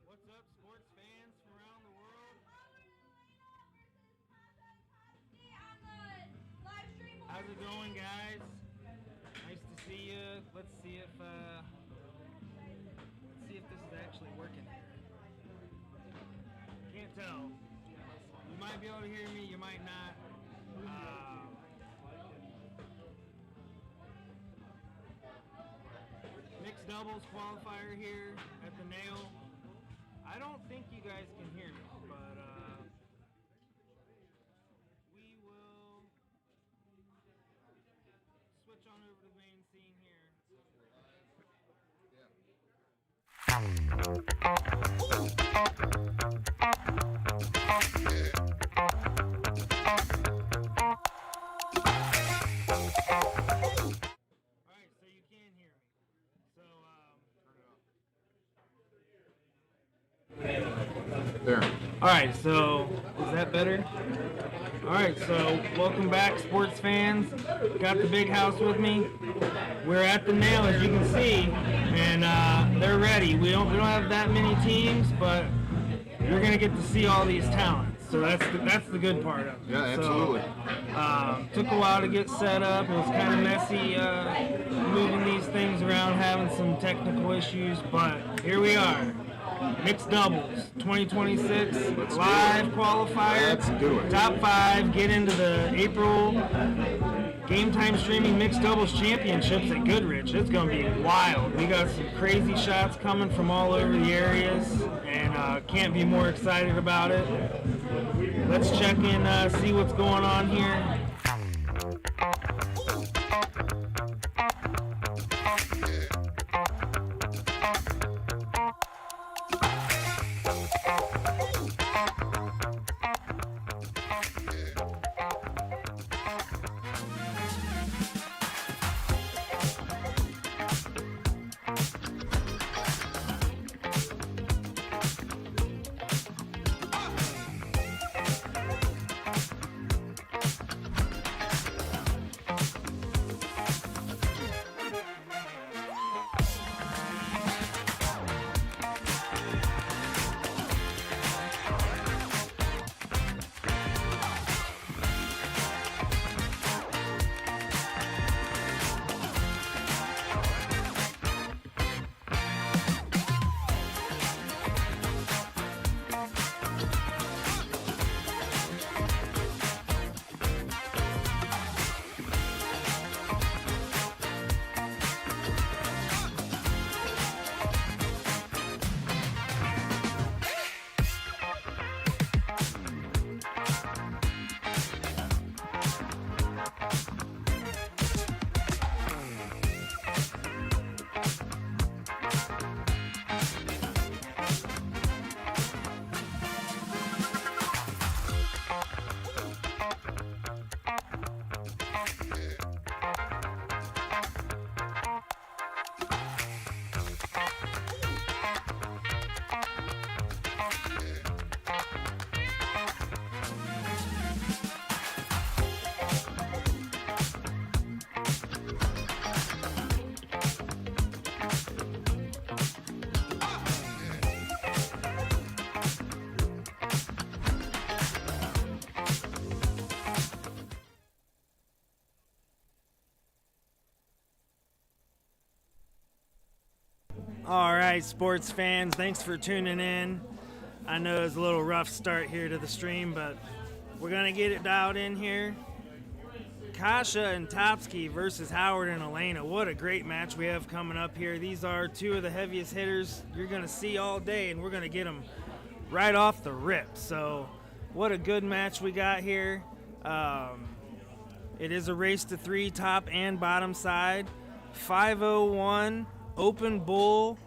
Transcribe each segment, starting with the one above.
What's up, sports fans from around the world? How's it going, guys? Nice to see you. Let's see if this is actually working here. Can't tell. You might be able to hear me, you might not. Mixed doubles qualifier here at the Nail. I don't think you guys can hear me, but we will switch on over to the main scene here. Alright, so you can hear me. So, There. Alright, so is that better? Alright, so welcome back, sports fans. Got the big house with me. We're at the Nail, as you can see, and they're ready. We don't have that many teams, but you're gonna get to see all these talents. So that's the good part of it. Yeah, absolutely. So, took a while to get set up. It was kind of messy moving these things around, having some technical issues, but here we are. Mixed doubles, 2026 live qualifier. Let's do it. Top 5, get into the April Game Time Streaming Mixed Doubles Championships at Goodrich. It's going to be wild. We got some crazy shots coming from all over the areas, and can't be more excited about it. Let's check in, see what's going on here. All right, sports fans, thanks for tuning in. I know it's a little rough start here to the stream, but we're going to get it dialed in here. Kasha and Topsky versus Howard and Elena. What a great match we have coming up here. These are two of the heaviest hitters you're going to see all day, and we're going to get them right off the rip. So what a good match we got here. It is a race to 3, top and bottom side. 501 open bull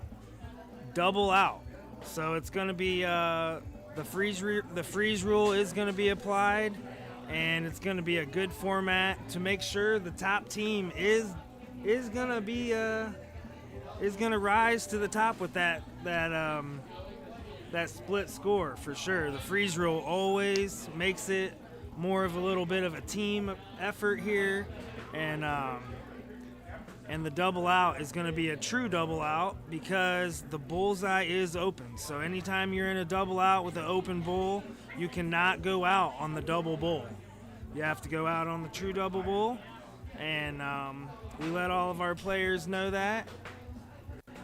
double out. So it's going to be the freeze rule is going to be applied, and it's going to be a good format to make sure the top team is going to be is going to rise to the top with that split score for sure. The freeze rule always makes it more of a little bit of a team effort here, and the double out is going to be a true double out because the bullseye is open. So anytime you're in a double out with an open bull, you cannot go out on the double bull. You have to go out on the true double bull, and we let all of our players know that.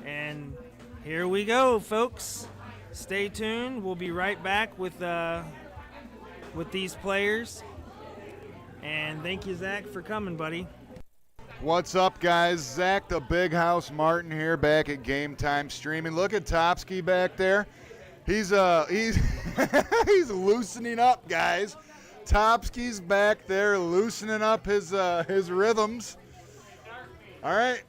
And here we go, folks. Stay tuned. We'll be right back with these players. And thank you, Zach, for coming, buddy. What's up, guys? Zach the Big House Martin here, back at Game Time Streaming. Look at Topsky back there. He's he's loosening up, guys. Topsky's back there loosening up his rhythms. All right.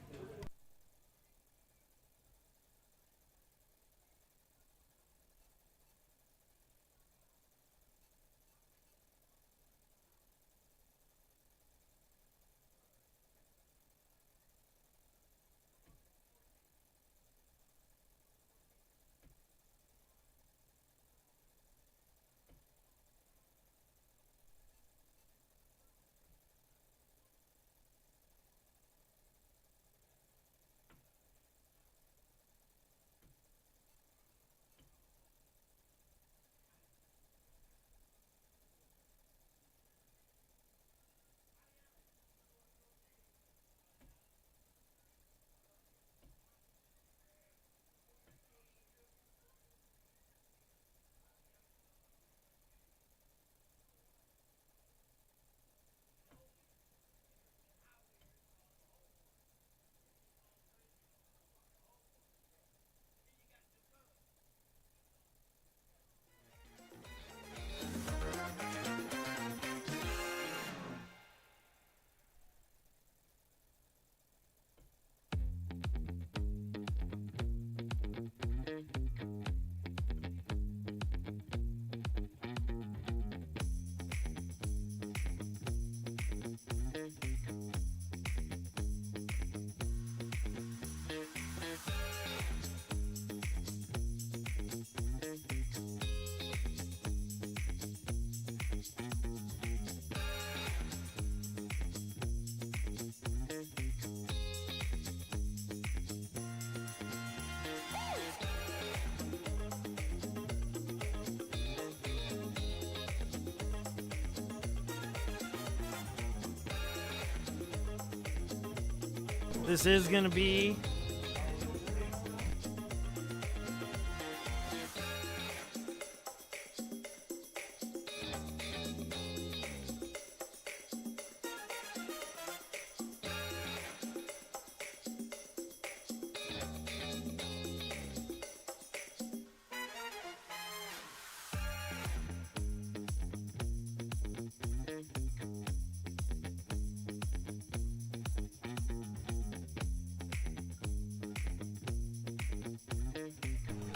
This is going to be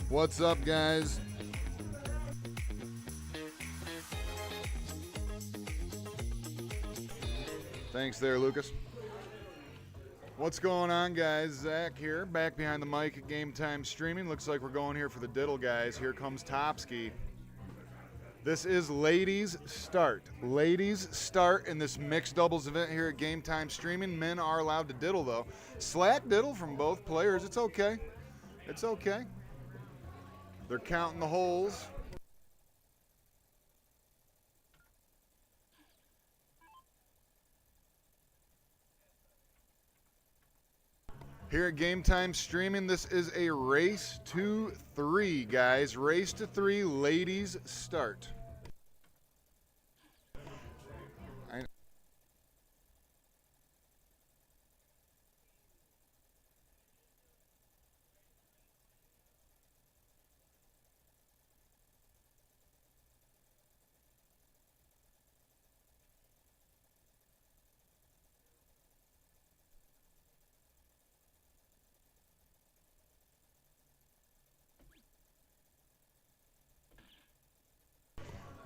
What's up, guys? Thanks there, Lucas. What's going on, guys? Zach here, back behind the mic at Game Time Streaming. Looks like we're going here for the diddle, guys. Here comes Topsky. This is ladies start. Ladies start in this mixed doubles event here at Game Time Streaming. Men are allowed to diddle, though. Slack diddle from both players. It's okay. It's okay. They're counting the holes. Here at Game Time Streaming, this is a race to 3, guys. Race to 3, ladies start.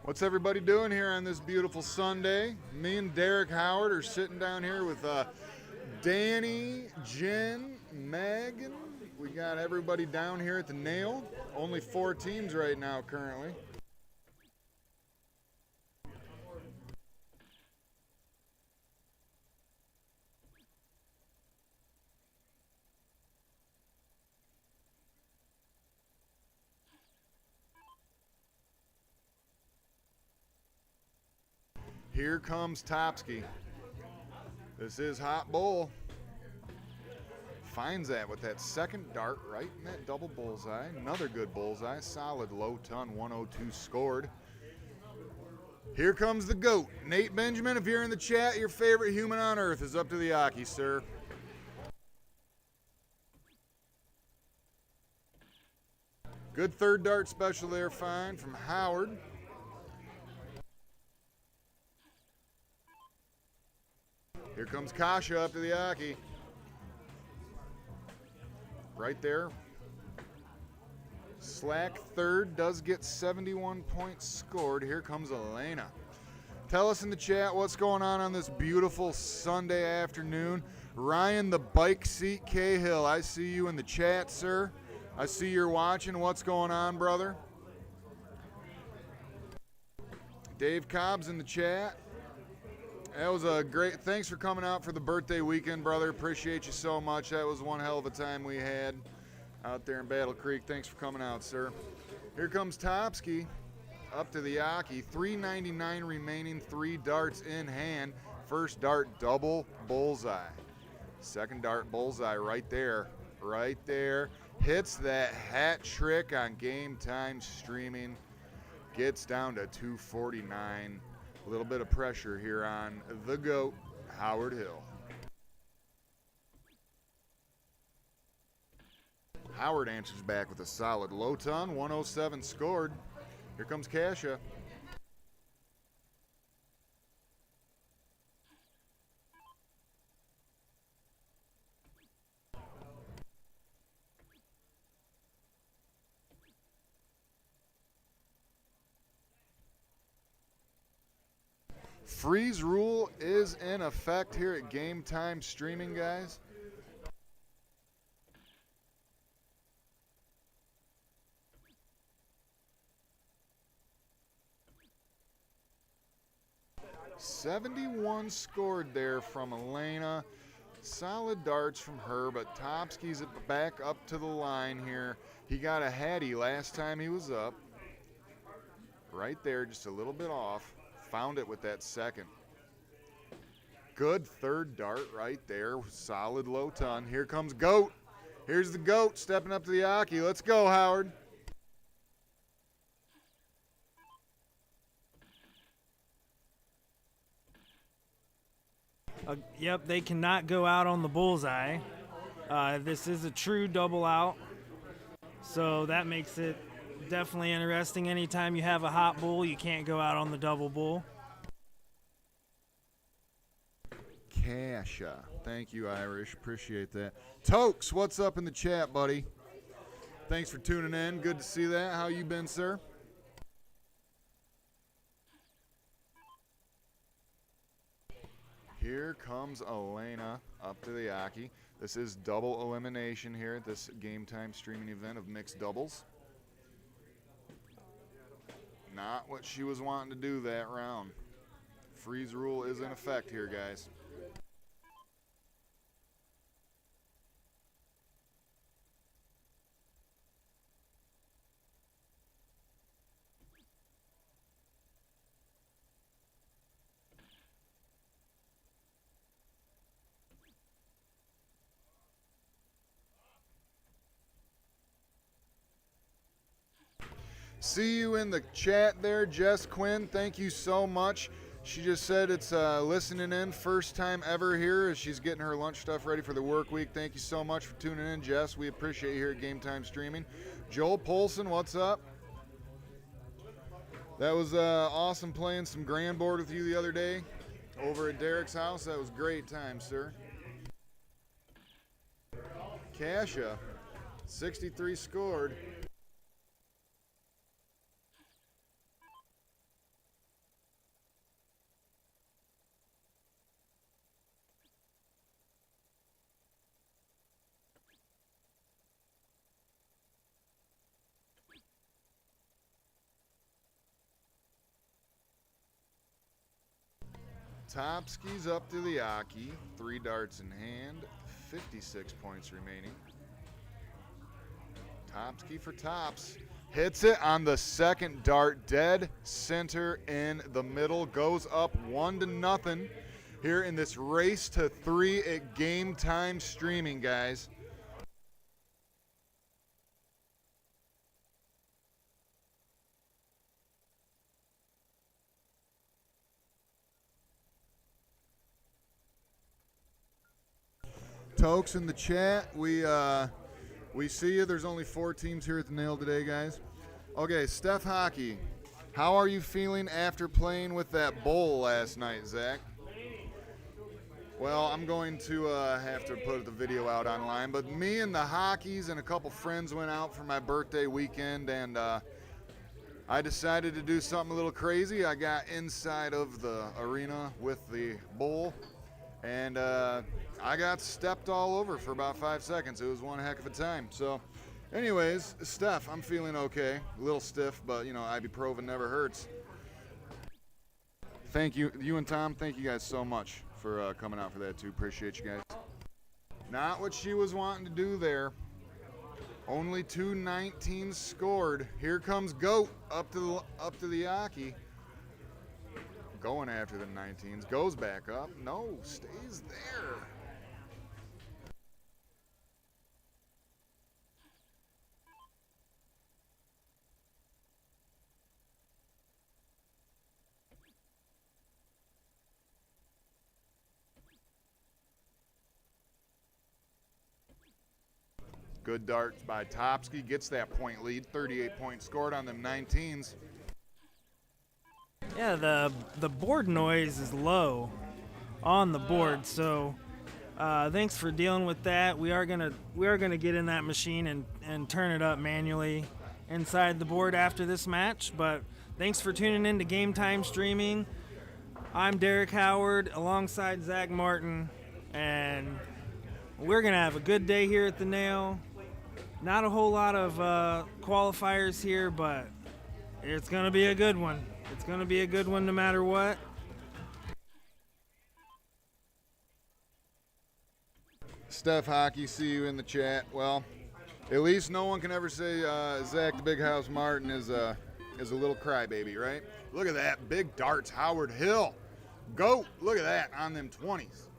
What's everybody doing here on this beautiful Sunday? Me and Derek Howard are sitting down here with Danny, Jen, Megan. We got everybody down here at the Nail. Only 4 teams right now currently. Here comes Topsky. This is Hot Bull. Finds that with that second dart right in that double bullseye. Another good bullseye. Solid low ton, 102 scored. Here comes the GOAT. Nate Benjamin, if you're in the chat, your favorite human on earth is up to the Aki, sir. Good third dart special there, fine, from Howard. Here comes Kasha up to the Aki. Right there. Slack third, does get 71 points scored. Here comes Elena. Tell us in the chat what's going on this beautiful Sunday afternoon. Ryan the Bike Seat Cahill, I see you in the chat, sir. I see you're watching. What's going on, brother? Dave Cobb's in the chat. That was a great, thanks for coming out for the birthday weekend, brother. Appreciate you so much. That was one hell of a time we had out there in Battle Creek. Thanks for coming out, sir. Here comes Topsky up to the Aki. 399 remaining, 3 darts in hand. First dart, double bullseye. Second dart, bullseye right there. Right there. Hits that hat trick on Game Time Streaming. Gets down to 249. A little bit of pressure here on the GOAT, Howard Hill. Howard answers back with a solid low ton, 107 scored. Here comes Kasha. Freeze rule is in effect here at Game Time Streaming, guys. .71 scored there from Elena. Solid darts from her, but Topsky's back up to the line here. He got a hattie last time he was up. Right there, just a little bit off. Found it with that second. Good third dart right there. Solid low ton. Here comes GOAT. Here's the GOAT stepping up to the Aki. Let's go, Howard. Yep, they cannot go out on the bullseye. This is a true double out, so that makes it definitely interesting. Anytime you have a hot bull, you can't go out on the double bull. Kasha. Thank you, Irish. Appreciate that. Tokes, what's up in the chat, buddy? Thanks for tuning in. Good to see that. How you been, sir? Here comes Elena up to the Aki. This is double elimination here at this Game Time Streaming event of mixed doubles. Not what she was wanting to do that round. Freeze rule is in effect here, guys. See you in the chat there, Jess Quinn. Thank you so much. She just said it's listening in, first time ever here as she's getting her lunch stuff ready for the work week. Thank you so much for tuning in, Jess. We appreciate you here at Game Time Streaming. Joel Polson, what's up? That was awesome playing some grand board with you the other day over at Derek's house. That was a great time, sir. Kasha, 63 scored. Topsky's up to the Aki, 3 darts in hand, 56 points remaining. Topsky for tops. Hits it on the second dart, dead center in the middle. Goes up 1-0 here in this race to 3 at Game Time Streaming, guys. Tokes in the chat. We see you. There's only 4 teams here at the Nail today, guys. Okay, Steph Hockey. How are you feeling after playing with that bowl last night, Zach? Well, I'm going to have to put the video out online, but me and the Hockeys and a couple friends went out for my birthday weekend, and I decided to do something a little crazy. I got inside of the arena with the bowl, and I got stepped all over for about 5 seconds. It was one heck of a time. So, anyways, Steph, I'm feeling okay. A little stiff, but, you know, ibuprofen never hurts. Thank you. You and Tom, thank you guys so much for coming out for that, too. Appreciate you guys. Not what she was wanting to do there. Only 2 19s scored. Here comes Goat up to the Aki. Going after the 19s. Goes back up. No, stays there. Good darts by Topsky. Gets that point lead. 38 points scored on them 19s. Yeah, the board noise is low on the board, so thanks for dealing with that. We are gonna get in that machine and turn it up manually inside the board after this match. But thanks for tuning in to Game Time Streaming. I'm Derek Howard alongside Zach Martin, and we're gonna have a good day here at the Nail. Not a whole lot of qualifiers here, but it's gonna be a good one. It's going to be a good one no matter what. Steph Hockey, see you in the chat. Well, at least no one can ever say Zach the Big House Martin is a little crybaby, right? Look at that. Big darts. Howard Hill. Goat. Look at that on them 20s.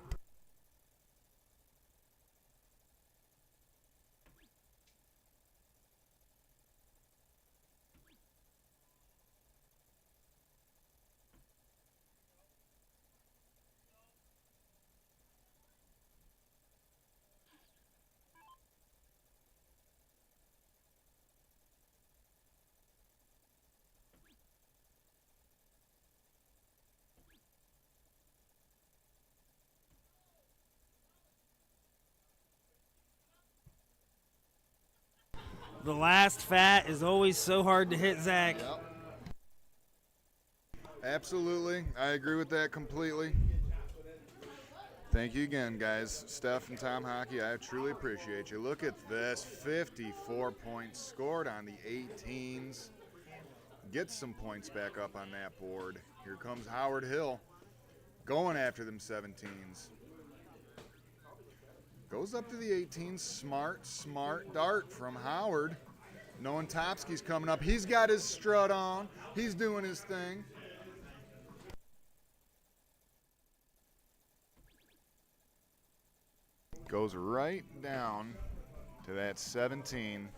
The last fat is always so hard to hit, Zach. Yep. Absolutely. I agree with that completely. Thank you again, guys. Steph and Tom Hockey, I truly appreciate you. Look at this. 54 points scored on the 18s. Get some points back up on that board. Here comes Howard Hill going after them 17s. Goes up to the 18s. Smart dart from Howard. Knowing Topsky's coming up. He's got his strut on. He's doing his thing. Goes right down to that 17.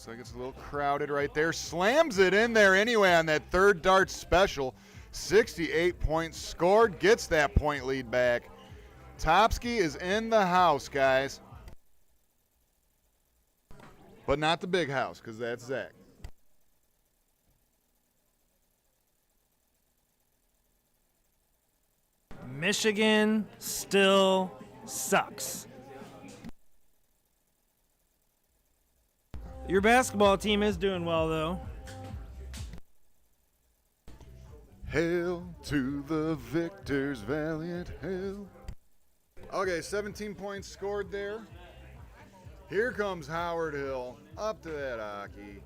Looks like it's a little crowded right there. Slams it in there anyway on that third dart special. 68 points scored. Gets that point lead back. Topsky is in the house, guys. But not the big house, because that's Zach. Michigan still sucks. Your basketball team is doing well, though. Hail to the victors, valiant hail. Okay, 17 points scored there. Here comes Howard Hill up to that Aki.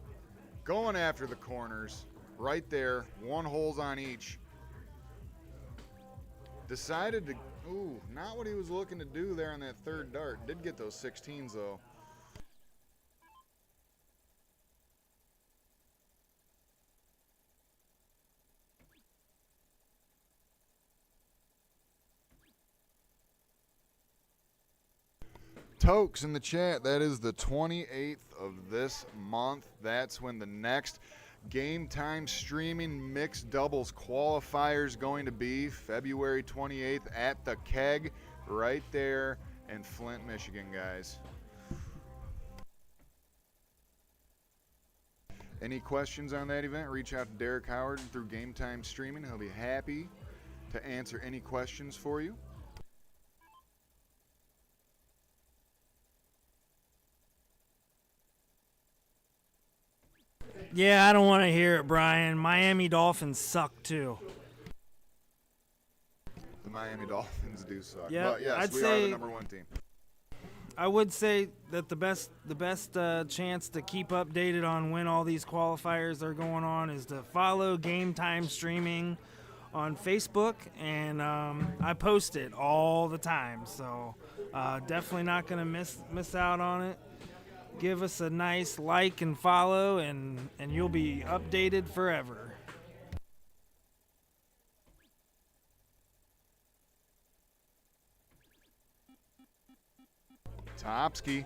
Going after the corners. Right there. One holes on each. Decided to, not what he was looking to do there on that third dart. Did get those 16s though. Tokes in the chat, that is the 28th of this month. That's when the next Game Time Streaming Mixed Doubles Qualifier is going to be February 28th at the Keg right there in Flint, Michigan, guys. Any questions on that event, reach out to Derek Howard through Game Time Streaming. He'll be happy to answer any questions for you. Yeah, I don't want to hear it, Brian. Miami Dolphins suck, too. The Miami Dolphins do suck. Yeah, but yes, I'd we say are the number one team. I would say that the best chance to keep updated on when all these qualifiers are going on is to follow Game Time Streaming on Facebook, and I post it all the time, so definitely not going to miss out on it. Give us a nice like and follow, and you'll be updated forever. Topsky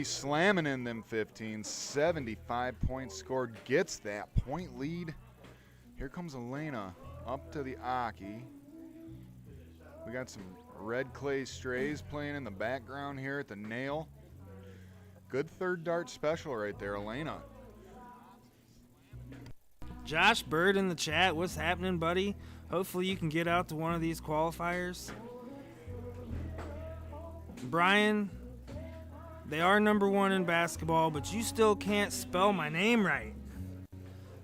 slamming in them 15s. 75 points scored. Gets that point lead. Here comes Elena up to the Aki. We got some red clay strays playing in the background here at the nail. Good third dart special right there, Elena. Josh Bird in the chat, what's happening, buddy? Hopefully you can get out to one of these qualifiers. Brian, they are number one in basketball, but you still can't spell my name right.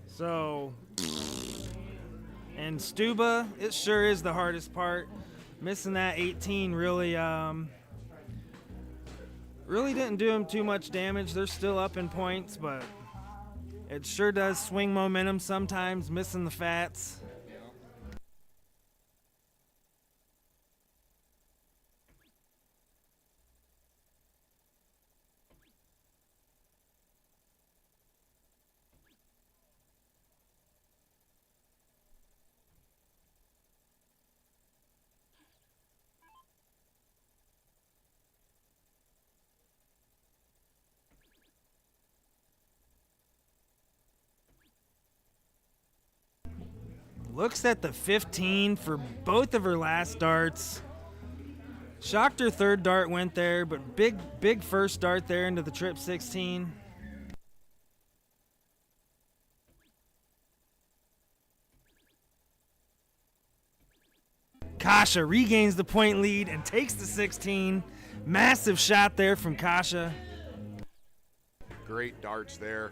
So, and Stuba, it sure is the hardest part. Missing that 18 really didn't do them too much damage. They're still up in points, but it sure does swing momentum sometimes, missing the fats. Looks at the 15 for both of her last darts. Shocked her third dart went there, but big first dart there into the trip 16. Kasha regains the point lead and takes the 16. Massive shot there from Kasha. Great darts there.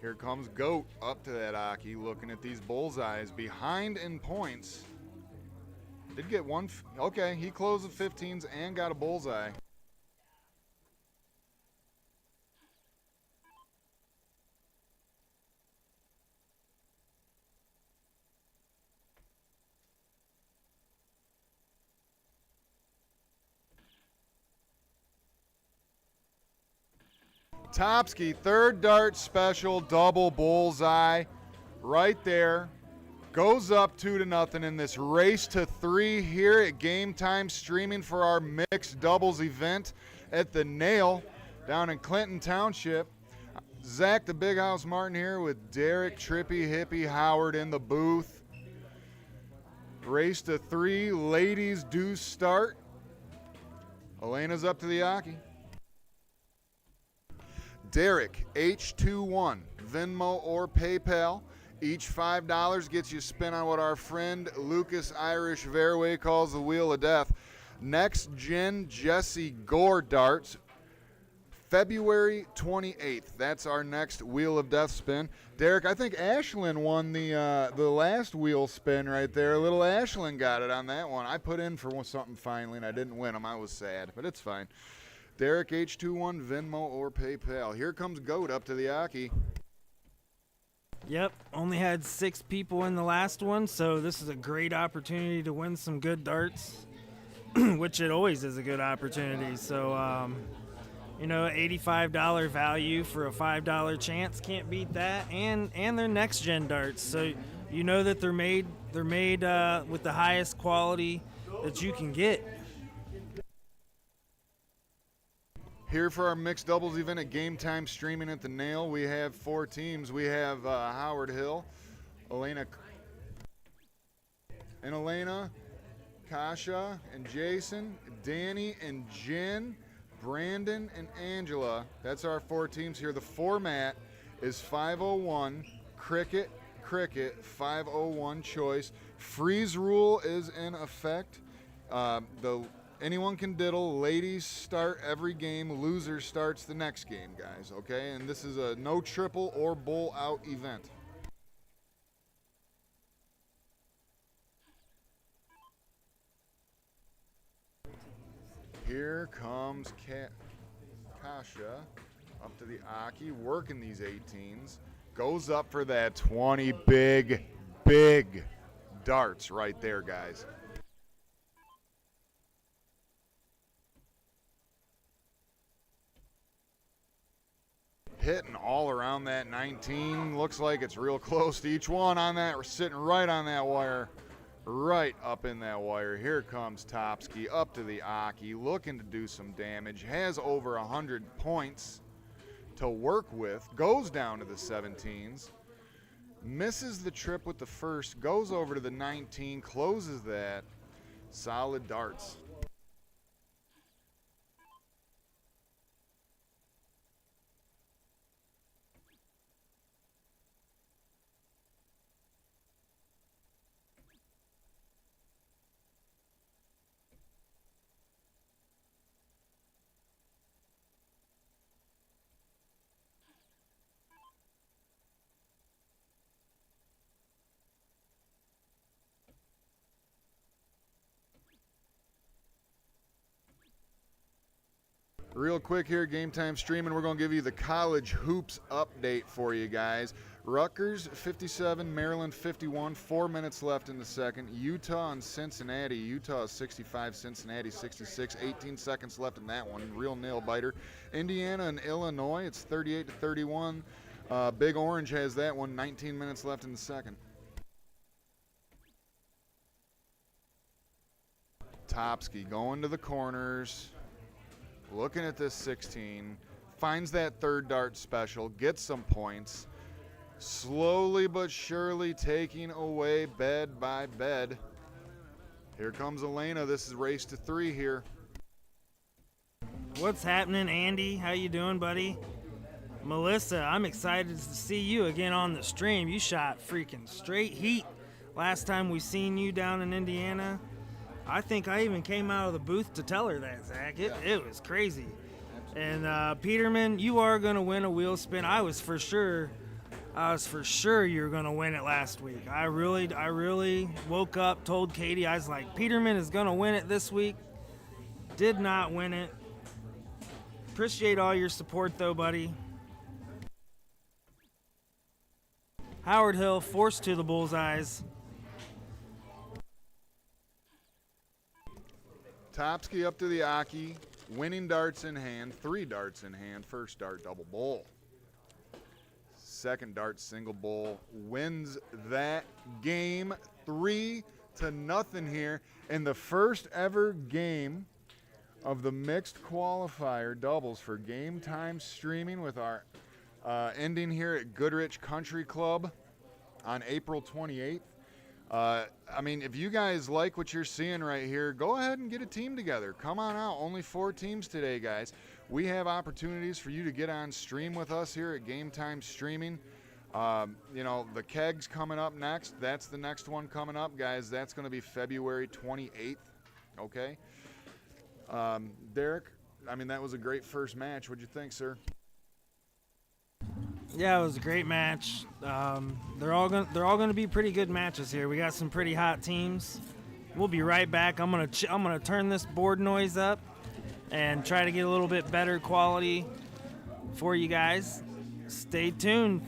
Here comes Goat up to that Aki, looking at these bullseyes. Behind in points. Did get one. Okay, he closed the 15s and got a bullseye. Topsky, third dart special, double bullseye right there. Goes up 2-0 in this race to 3 here at Game Time Streaming for our mixed doubles event at the Nail down in Clinton Township. Zach the Big House Martin here with Derek Trippy Hippie Howard in the booth. Race to 3, ladies do start. Elena's up to the Aki. Derek, H21, Venmo or PayPal. Each $5 gets you a spin on what our friend Lucas Irish Verway calls the Wheel of Death. Next Gen Jesse Gore darts, February 28th. That's our next Wheel of Death spin. Derek, I think Ashlyn won the last wheel spin right there. Little Ashlyn got it on that one. I put in for something finally, and I didn't win them. I was sad, but it's fine. Derek, H21, Venmo or PayPal. Here comes Goat up to the Aki. Yep, only had 6 people in the last one, so this is a great opportunity to win some good darts, which it always is a good opportunity. So, $85 value for a $5 chance, can't beat that, and they're next gen darts, so you know that they're made with the highest quality that you can get. Here for our mixed doubles event at Game Time Streaming at the Nail, we have 4 teams. We have Howard Hill, Elena, Kasha and Jason, Danny and Jen, Brandon and Angela. That's our 4 teams here. The format is 501, cricket, 501 choice. Freeze rule is in effect. Anyone can diddle. Ladies start every game. Loser starts the next game, guys, okay? And this is a no triple or bowl out event. Here comes Kasha up to the Aki, working these 18s. Goes up for that 20. Big darts right there, guys. Hitting all around that 19. Looks like it's real close to each one on that. We're sitting right on that wire. Right up in that wire. Here comes Topsky up to the Aki, looking to do some damage. Has over 100 points to work with. Goes down to the 17s. Misses the trip with the first. Goes over to the 19. Closes that. Solid darts. Real quick here, Game Time Streaming, we're going to give you the college hoops update for you guys. Rutgers 57, Maryland 51, 4 minutes left in the second. Utah and Cincinnati. Utah is 65, Cincinnati 66, 18 seconds left in that one. Real nail biter. Indiana and Illinois, it's 38-31. Big Orange has that one, 19 minutes left in the second. Topsky going to the corners. Looking at this 16, finds that third dart special, gets some points, slowly but surely taking away bed by bed. Here comes Elena. This is race to 3 here. What's happening, Andy? How you doing, buddy? Melissa, I'm excited to see you again on the stream. You shot freaking straight heat last time we seen you down in Indiana. I think I even came out of the booth to tell her that, Zach. It was crazy. And Peterman, you are going to win a wheel spin. I was for sure you were going to win it last week. I really woke up, told Katie, I was like, Peterman is going to win it this week. Did not win it. Appreciate all your support, though, buddy. Howard Hill forced to the bullseyes. Topsky up to the Aki, winning darts in hand, 3 darts in hand. First dart, double bowl. Second dart, single bowl. Wins that game 3-0 here in the first ever game of the mixed qualifier doubles for Game Time Streaming with our ending here at Goodrich Country Club on April 28th. I mean, if you guys like what you're seeing right here, go ahead and get a team together. Come on out. Only 4 teams today, guys. We have opportunities for you to get on stream with us here at Game Time Streaming. You know, the keg's coming up next. That's the next one coming up, guys. That's going to be February 28th. Okay. Derek, I mean, that was a great first match. What'd you think, sir? Yeah, it was a great match. They're all gonna be pretty good matches here. We got some pretty hot teams. We'll be right back. I'm gonna turn this board noise up and try to get a little bit better quality for you guys. Stay tuned.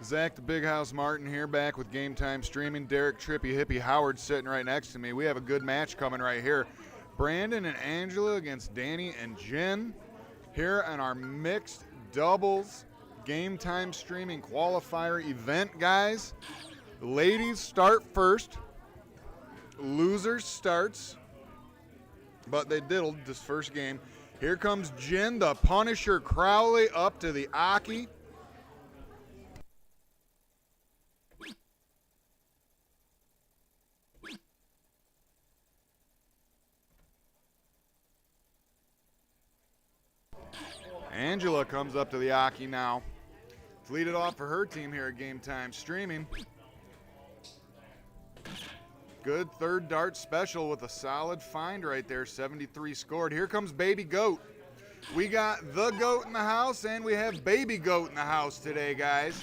Zach the Big House Martin here, back with Game Time Streaming. Derek Trippy Hippie Howard sitting right next to me. We have a good match coming right here. Brandon and Angela against Danny and Jen here on our mixed doubles Game Time Streaming qualifier event, guys. Ladies start first. Losers starts, but they diddled this first game. Here comes Jen, the Punisher Crowley, up to the Aki. Angela comes up to the Aki now. Let's lead it off for her team here at Game Time Streaming. Good third dart special with a solid find right there, 73 scored. Here comes Baby Goat. We got the goat in the house, and we have Baby Goat in the house today, guys.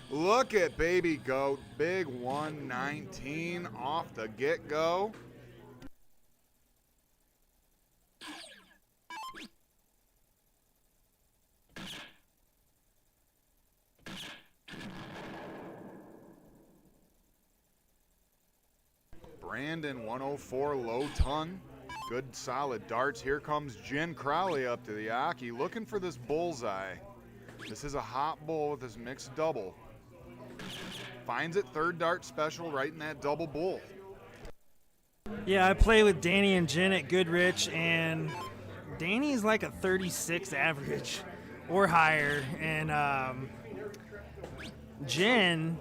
Look at Baby Goat, big 119 off the get-go. Brandon, 104 low ton. Good solid darts. Here comes Jen Crowley up to the Aki, looking for this bullseye. This is a hot bull with this mixed double. Finds it, third dart special right in that double bull. Yeah, I play with Danny and Jen at Goodrich, and Danny's like a 36 average or higher, and Jen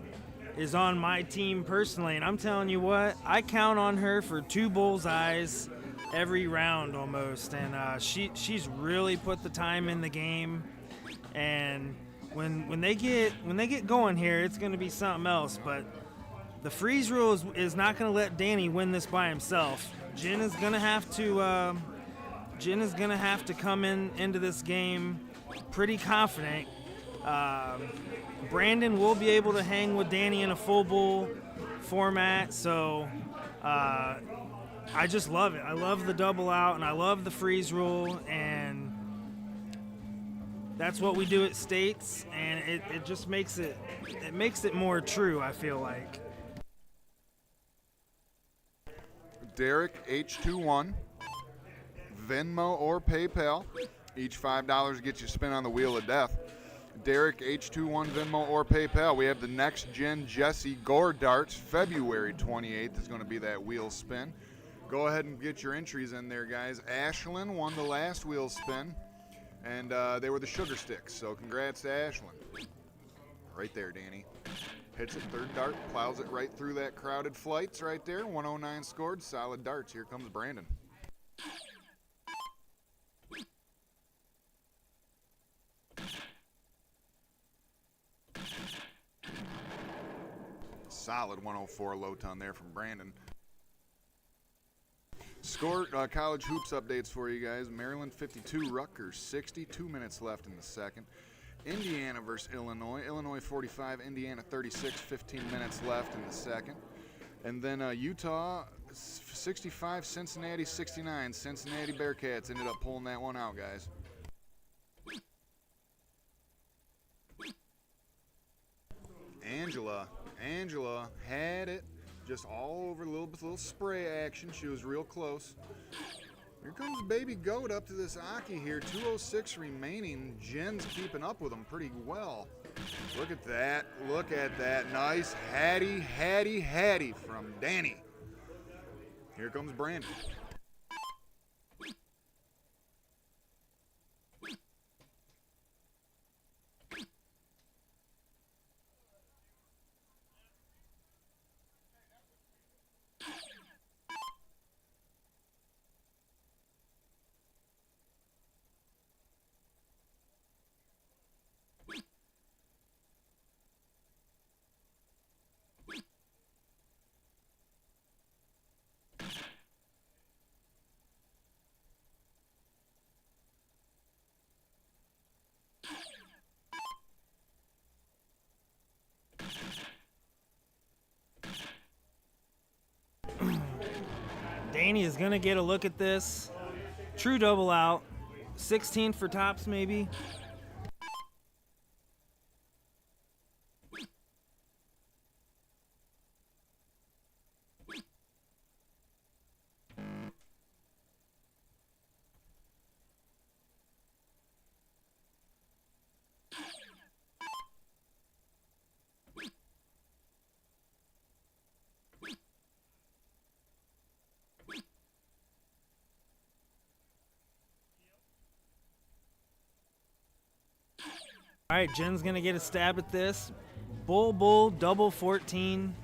is on my team personally, and I'm telling you what, I count on her for 2 bullseyes every round almost, and she's really put the time in the game, and when they get going here, it's going to be something else. But the freeze rule is not going to let Danny win this by himself. Jen is going to have to come into this game pretty confident. Brandon will be able to hang with Danny in a full bull format, so I just love it. I love the double out, and I love the freeze rule, and that's what we do at States, and it just makes it more true, I feel like. Derek, H21, Venmo or PayPal. Each $5 gets you spin on the wheel of death. Derek, H21, Venmo or PayPal. We have the next gen Jesse Gore darts. February 28th is going to be that wheel spin. Go ahead and get your entries in there, guys. Ashlyn won the last wheel spin, and they were the sugar sticks. So congrats to Ashlyn. Right there, Danny. Hits it, third dart, plows it right through that crowded flights right there. 109 scored, solid darts. Here comes Brandon. Solid 104 low ton there from Brandon. Score college hoops updates for you guys. Maryland 52, Rutgers 60. 2 minutes left in the second. Indiana versus Illinois. Illinois 45, Indiana 36. 15 minutes left in the second. And then Utah 65, Cincinnati 69. Cincinnati Bearcats ended up pulling that one out, guys. Angela had it just all over, a little spray action. She was real close. Here comes Baby Goat up to this Aki here. 2:06 remaining. Jen's keeping up with him pretty well. Look at that. Look at that. Nice Hattie from Danny. Here comes Brandon. Danny is going to get a look at this. True double out. 16 for tops, maybe. All right, Jen's going to get a stab at this. Bull, bull, double 14.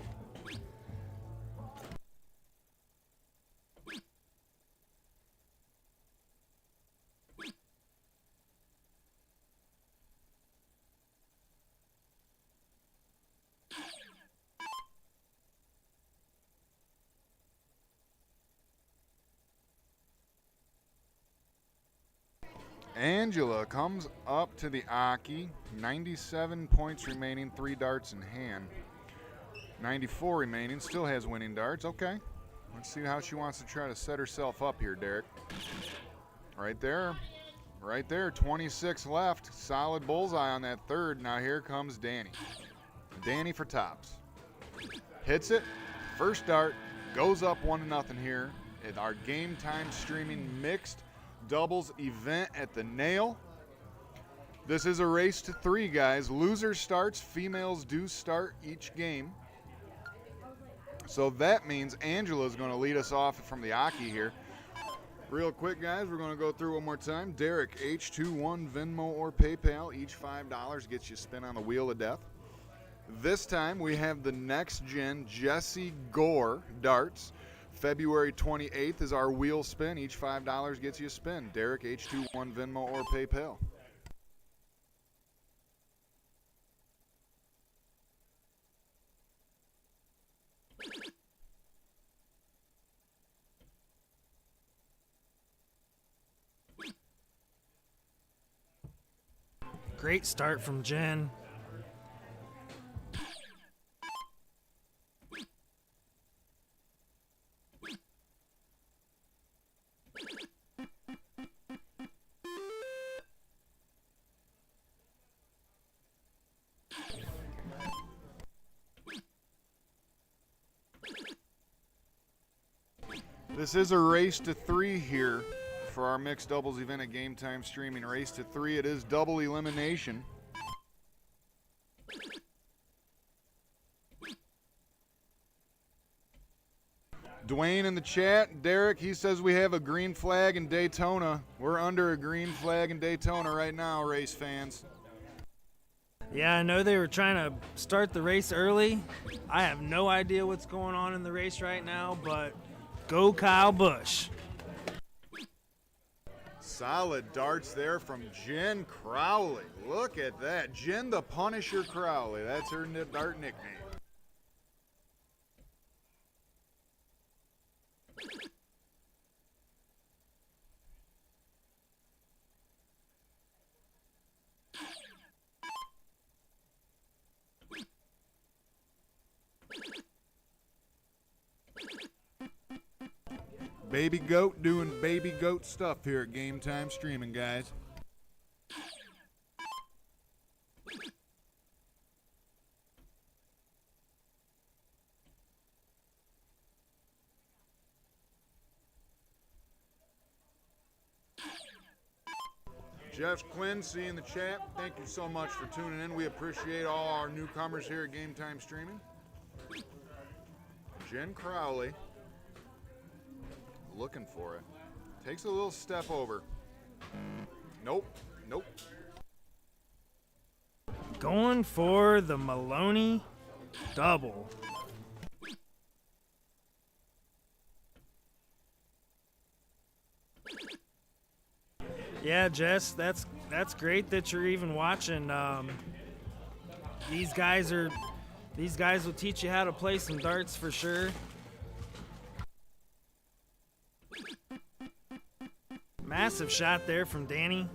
Angela comes up to the Aki. 97 points remaining, 3 darts in hand. 94 remaining, still has winning darts. Okay, let's see how she wants to try to set herself up here, Derek. Right there, 26 left. Solid bullseye on that third. Now here comes Danny. Danny for tops. Hits it, first dart, goes up 1-0 here at our Game Time Streaming mixed doubles event at the Nail. This is a race to 3, guys. Loser starts, females do start each game. So that means Angela's going to lead us off from the Aki here. Real quick, guys, we're going to go through one more time. Derek, H21, Venmo, or PayPal. Each $5 gets you a spin on the Wheel of Death. This time we have the next gen Jesse Gore darts. February 28th is our wheel spin. Each $5 gets you a spin. Derek, H21, Venmo, or PayPal. Great start from Jen. This is a race to 3 here for our mixed doubles event at Game Time Streaming. Race to 3, it is double elimination. Dwayne in the chat, Derek, he says we have a green flag in Daytona. We're under a green flag in Daytona right now, race fans. Yeah, I know they were trying to start the race early. I have no idea what's going on in the race right now, but go Kyle Busch. Solid darts there from Jen Crowley. Look at that. Jen the Punisher Crowley. That's her dart nickname. Baby Goat doing baby goat stuff here at Game Time Streaming, guys. Jeff Quinn, see you in the chat. Thank you so much for tuning in. We appreciate all our newcomers here at Game Time Streaming. Jen Crowley. Looking for it. Takes a little step over. Nope. Nope. Going for the Maloney double. Yeah, Jess, that's great that you're even watching. These guys will teach you how to play some darts for sure. Massive shot there from Danny.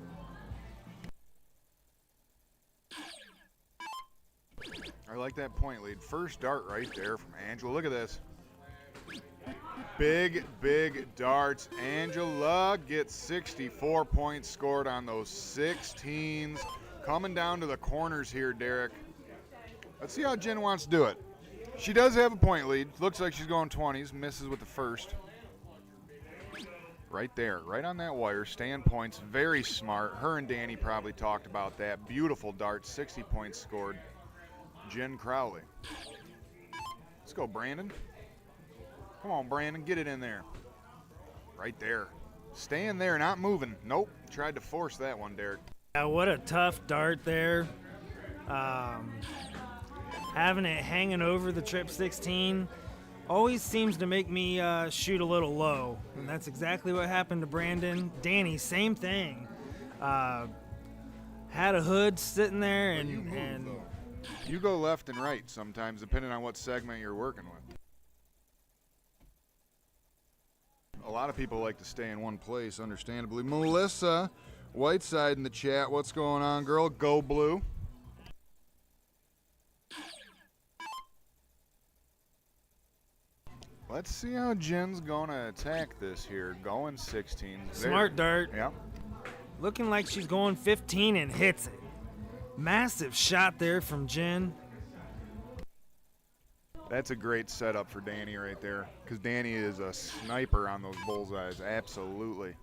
I like that point lead. First dart right there from Angela. Look at this. Big, big darts. Angela gets 64 points scored on those 16s. Coming down to the corners here, Derek. Let's see how Jen wants to do it. She does have a point lead. Looks like she's going 20s. Misses with the first. Right there, right on that wire. Staying points. Very smart. Her and Danny probably talked about that. Beautiful dart. 60 points scored. Jen Crowley. Let's go, Brandon. Come on, Brandon. Get it in there. Right there. Staying there, not moving. Nope. Tried to force that one, Derek. Yeah, what a tough dart there. Um, Having it hanging over the trip 16 always seems to make me shoot a little low, and that's exactly what happened to Brandon. Danny, same thing. Had a hood sitting there, and you go left and right sometimes, depending on what segment you're working with. A lot of people like to stay in one place, understandably. Melissa Whiteside in the chat. What's going on, girl? Go blue. Let's see how Jen's going to attack this here. Going 16. Smart dart. Yeah. Looking like she's going 15 and hits it. Massive shot there from Jen. That's a great setup for Danny right there, because Danny is a sniper on those bullseyes. Absolutely.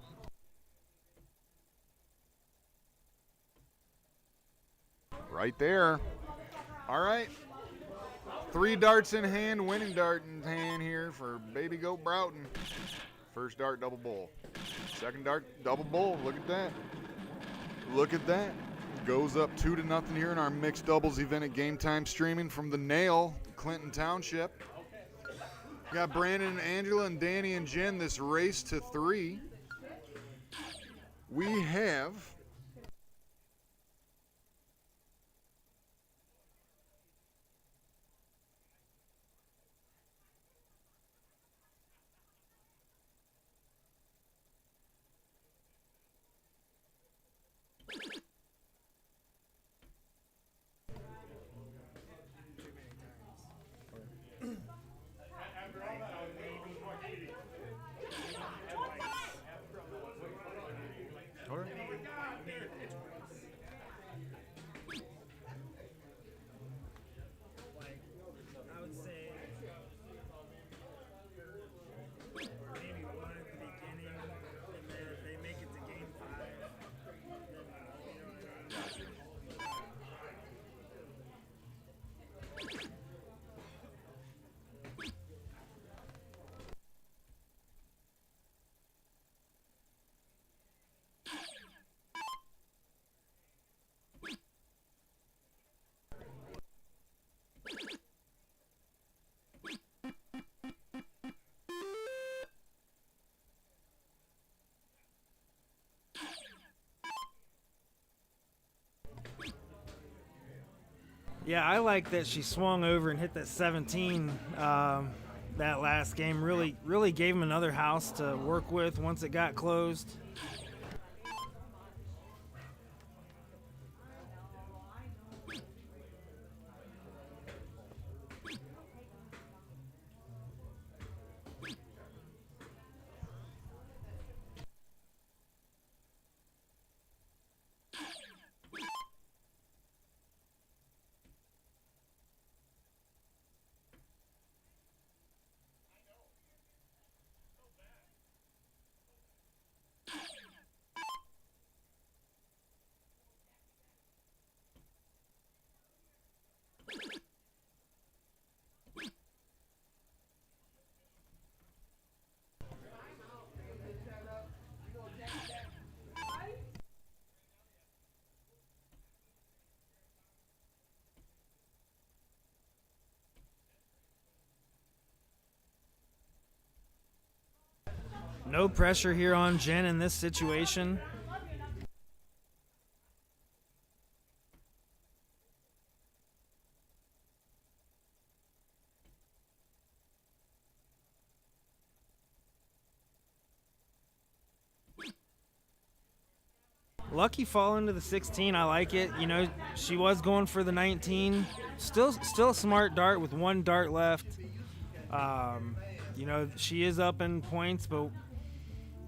Right there. All right. 3 darts in hand, winning dart in hand here for Baby Goat Broughton. First dart, double bull. Second dart, double bull. Look at that. Look at that. Goes up 2-0 here in our mixed doubles event at Game Time Streaming from the Nail, Clinton Township. Got Brandon and Angela and Danny and Jen, this race to 3. We have Yeah, I like that she swung over and hit that 17 that last game. Really gave him another house to work with once it got closed. No pressure here on Jen in this situation. Lucky fall into the 16. I like it. You know, she was going for the 19. Still a smart dart with 1 dart left. You know, she is up in points, but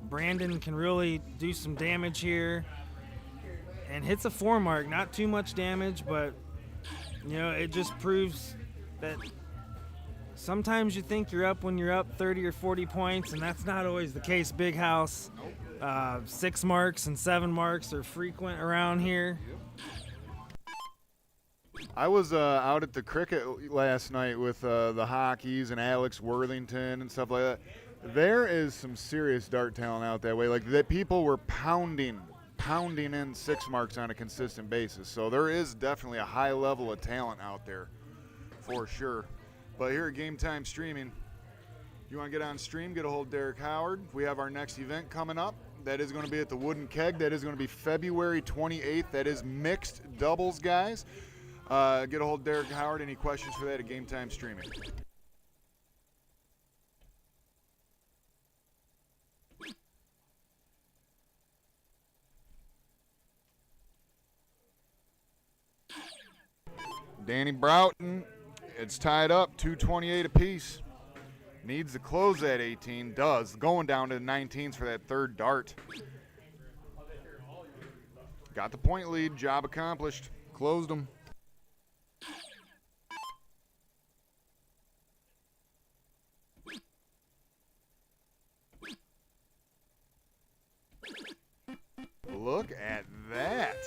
Brandon can really do some damage here and hits a 4 mark. Not too much damage, but, you know, it just proves that sometimes you think you're up when you're up 30 or 40 points, and that's not always the case. Big house. 6 marks and 7 marks are frequent around here. I was out at the cricket last night with the Hockeys and Alex Worthington and stuff like that. There is some serious dart talent out that way. Like that, people were pounding pounding in 6 marks on a consistent basis. So there is definitely a high level of talent out there for sure. But here at Game Time Streaming, you want to get on stream, get a hold of Derek Howard. We have our next event coming up. That is going to be at the Wooden Keg. That is going to be February 28th. That is mixed doubles, guys. Get a hold of Derek Howard. Any questions for that at Game Time Streaming? Danny Broughton, it's tied up, 228 apiece. Needs to close that 18, does. Going down to the 19s for that third dart. Got the point lead, job accomplished. Closed them. Look at that.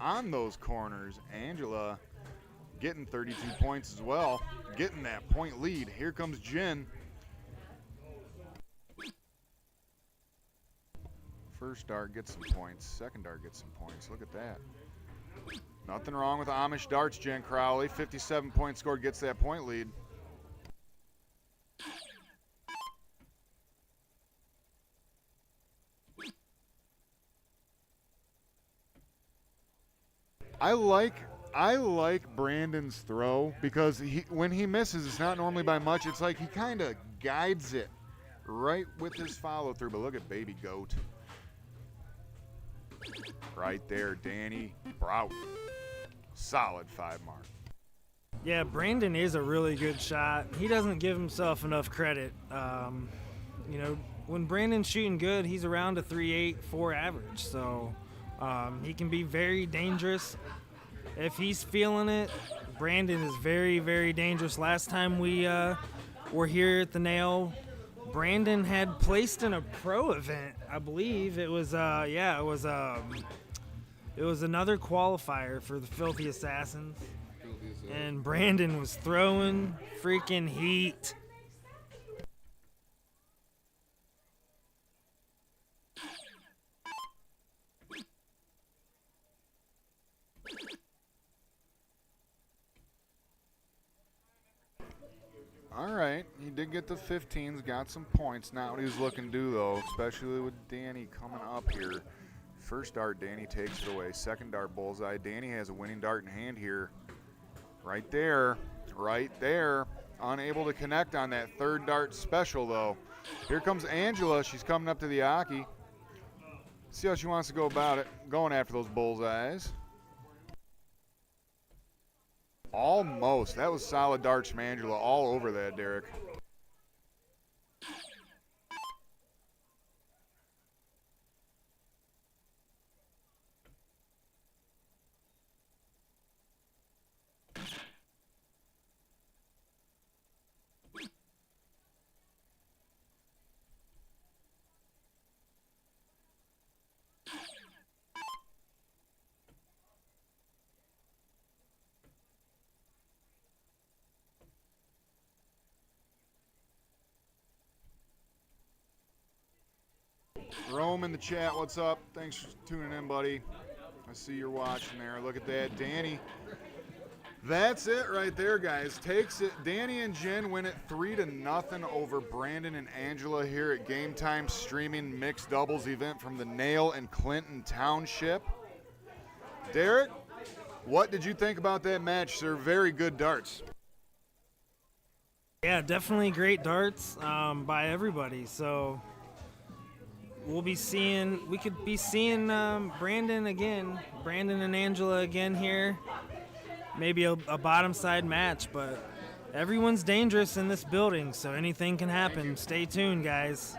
On those corners, Angela getting 32 points as well, getting that point lead. Here comes Jen. First dart gets some points, second dart gets some points. Look at that. Nothing wrong with Amish darts, Jen Crowley. 57 point score, gets that point lead. I like Brandon's throw because when he misses, it's not normally by much. It's like he kind of guides it right with his follow through. But look at Baby Goat. Right there, Danny Broughton. Solid 5 mark. Yeah, Brandon is a really good shot. He doesn't give himself enough credit. You know, when Brandon's shooting good, he's around a 3.8, 4 average. So he can be very dangerous. If he's feeling it, Brandon is very, very dangerous. Last time we were here at the Nail, Brandon had placed in a pro event, I believe. It was it was another qualifier for the Filthy Assassins. And Brandon was throwing freaking heat. All right, he did get the 15s, got some points. Not what he was looking to do, though, especially with Danny coming up here. First dart, Danny takes it away. Second dart, bullseye. Danny has a winning dart in hand here. Right there, right there. Unable to connect on that third dart special, though. Here comes Angela. She's coming up to the Aki. See how she wants to go about it. Going after those bullseyes. Almost. That was solid darts from Angela all over that, Derek. Rome in the chat, what's up? Thanks for tuning in, buddy. I see you're watching there. Look at that, Danny. That's it right there, guys. Takes it. Danny and Jen win it 3-0 over Brandon and Angela here at Game Time Streaming mixed doubles event from the Nail and Clinton Township. Derek, what did you think about that match, sir? Very good darts. Yeah, definitely great darts by everybody. So we could be seeing Brandon and Angela again here. Maybe a bottom side match, but everyone's dangerous in this building, so anything can happen. Stay tuned, guys.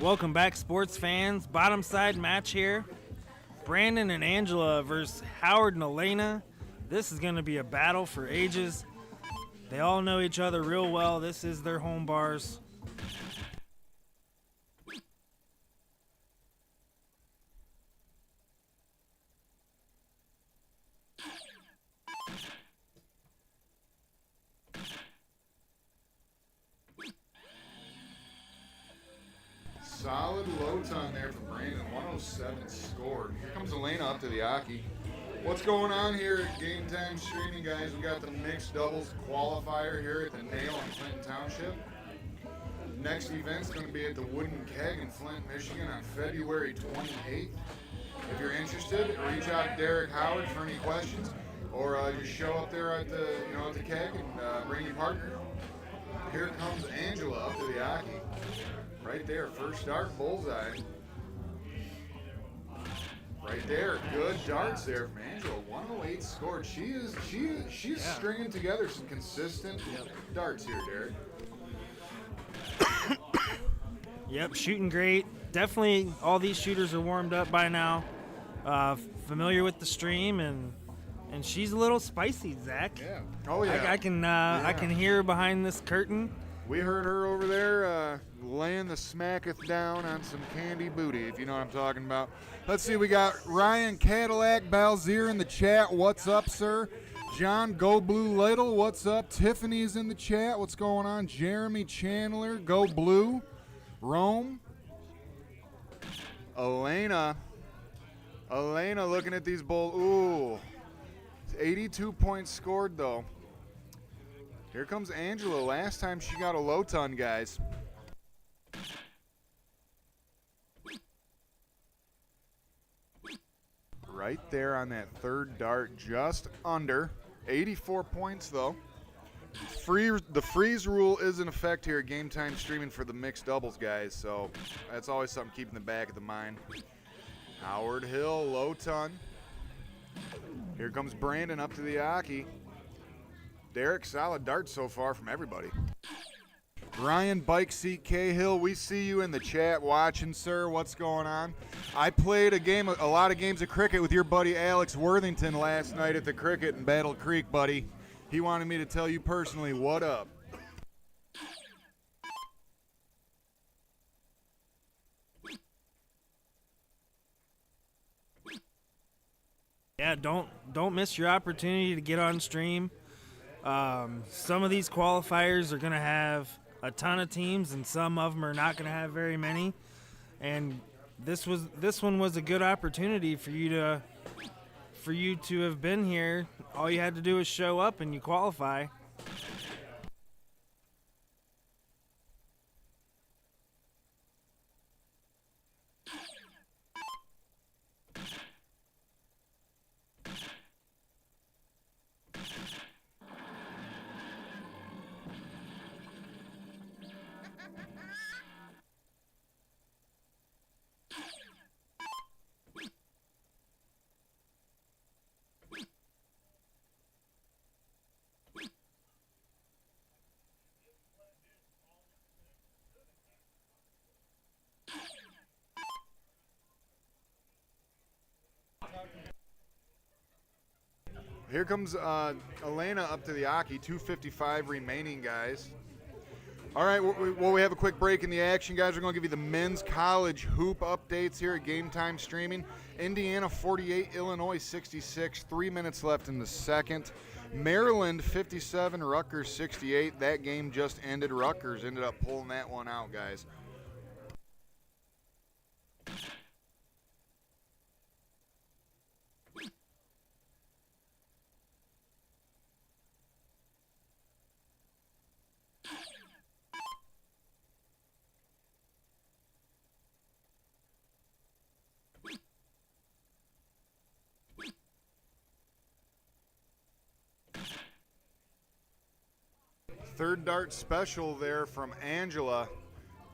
Welcome back, sports fans. Bottom side match here. Brandon and Angela versus Howard and Elena. This is going to be a battle for ages. They all know each other real well. This is their home bars. Solid low ton there for Brandon. 107 scored. Here comes Elena up to the Aki. What's going on here at Game Time Streaming, guys? We got the mixed doubles qualifier here at the Nail in Clinton Township. Next event's going to be at the Wooden Keg in Flint, Michigan on February 28th. If you're interested, reach out to Derek Howard for any questions, or just show up there at the at the keg and bring your partner. Here comes Angela up to the Aki. Right there, first dart, bullseye. Right there, good darts there from Angela. 108 scored. She's stringing together some consistent darts here, Derek. Yep, shooting great. Definitely all these shooters are warmed up by now. Familiar with the stream, and she's a little spicy, Zach. Yeah. Oh yeah. I can hear her behind this curtain. We heard her over there laying the smacketh down on some candy booty, if you know what I'm talking about. Let's see, we got Ryan Cadillac Balzier in the chat. What's up, sir? John Go Blue Little, what's up? Tiffany's in the chat. What's going on? Jeremy Chandler, Go Blue. Rome. Elena looking at these bowls. Ooh. 82 points scored, though. Here comes Angela. Last time she got a low ton, guys. Right there on that third dart, just under. 84 points, though. The freeze rule is in effect here at Game Time Streaming for the mixed doubles, guys, so that's always something to keep in the back of the mind. Howard Hill, low ton. Here comes Brandon up to the Aki. Derek, solid darts so far from everybody. Ryan Bike Seat Cahill, we see you in the chat watching, sir. What's going on? I played a lot of games of cricket with your buddy Alex Worthington last night at the cricket in Battle Creek, buddy. He wanted me to tell you personally, what up? Yeah, don't miss your opportunity to get on stream. Some of these qualifiers are going to have a ton of teams, and some of them are not going to have very many. And this one was a good opportunity for you to have been here. All you had to do is show up and you qualify. Here comes Elena up to the Aki, 2:55 remaining, guys. All right, well, we have a quick break in the action, guys. We're going to give you the men's college hoop updates here at Game Time Streaming. Indiana 48, Illinois 66, 3 minutes left in the second. Maryland 57, Rutgers 68. That game just ended. Rutgers ended up pulling that one out, guys. Third dart special there from Angela.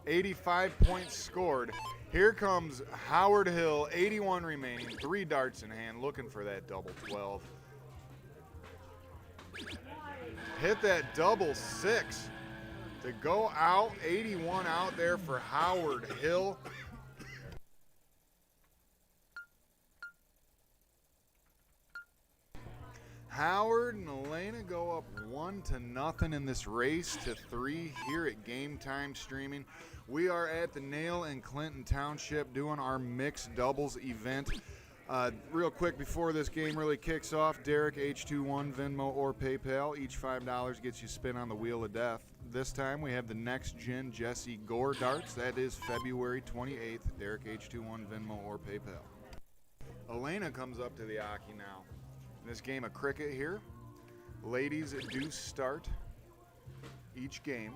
85 points scored. Here comes Howard Hill, 81 remaining, 3 darts in hand, looking for that double 12. Hit that double 6. to go out. 81 out there for Howard Hill. Howard and Elena go up 1-0 in this race to 3 here at Game Time Streaming. We are at the Nail in Clinton Township doing our mixed doubles event. Real quick before this game really kicks off, Derek, H21, Venmo, or PayPal. Each $5 gets you spin on the Wheel of Death. This time we have the Next Gen Jesse Gore darts. That is February 28th. Derek, H21, Venmo, or PayPal. Elena comes up to the Aki now. In this game of cricket here, ladies do start each game.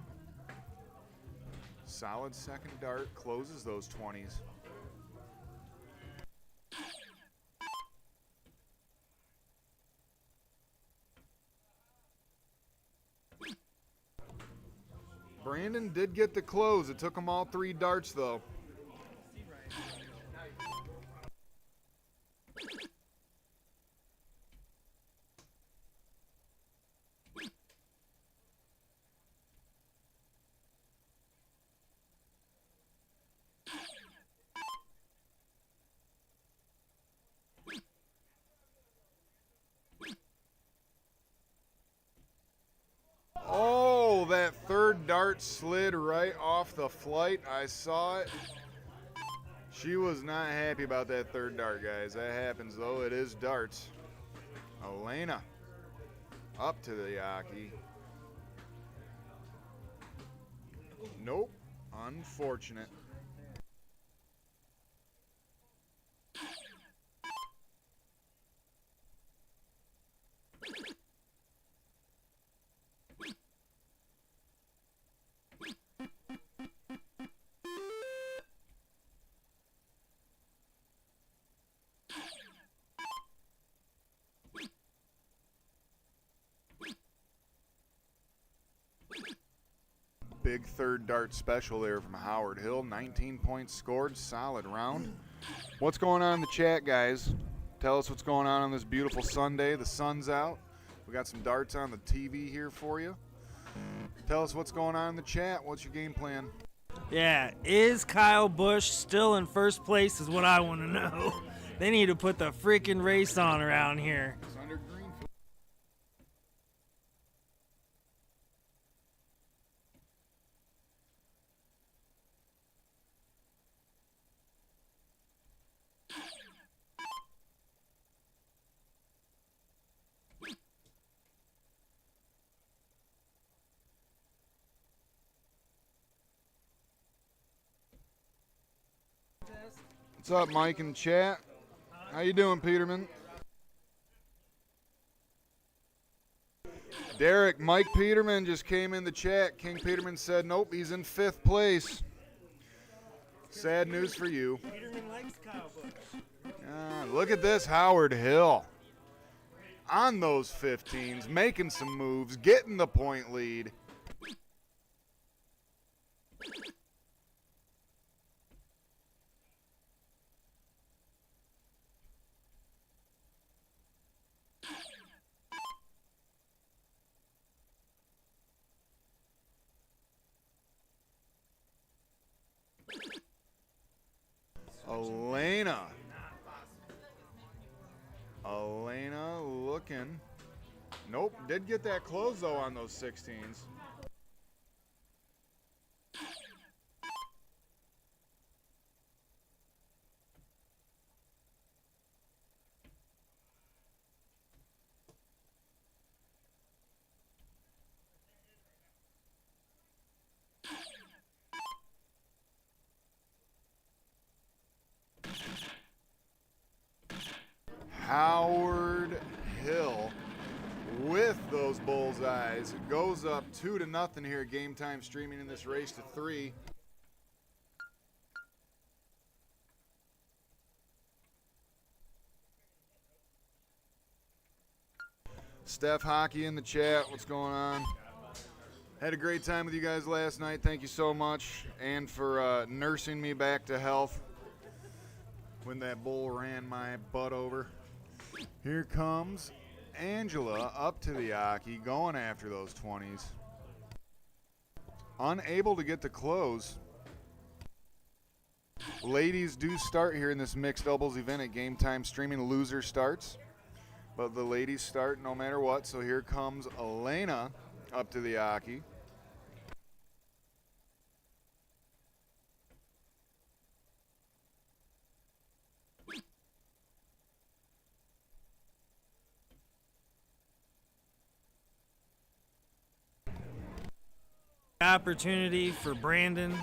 Solid second dart closes those 20s. Brandon did get the close. It took him all 3 darts, though. Oh, that third dart slid right off the flight. I saw it. She was not happy about that third dart, guys. That happens, though. It is darts. Elena up to the Aki. Nope. Unfortunate. Big third dart special there from Howard Hill. 19 points scored, solid round. What's going on in the chat, guys? Tell us what's going on this beautiful Sunday. The sun's out. We got some darts on the TV here for you. Tell us what's going on in the chat. What's your game plan? Yeah, is Kyle Busch still in first place is what I want to know. They need to put the freaking race on around here. It's under green. What's up, Mike in the chat? How you doing, Peterman? Derek, Mike Peterman just came in the chat. King Peterman said, nope, he's in 5th place. Sad news for you. Peterman likes Kyle Busch. Look at this Howard Hill. On those 15s, making some moves, getting the point lead. Elena looking. Nope, did get that close though on those 16s. Howard Hill with those bullseyes goes up 2-0 here. Game Time Streaming in this race to 3. Steph Hockey in the chat. What's going on? Had a great time with you guys last night. Thank you so much, and for nursing me back to health when that bull ran my butt over. Here comes Angela up to the Aki, going after those 20s. unable to get to close. Ladies do start here in this mixed doubles event at Game Time Streaming. Loser starts, but the ladies start no matter what. So here comes Elena up to the Aki. Opportunity for Brandon.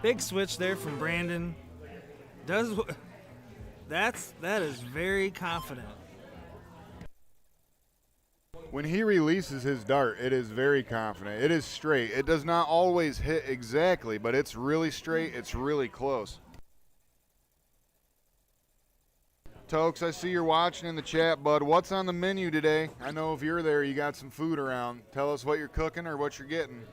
Big switch there from Brandon. That is very confident. When he releases his dart, it is very confident. It is straight. It does not always hit exactly, but it's really straight. It's really close. Tokes, I see you're watching in the chat, bud. What's on the menu today? I know if you're there, you got some food around. Tell us what you're cooking or what you're getting.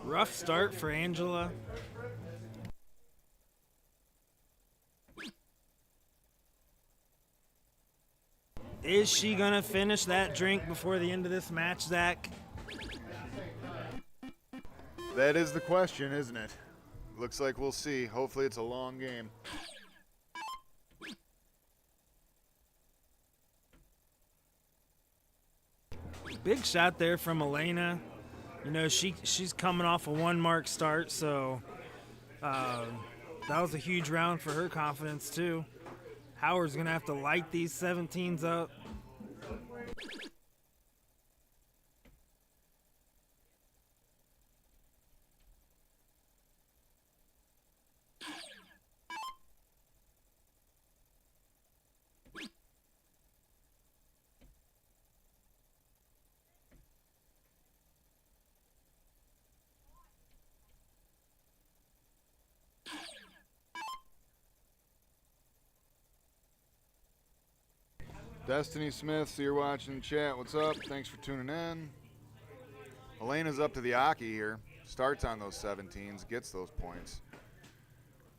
Rough start for Angela. Is she going to finish that drink before the end of this match, Zach? That is the question, isn't it? Looks like we'll see. Hopefully it's a long game. Big shot there from Elena. You know, she's coming off a 1-mark start, so that was a huge round for her confidence too. Howard's going to have to light these 17s up. Destiny Smith, so you're watching the chat. What's up? Thanks for tuning in. Elena's up to the Aki here. Starts on those 17s, gets those points.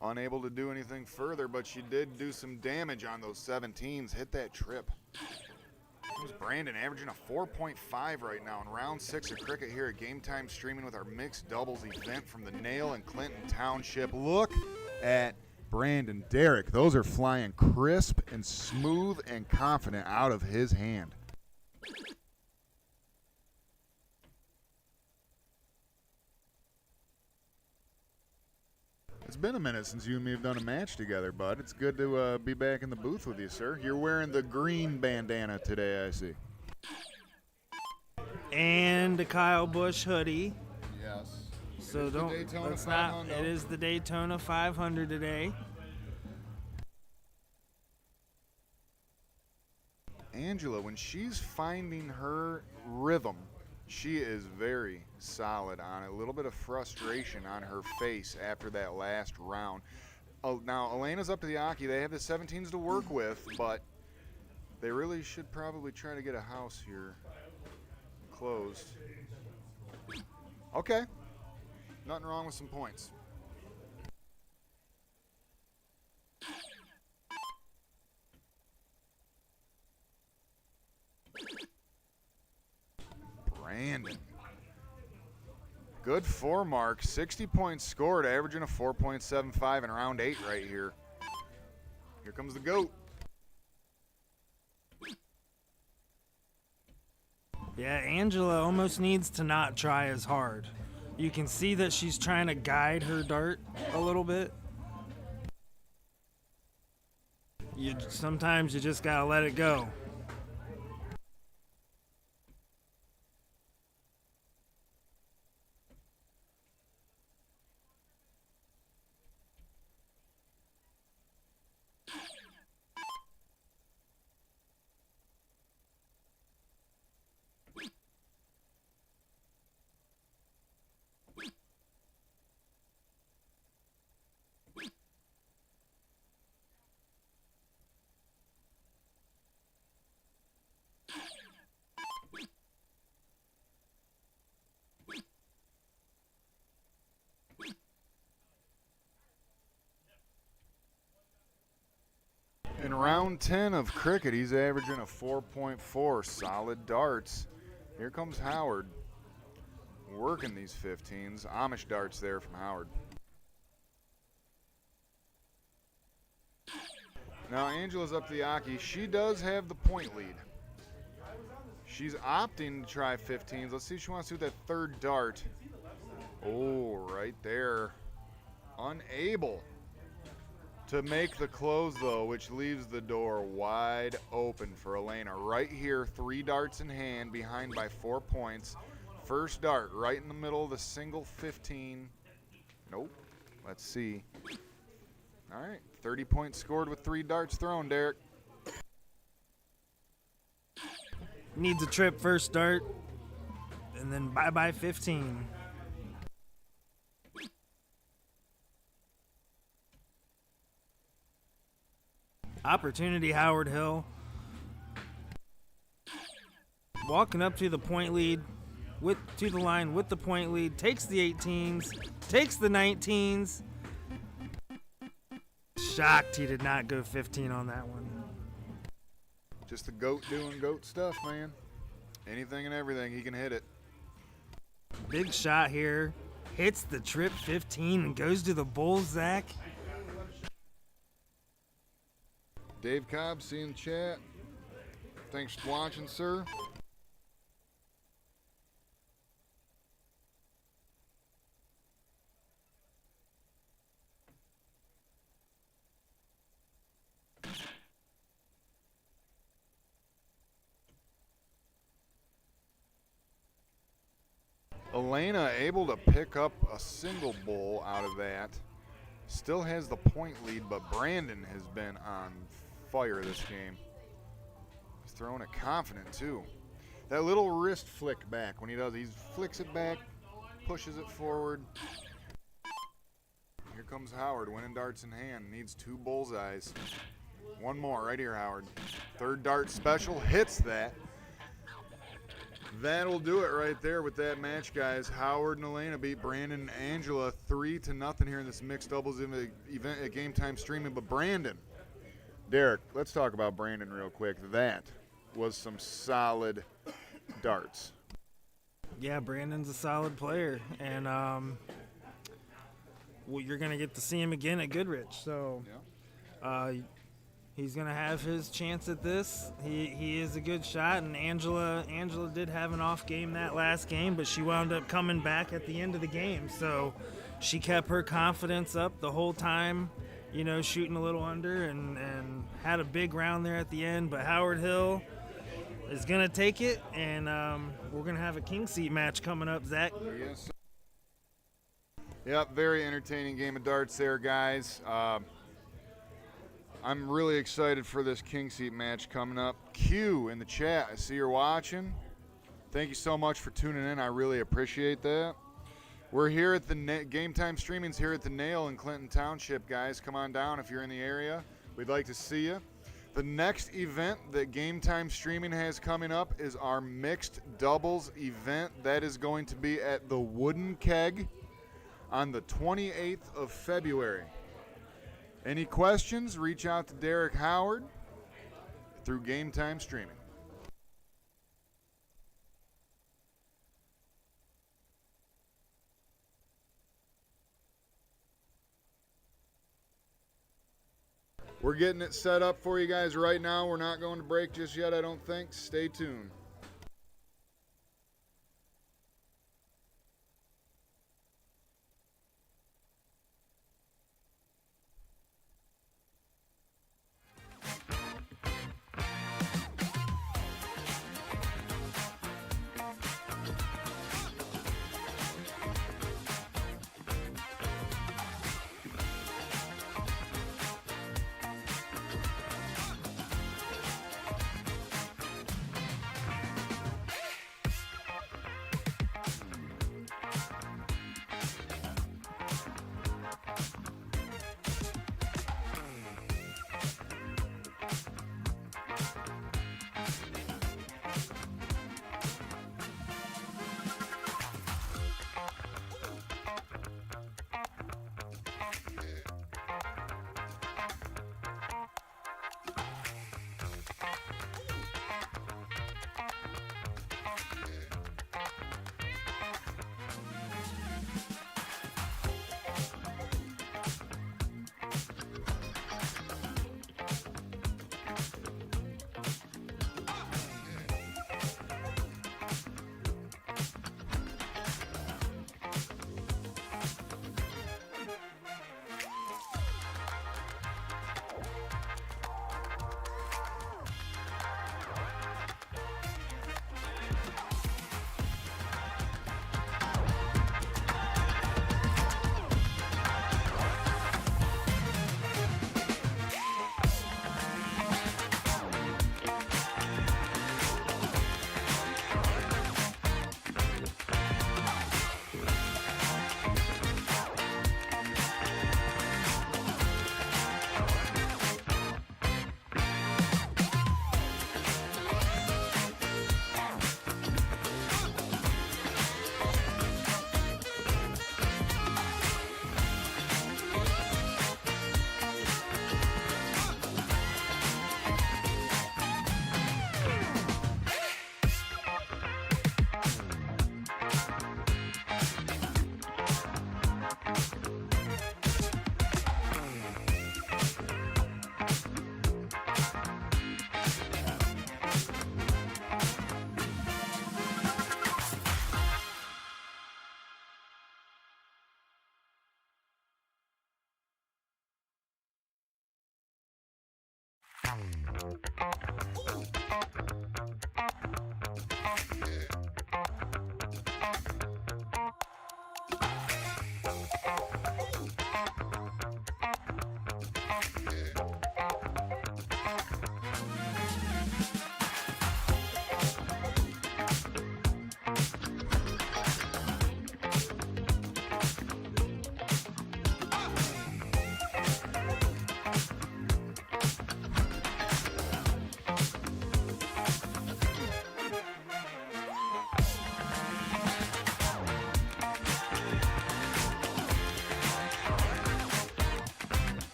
Unable to do anything further, but she did do some damage on those 17s. Hit that trip. Here's Brandon averaging a 4.5 right now in round 6 of cricket here at Game Time Streaming with our mixed doubles event from the Nail and Clinton Township. Look at Brandon. Derek, those are flying crisp and smooth and confident out of his hand. It's been a minute since you and me have done a match together, bud. It's good to be back in the booth with you, sir. You're wearing the green bandana today, I see. And a Kyle Busch hoodie. Yes. So let's not. It is the Daytona 500 today. Angela, when she's finding her rhythm, she is very solid on it. A little bit of frustration on her face after that last round. Now, Elena's up to the Aki. They have the 17s to work with, but they really should probably try to get a house here closed. Okay. Nothing wrong with some points. Brandon. Good 4-mark, 60 points scored, averaging a 4.75 in round 8 right here. Here comes the GOAT. Yeah, Angela almost needs to not try as hard. You can see that she's trying to guide her dart a little bit. Sometimes you just gotta let it go. round 10 of cricket. He's averaging a 4.4. Solid darts. Here comes Howard. Working these 15s. Amish darts there from Howard. Now Angela's up the Aki. She does have the point lead. She's opting to try 15s. Let's see if she wants to do that third dart. Oh, right there. Unable to make the close, though, which leaves the door wide open for Elena. Right here, 3 darts in hand, behind by 4 points. First dart right in the middle of the single 15. Nope. Let's see. All right, 30 points scored with 3 darts thrown, Derek. Needs a trip first dart, and then bye-bye 15. Opportunity, Howard Hill. Walking up to the point lead, to the line with the point lead, takes the 18s, takes the 19s. Shocked he did not go 15 on that one. Just the GOAT doing GOAT stuff, man. Anything and everything, he can hit it. Big shot here. Hits the trip 15 and goes to the bulls, Zach. Dave Cobb, see in the chat. Thanks for watching, sir. Elena able to pick up a single bull out of that. Still has the point lead, but Brandon has been on fire this game. He's throwing it confident, too. That little wrist flick back when he does, he flicks it back, pushes it forward. Here comes Howard, winning darts in hand. Needs 2 bullseyes. One more right here, Howard. Third dart special, hits that. That'll do it right there with that match, guys. Howard and Elena beat Brandon and Angela 3-0 here in this mixed doubles event at Game Time Streaming. But Brandon, Derek, let's talk about Brandon real quick. That was some solid darts. Yeah, Brandon's a solid player, and well, you're going to get to see him again at Goodrich. So he's going to have his chance at this. He is a good shot, and Angela did have an off game that last game, but she wound up coming back at the end of the game. So she kept her confidence up the whole time, you know, shooting a little under and had a big round there at the end. But Howard Hill is going to take it, and we're going to have a king seat match coming up, Zach. Yes. Yep, very entertaining game of darts there, guys. I'm really excited for this king seat match coming up. Q in the chat, I see you're watching. Thank you so much for tuning in. I really appreciate that. We're here at the Game Time Streaming's here at the Nail in Clinton Township, guys. Come on down if you're in the area. We'd like to see you. The next event that Game Time Streaming has coming up is our mixed doubles event. That is going to be at the Wooden Keg on the 28th of February. Any questions, reach out to Derek Howard through Game Time Streaming. We're getting it set up for you guys right now. We're not going to break just yet, I don't think. Stay tuned.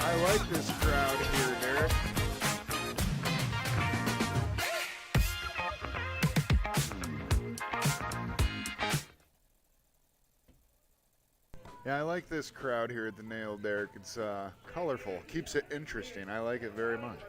I like this crowd here, Derek. Yeah, I like this crowd here at the Nail, Derek. It's colorful, keeps it interesting. I like it very much.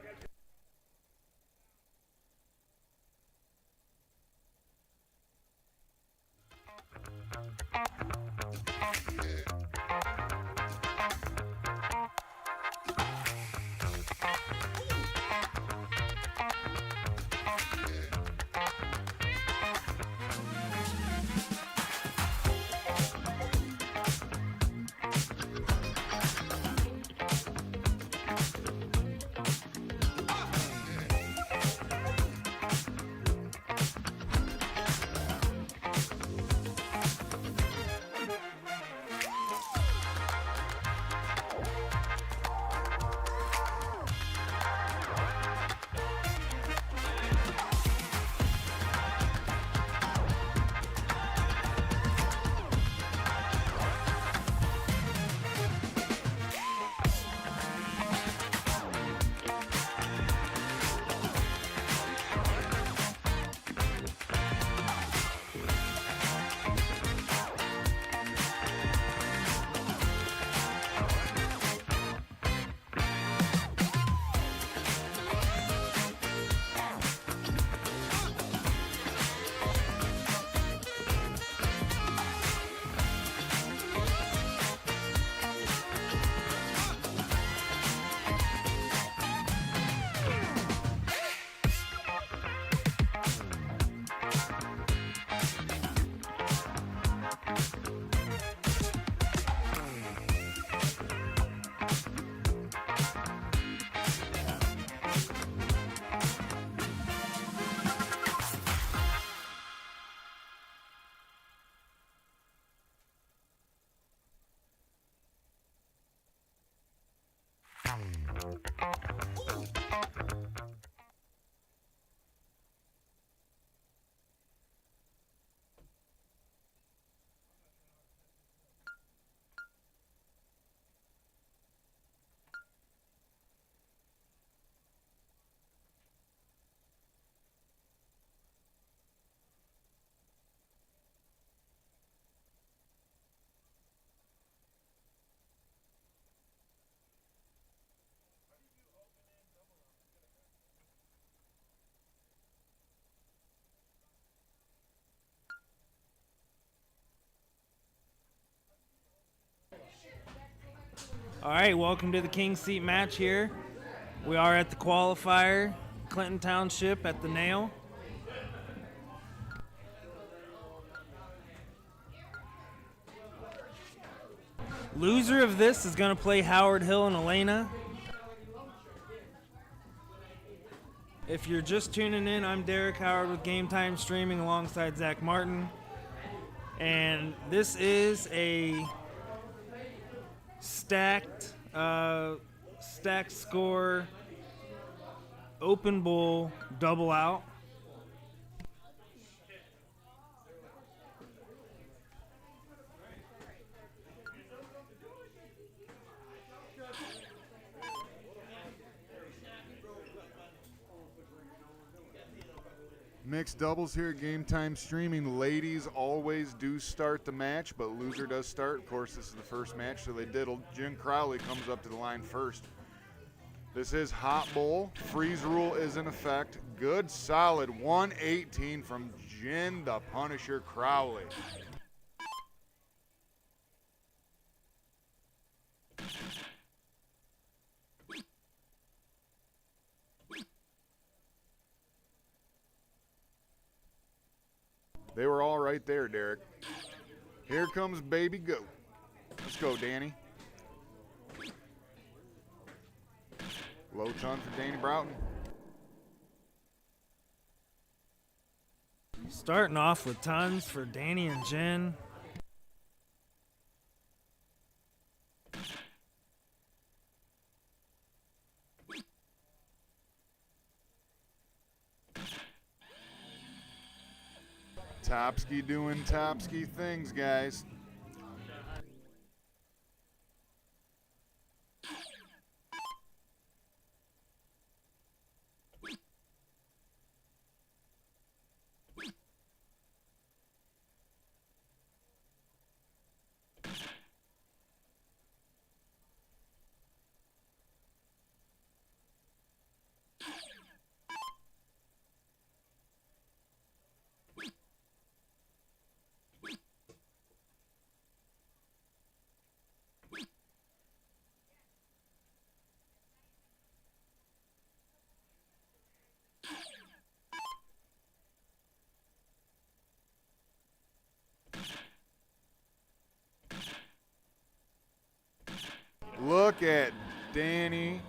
All right, welcome to the King's Seat match here. We are at the Qualifier, Clinton Township at the Nail. Loser of this is going to play Howard Hill and Elena. If you're just tuning in, I'm Derek Howard with Game Time Streaming alongside Zach Martin. And this is a stacked score open bowl double out. Mixed doubles here at Game Time Streaming. Ladies always do start the match, but loser does start. Of course, this is the first match, so they diddled. Jen Crowley comes up to the line first. This is Hot Bowl. Freeze rule is in effect. Good, solid 118 from Jen the Punisher Crowley. They were all right there, Derek. Here comes Baby Goat. Let's go, Danny. Low ton for Danny Broughton. Starting off with tons for Danny and Jen. Topsky doing Topsky things, guys. Look at Danny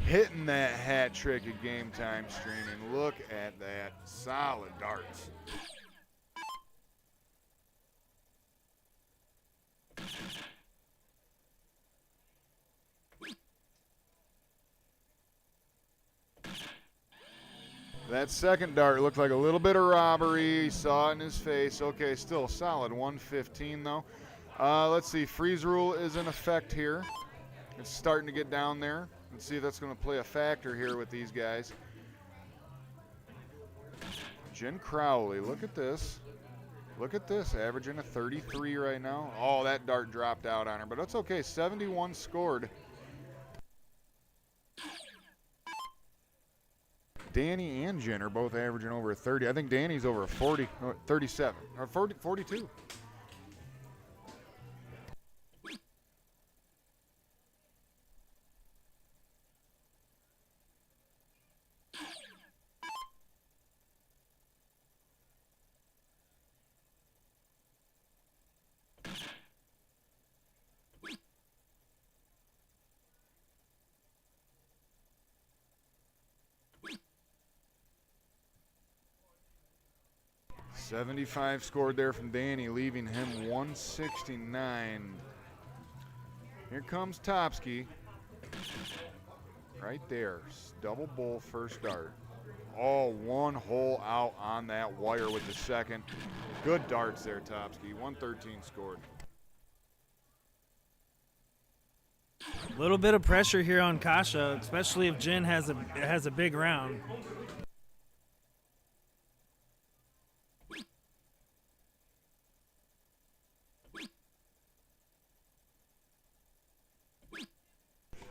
hitting that hat trick at Game Time Streaming. Look at that. Solid darts. That second dart looked like a little bit of robbery. Saw it in his face. Okay, still solid 115 though. Let's see. Freeze rule is in effect here. It's starting to get down there. Let's see if that's going to play a factor here with these guys. Jen Crowley, look at this. Look at this, averaging a 33 right now. Oh, that dart dropped out on her, but that's okay. 71 scored. Danny and Jen are both averaging over a 30. I think Danny's over a 40, 37, or 40, 42. $75 scored there from Danny, leaving him 169. Here comes Topsky. Right there. Double bull first dart. Oh, one hole out on that wire with the second. Good darts there, Topsky. 113 scored. A little bit of pressure here on Kasha, especially if Jen has a big round.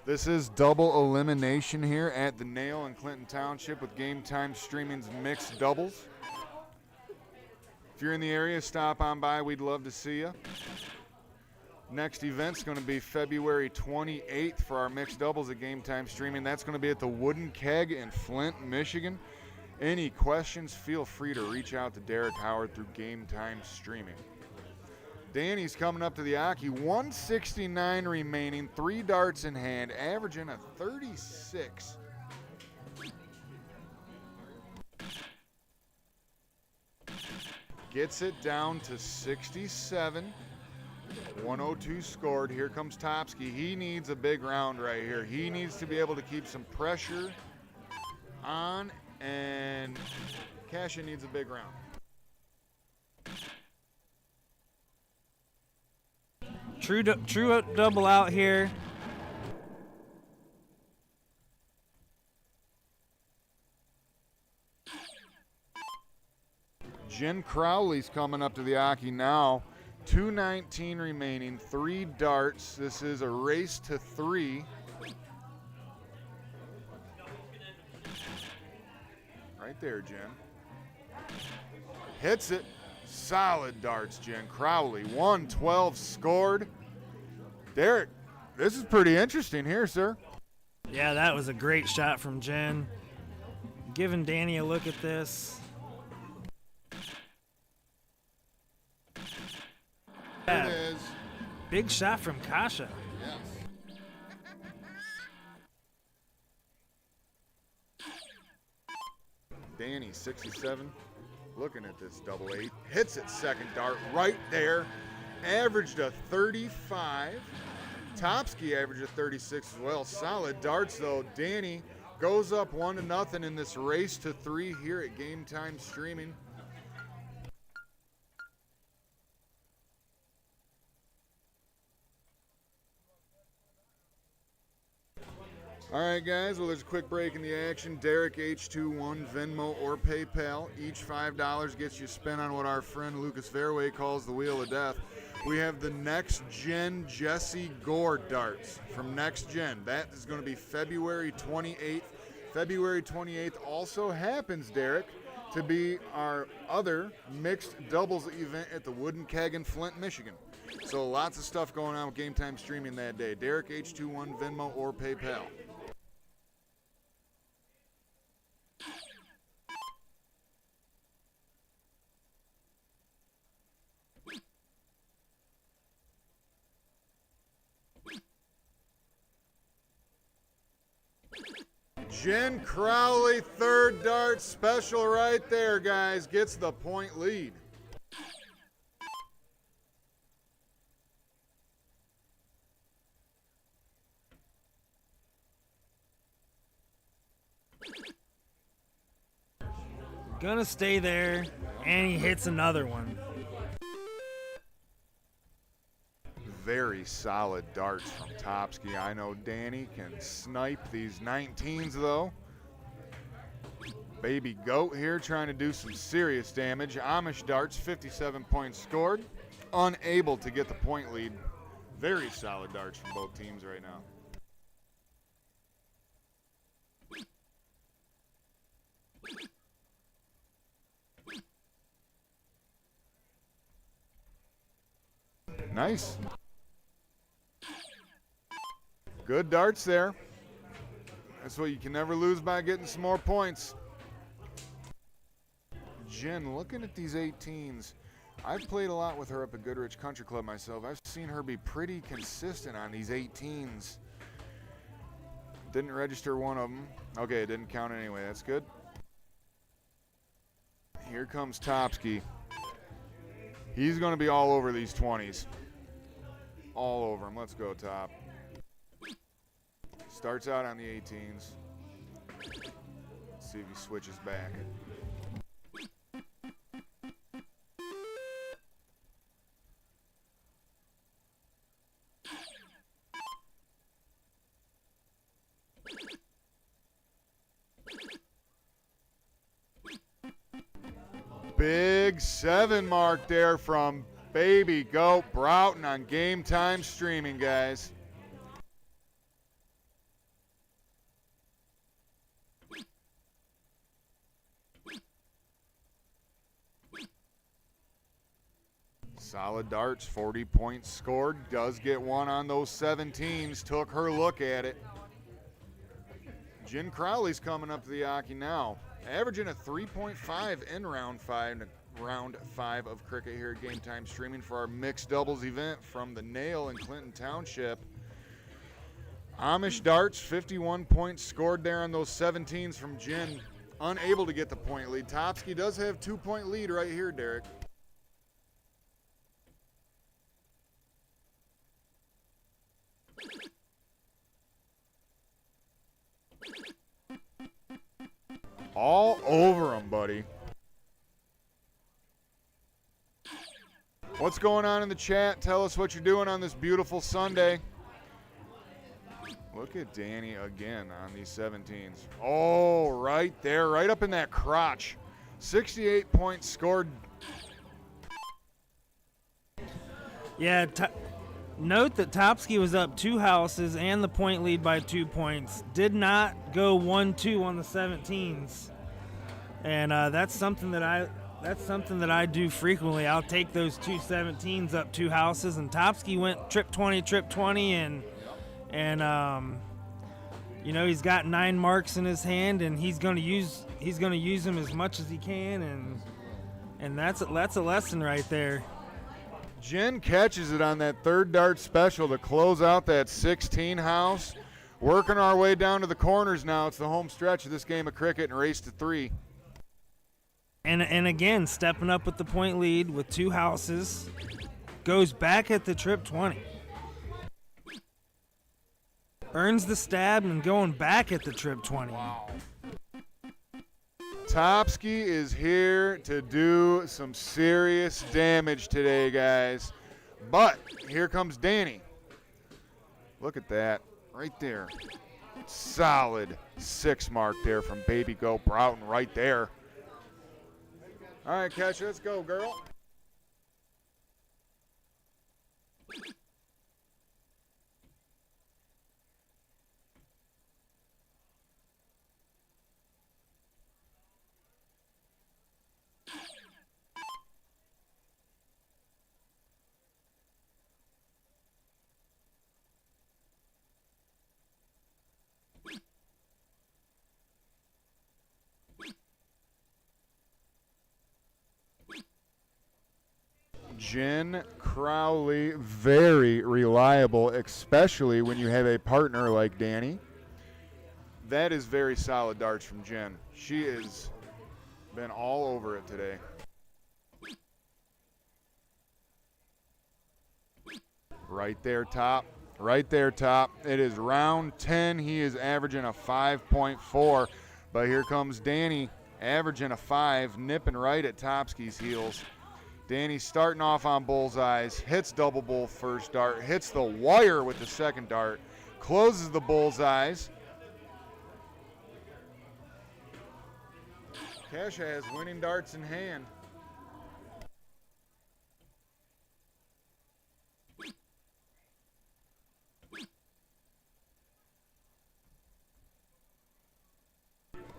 This is double elimination here at the Nail in Clinton Township with Game Time Streaming's mixed doubles. If you're in the area, stop on by. We'd love to see you. Next event's going to be February 28th for our mixed doubles at Game Time Streaming. That's going to be at the Wooden Keg in Flint, Michigan. Any questions, feel free to reach out to Derek Howard through Game Time Streaming. Danny's coming up to the Aki. 169 remaining, 3 darts in hand, averaging a 36. Gets it down to 67. 102 scored. Here comes Topsky. He needs a big round right here. He needs to be able to keep some pressure on, and Kasha needs a big round. True double out here. Jen Crowley's coming up to the Aki now. 2:19 remaining, 3 darts. This is a race to 3. Right there, Jen. Hits it. Solid darts, Jen Crowley. 112 scored. Derek, this is pretty interesting here, sir. Yeah, that was a great shot from Jen. Giving Danny a look at this. There it is. Big shot from Kasha. Yes. Danny, 67, looking at this double 8. Hits it second dart right there. Averaged a 35. Topsky averaged a 36 as well. Solid darts though. Danny goes up 1-0 in this race to 3 here at Game Time Streaming. All right, guys, well, there's a quick break in the action. Derek H21, Venmo or PayPal. Each $5 gets you spent on what our friend Lucas Fairway calls the Wheel of Death. We have the Next Gen Jesse Gore darts from Next Gen. That is going to be February 28th. February 28th also happens, Derek, to be our other mixed doubles event at the Wooden Keg in Flint, Michigan. So lots of stuff going on with Game Time Streaming that day. Derek H21, Venmo or PayPal. Jen Crowley, third dart special right there, guys. Gets the point lead. Gonna stay there, and he hits another one. Very solid darts from Topsky. I know Danny can snipe these 19s though. Baby Goat here trying to do some serious damage. Amish darts, 57 points scored. Unable to get the point lead. Very solid darts from both teams right now. Nice. Good darts there. That's what you can never lose by getting some more points. Jen, looking at these 18s, I've played a lot with her up at Goodrich Country Club myself. I've seen her be pretty consistent on these 18s. Didn't register one of them. Okay, it didn't count anyway. That's good. Here comes Topsky. He's going to be all over these 20s. All over them. Let's go, Top. Starts out on the 18s. Let's see if he switches back. Big 7 mark there from Baby Goat Broughton on Game Time Streaming, guys. Solid darts, 40 points scored. Does get one on those 17s. Took her look at it. Jen Crowley's coming up to the Aki now. Averaging a 3.5 in round 5 of cricket here at Game Time Streaming for our mixed doubles event from the Nail in Clinton Township. Amish darts, 51 points scored there on those 17s from Jen. Unable to get the point lead. Topsky does have 2-point lead right here, Derek. All over him, buddy. What's going on in the chat? Tell us what you're doing on this beautiful Sunday. Look at Danny again on these 17s. Oh, right there, right up in that crotch. 68 points scored Yeah, note that Topsky was up 2 houses and the point lead by 2 points. Did not go 1-2 on the 17s, and that's something that I do frequently. I'll take those 2 17s up 2 houses, and Topsky went trip 20, and you know, he's got 9 marks in his hand, and he's gonna use them as much as he can, and that's a lesson right there. Jen catches it on that third dart special to close out that 16 house. Working our way down to the corners now. It's the home stretch of this game of cricket and race to 3. And again, stepping up with the point lead with 2 houses. Goes back at the trip 20. Earns the stab and going back at the trip 20. Wow. Topsky is here to do some serious damage today, guys. But here comes Danny. Look at that. Right there. Solid 6 mark there from Baby Goat Broughton right there. All right, Kesha, let's go, girl. Jen Crowley, very reliable, especially when you have a partner like Danny. That is very solid darts from Jen. She has been all over it today. Right there, top. Right there, top. It is round 10. He is averaging a 5.4. But here comes Danny, averaging a 5, nipping right at Topsky's heels. Danny starting off on bullseyes, hits double bull first dart, hits the wire with the second dart, closes the bullseyes. Kesha has winning darts in hand.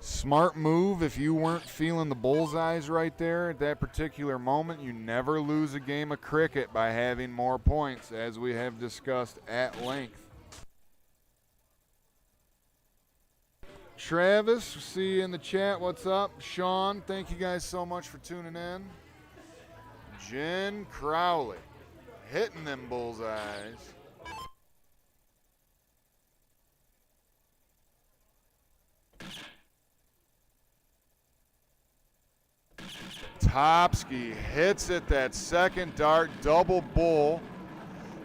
Smart move if you weren't feeling the bullseyes right there at that particular moment. You never lose a game of cricket by having more points, as we have discussed at length. Travis, see you in the chat. What's up? Sean, thank you guys so much for tuning in. Jen Crowley hitting them bullseyes. Topsky hits it that second dart, double bull,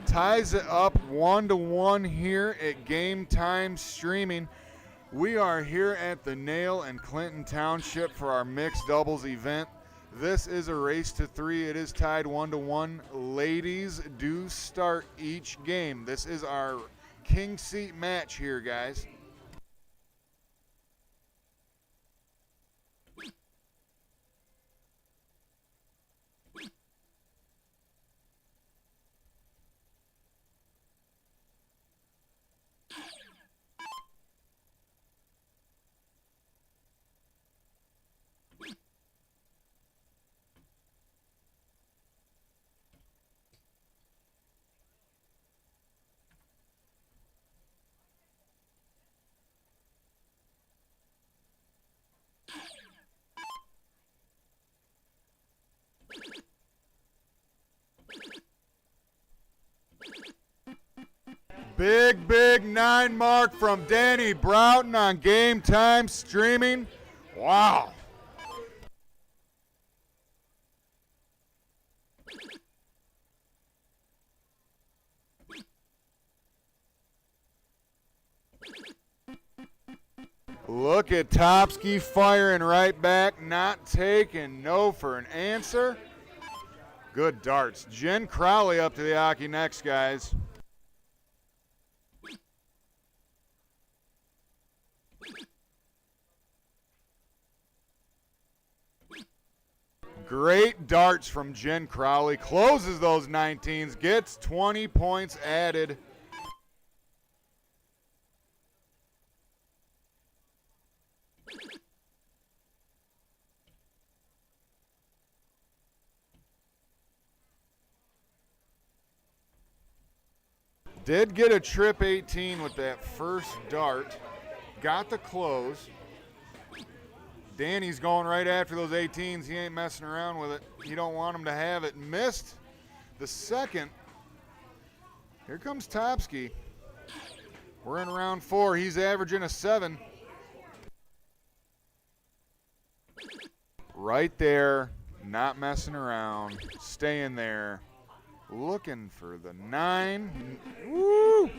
ties it up 1-1 here at Game Time Streaming. We are here at the Nail in Clinton Township for our mixed doubles event. This is a race to 3. It is tied 1-1. Ladies do start each game. This is our king seat match here, guys. Big 9 mark from Danny Broughton on Game Time Streaming. Wow. Look at Topsky firing right back, not taking no for an answer. Good darts. Jen Crowley up to the hockey next, guys. Great darts from Jen Crowley. Closes those 19s, gets 20 points added. Did get a trip 18 with that first dart. Got the close. Danny's going right after those 18s. He ain't messing around with it. He don't want him to have it. Missed the second. Here comes Topsky. We're in round 4. He's averaging a 7. Right there, not messing around, staying there. Looking for the 9. Woo!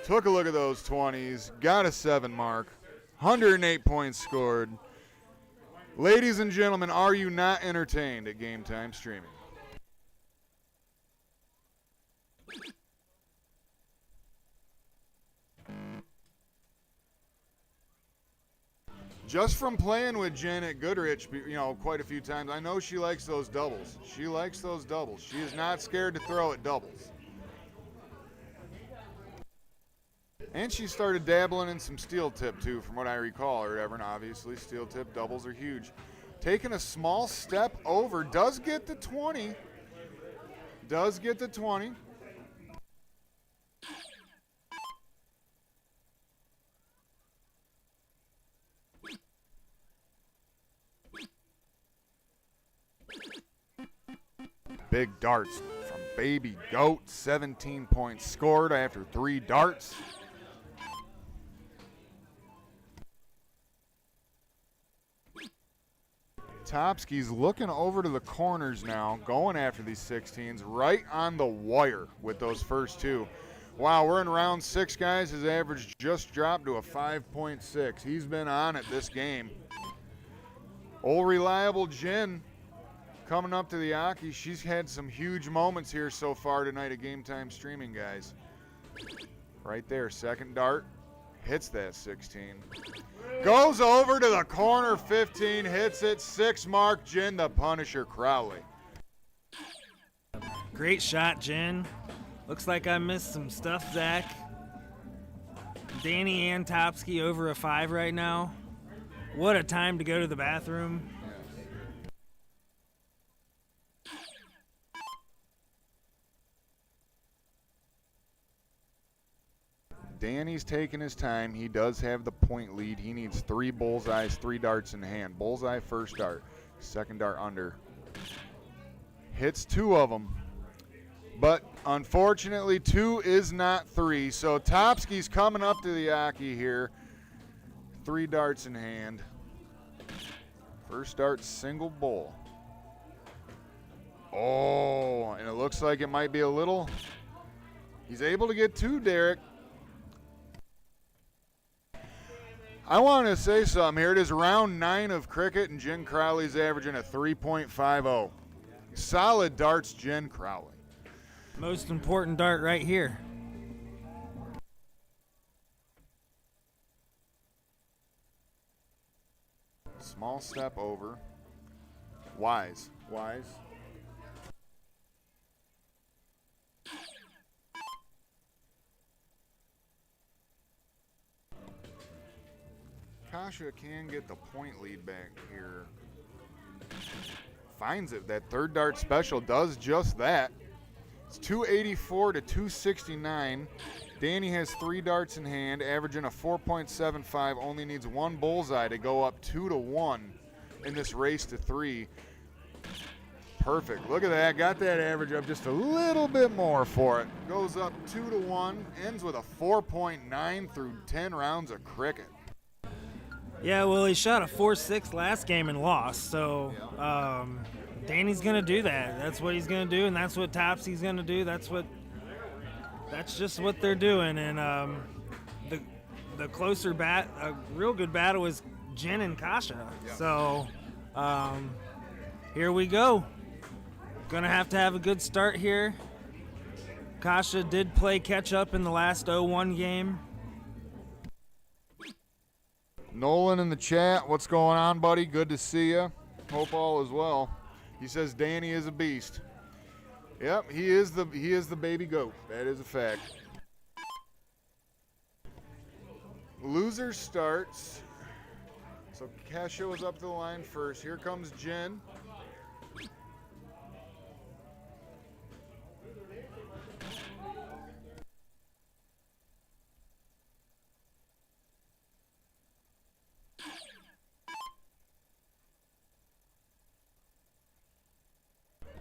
Took a look at those 20s. Got a 7 mark. 108 points scored. Ladies and gentlemen, are you not entertained at Game Time Streaming? Just from playing with Jen at Goodrich, quite a few times, I know she likes those doubles. She likes those doubles. She is not scared to throw at doubles. And she started dabbling in some steel tip too, from what I recall or whatever, and obviously steel tip doubles are huge. Taking a small step over, does get the 20. Does get the 20. Big darts from Baby Goat. 17 points scored after 3 darts. Topsky's looking over to the corners now, going after these 16s, right on the wire with those first 2. Wow, we're in round 6, guys. His average just dropped to a 5.6. He's been on it this game. Old reliable Jen coming up to the Aki. She's had some huge moments here so far tonight at Game Time Streaming, guys. Right there, second dart, hits that 16. Goes over to the corner, 15, hits it, 6 mark, Jen the Punisher Crowley. Great shot, Jen. Looks like I missed some stuff, Zach. Danny and Topsky over a 5 right now. What a time to go to the bathroom. Danny's taking his time. He does have the point lead. He needs 3 bullseyes, 3 darts in hand. Bullseye, first dart. Second dart under. Hits 2 of them. But unfortunately, 2 is not 3. So Topsky's coming up to the Aki here. 3 darts in hand. First dart, single bull. Oh, and it looks like it might be a little. He's able to get 2, Derek. I want to say something here. It is round 9 of cricket, and Jen Crowley's averaging a 3.50. Solid darts, Jen Crowley. Most important dart right here. Small step over. Wise. Kasha can get the point lead back here. Finds it. That third dart special does just that. It's 284 to 269. Danny has 3 darts in hand, averaging a 4.75. Only needs 1 bullseye to go up 2-1 in this race to 3. Perfect. Look at that. Got that average up just a little bit more for it. Goes up 2-1. Ends with a 4.9 through 10 rounds of cricket. Yeah, well, he shot a 4.6 last game and lost, so Danny's going to do that. That's what he's going to do, and that's what Topsy's going to do. That's just what they're doing, and the closer a real good battle is Jen and Kasha. Yeah. So here we go. Going to have a good start here. Kasha did play catch-up in the last 0-1 game. Nolan in the chat, what's going on, buddy? Good to see you. Hope all is well. He says Danny is a beast. Yep, he is the baby goat. That is a fact. Loser starts. So Casio is up to the line first. Here comes Jen.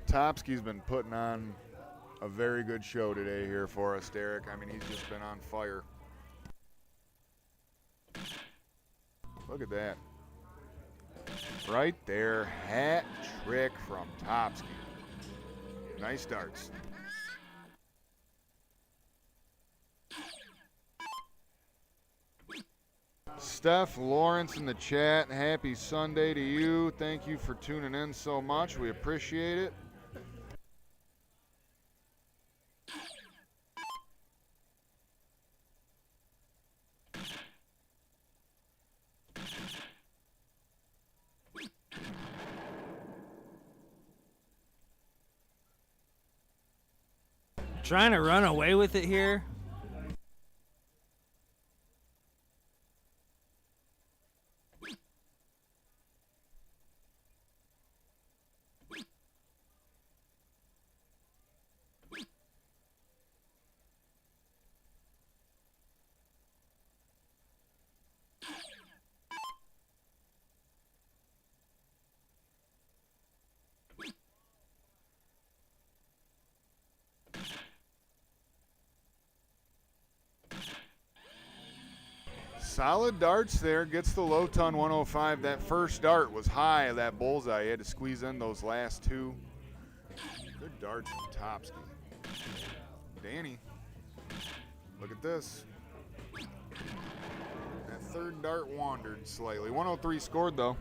Topsky's been putting on a very good show today here for us, Derek. I mean, he's just been on fire. Look at that. Right there, hat trick from Topsky. Nice darts. Steph Lawrence in the chat, happy Sunday to you. Thank you for tuning in so much. We appreciate it. Trying to run away with it here. Solid darts there, gets the low ton 105. That first dart was high, that bullseye. He had to squeeze in those last two. Good darts from Topsky. Danny, look at this. That third dart wandered slightly. 103 scored though.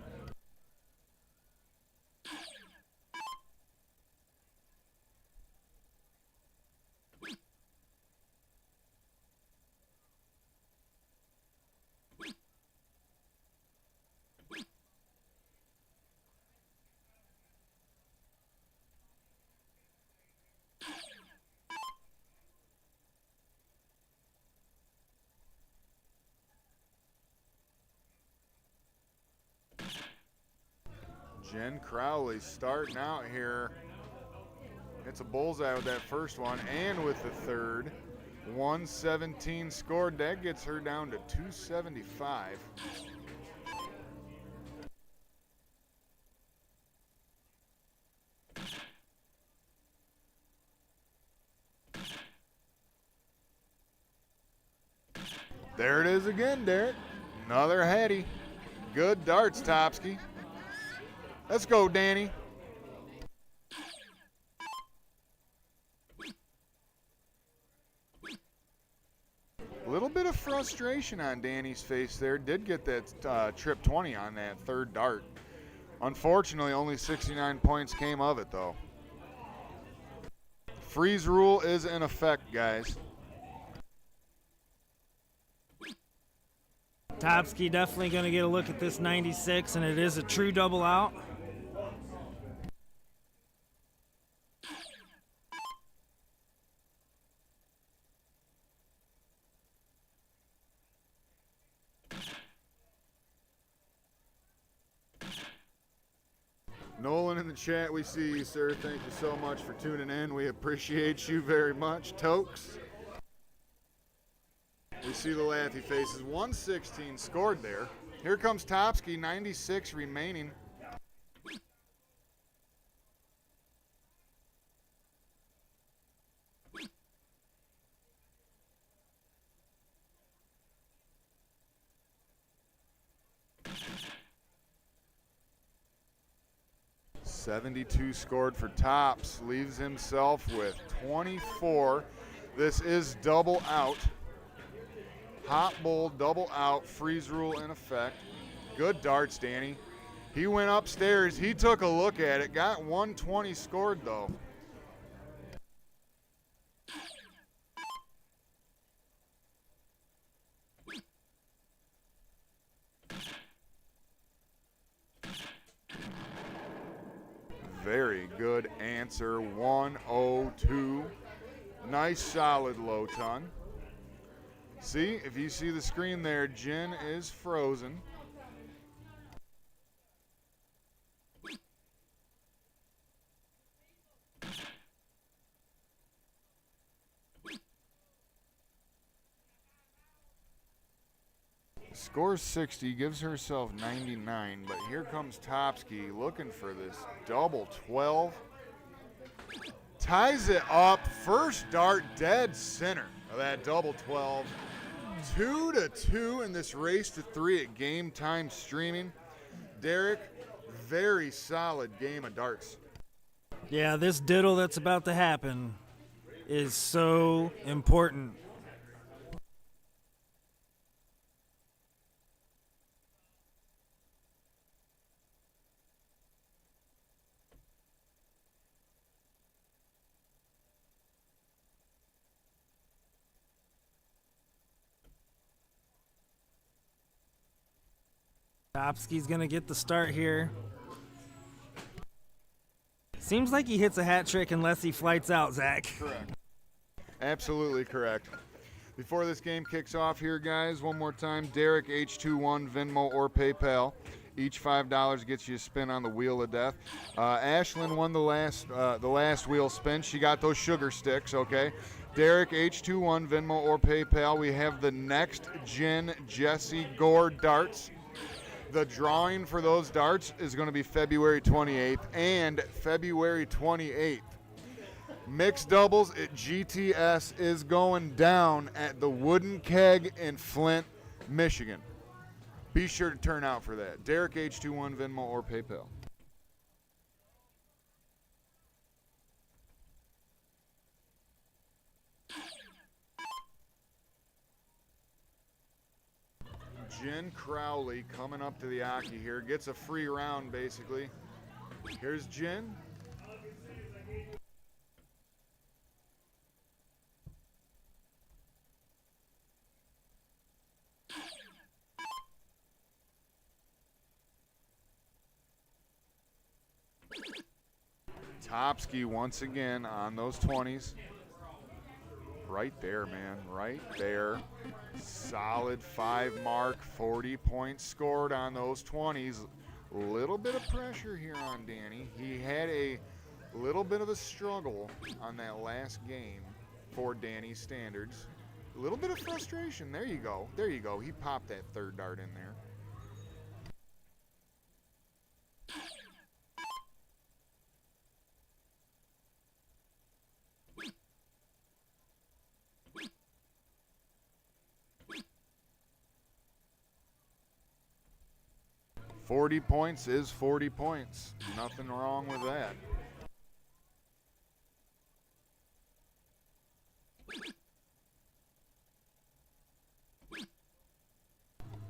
Jen Crowley starting out here. It's a bullseye with that first one and with the third. 117 scored. That gets her down to 275. There it is again, Derek. Another heady. Good darts, Topsky. Let's go, Danny. A little bit of frustration on Danny's face there. Did get that trip 20 on that third dart. Unfortunately, only 69 points came of it, though. Freeze rule is in effect, guys. Topsky definitely going to get a look at this 96, and it is a true double out. Nolan in the chat, we see you, sir. Thank you so much for tuning in. We appreciate you very much. Tokes. We see the laughy faces. 116 scored there. Here comes Topsky, 96 remaining. .72 scored for Tops. Leaves himself with 24. This is double out. Hot bull, double out, freeze rule in effect. Good darts, Danny. He went upstairs, he took a look at it, got 120 scored though. Very good answer. 102. Nice solid low ton. See, if you see the screen there, Jen is frozen. Scores 60, gives herself 99, but here comes Topsky looking for this double 12. Ties it up, first dart dead center of that double 12. 2-2 in this race to 3 at Game Time Streaming. Derek, very solid game of darts. Yeah, this diddle that's about to happen is so important. Topsky's gonna get the start here. Seems like he hits a hat trick unless he flights out, Zach. Correct. Absolutely correct. Before this game kicks off here, guys, one more time, Derek H21, Venmo or PayPal. Each $5 gets you a spin on the Wheel of Death. Ashlyn won the last wheel spin. She got those sugar sticks, okay? Derek H21, Venmo or PayPal. We have the next Jen Jesse Gore darts. The drawing for those darts is going to be February 28th and February 28th. Mixed doubles at GTS is going down at the Wooden Keg in Flint, Michigan. Be sure to turn out for that. Derek H21, Venmo or PayPal. Jen Crowley coming up to the Aki here. Gets a free round, basically. Here's Jen. Topsky once again on those 20s. Right there, man, right there. Solid 5 mark, 40 points scored on those 20s. A little bit of pressure here on Danny. He had a little bit of a struggle on that last game for Danny's standards. A little bit of frustration. There you go. There you go. He popped that third dart in there. $40 points is 40 points. Nothing wrong with that.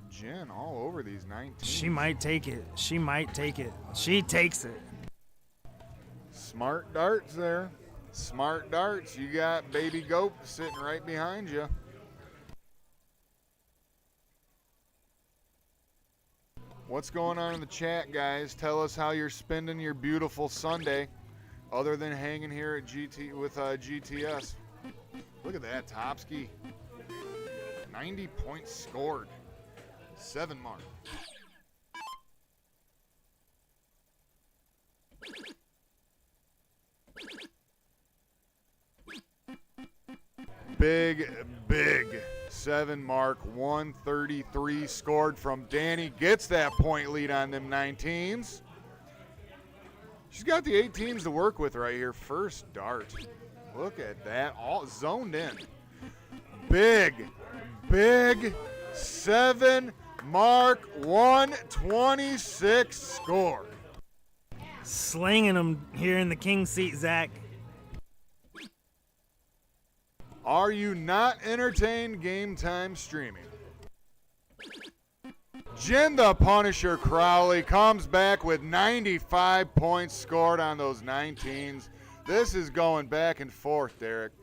Jen all over these 19. She might take it. She might take it. She takes it. Smart darts there. Smart darts. You got Baby Goat sitting right behind you. What's going on in the chat, guys? Tell us how you're spending your beautiful Sunday other than hanging here at GTS. Look at that, Topsky. 90 points scored. 7 mark. Big 7 mark, 133 scored from Danny. Gets that point lead on them 19s. She's got the 18s to work with right here. First dart. Look at that, all zoned in. Big 7 mark, 126 score. Slinging them here in the king seat, Zach. Are you not entertained? Game Time Streaming. Jen the Punisher Crowley comes back with 95 points scored on those 19s. This is going back and forth, Derek.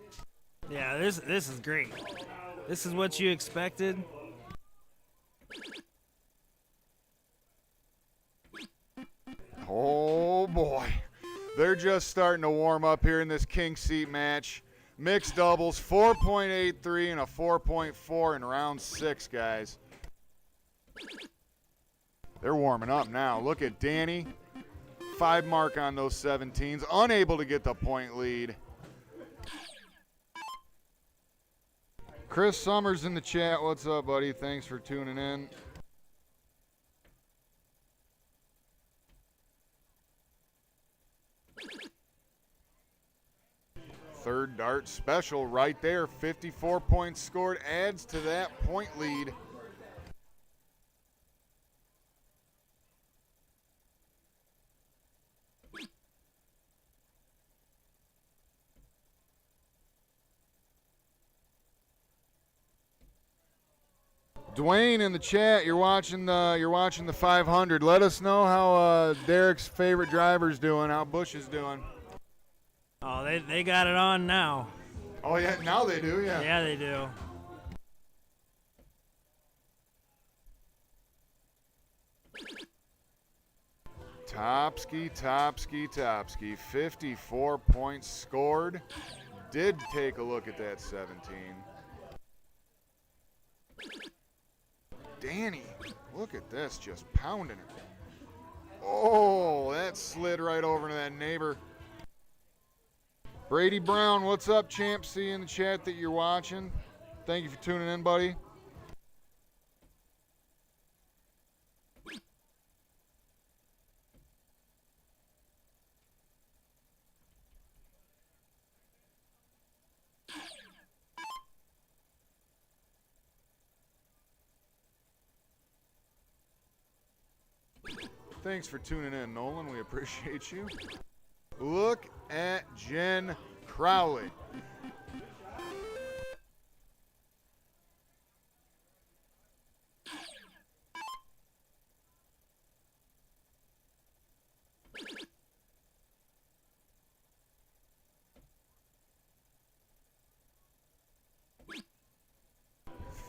Yeah, this is great. This is what you expected. Oh boy. They're just starting to warm up here in this king seat match. Mixed doubles, 4.83 and a 4.4 in round 6, guys. They're warming up now. Look at Danny. 5 mark on those 17s. Unable to get the point lead. Chris Summers in the chat. What's up, buddy? Thanks for tuning in. Third dart special right there. 54 points scored. Adds to that point lead. Dwayne in the chat, you're watching the 500. Let us know how Derek's favorite driver's doing, how Bush is doing. Oh, they got it on now. Oh yeah, now they do, yeah. Yeah, they do. Topsky. 54 points scored. Did take a look at that 17. Danny, look at this, just pounding it. Oh, that slid right over to that neighbor. Brady Brown, what's up, champ? See you in the chat that you're watching. Thank you for tuning in, buddy. Thanks for tuning in, Nolan. We appreciate you. Look at Jen Crowley.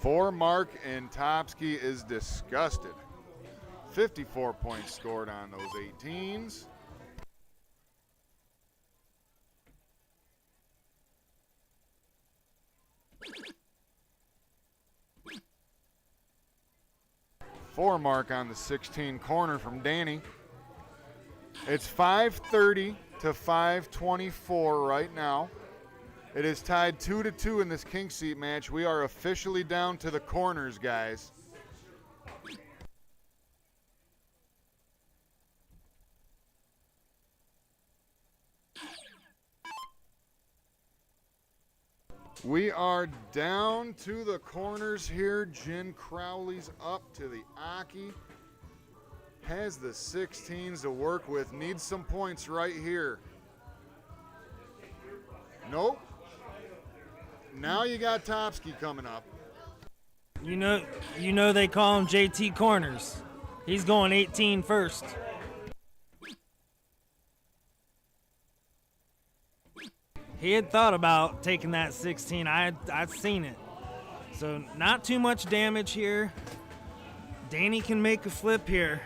Four mark and Topsky is disgusted. 54 points scored on those 18s. Four mark on the 16 corner from Danny. It's 5:30 to 5:24 right now. It is tied 2-2 in this king seat match. We are officially down to the corners, guys. We are down to the corners here. Jen Crowley's up to the Aki. Has the 16s to work with. Needs some points right here. Nope. Now you got Topsky coming up. You know they call him JT Corners. He's going 18 first. He had thought about taking that 16. I'd seen it. So not too much damage here. Danny can make a flip here.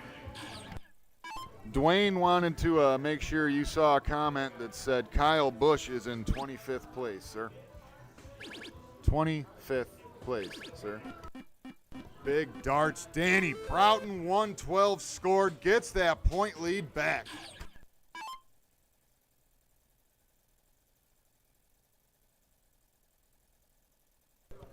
Dwayne wanted to make sure you saw a comment that said Kyle Busch is in 25th place, sir. 25th place, sir. Big darts. Danny Broughton, 112 scored, gets that point lead back.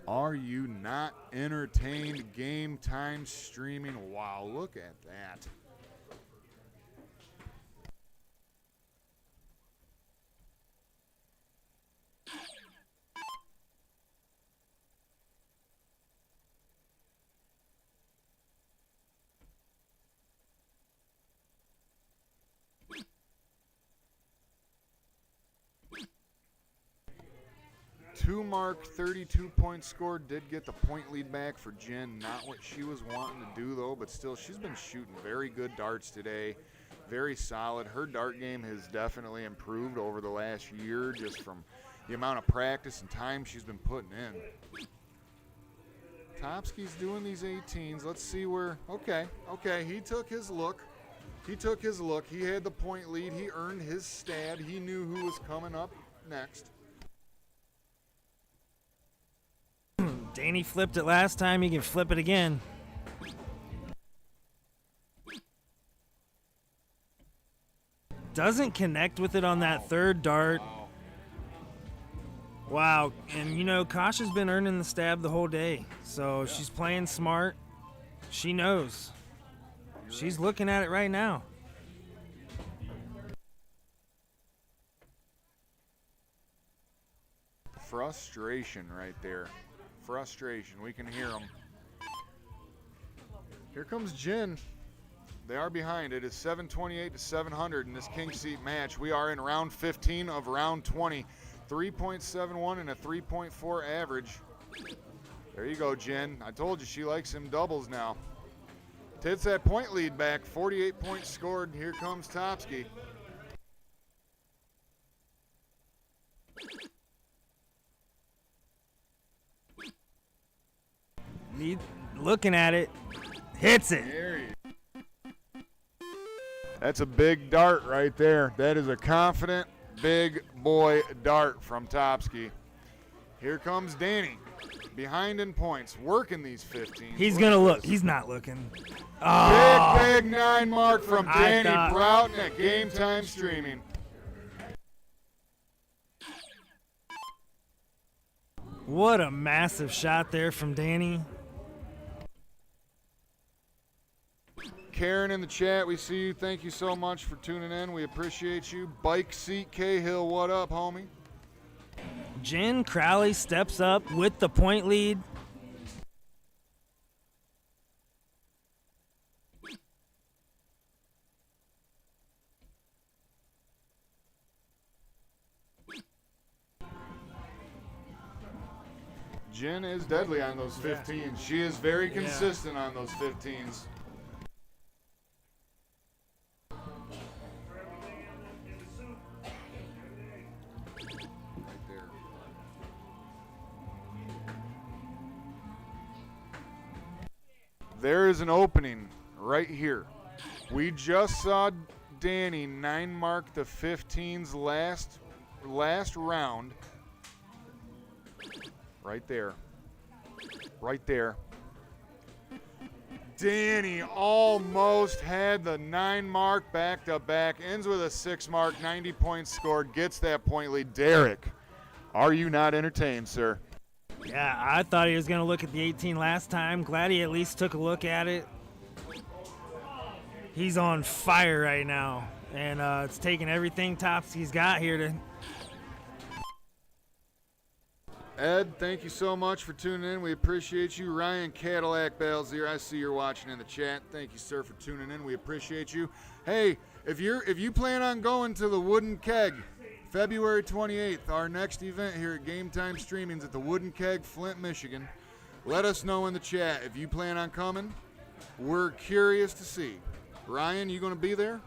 Are you not entertained? Game time streaming. Wow, look at that. Two mark, 32 points scored. Did get the point lead back for Jen. Not what she was wanting to do, though, but still, she's been shooting very good darts today. Very solid. Her dart game has definitely improved over the last year just from the amount of practice and time she's been putting in. Topsky's doing these 18s. Let's see where. Okay, he took his look. He took his look. He had the point lead. He earned his stab. He knew who was coming up next. Danny flipped it last time. He can flip it again. Doesn't connect with it on that third dart. Wow. And, you know, Kasha's been earning the stab the whole day. So she's playing smart. She knows. She's looking at it right now. Frustration right there. Frustration. We can hear them. Here comes Jin. They are behind. It is 728 to 700 in this king seat match. We are in round 15 of round 20. 3.71 and a 3.4 average. There you go, Jen. I told you she likes him doubles now. Takes that point lead back. 48 points scored. Here comes Topsky. Looking at it. Hits it. That's a big dart right there. That is a confident big boy dart from Topsky. Here comes Danny. Behind in points. Working these 15. He's going to look. He's not looking. Oh, big 9 mark from Danny Broughton at Game Time Streaming. What a massive shot there from Danny. Karen in the chat, we see you. Thank you so much for tuning in. We appreciate you. Bike Seat Cahill, what up, homie? Jen Crowley steps up with the point lead. Jen is deadly on those 15s. She is very consistent on those 15s. There is an opening right here. We just saw Danny 9 mark the 15's last round. Right there. Right there. Danny almost had the 9 mark back to back. Ends with a 6 mark, 90 points scored, gets that point lead. Derek, are you not entertained, sir? Yeah, I thought he was going to look at the 18 last time. Glad he at least took a look at it. He's on fire right now, and it's taking everything Topsky's got here to. Ed, thank you so much for tuning in. We appreciate you. Ryan Cadillac Bales here. I see you're watching in the chat. Thank you, sir, for tuning in. We appreciate you. Hey, if you plan on going to the Wooden Keg, February 28th, our next event here at Game Time Streaming's at the Wooden Keg, Flint, Michigan. Let us know in the chat if you plan on coming. We're curious to see. Ryan, you going to be there?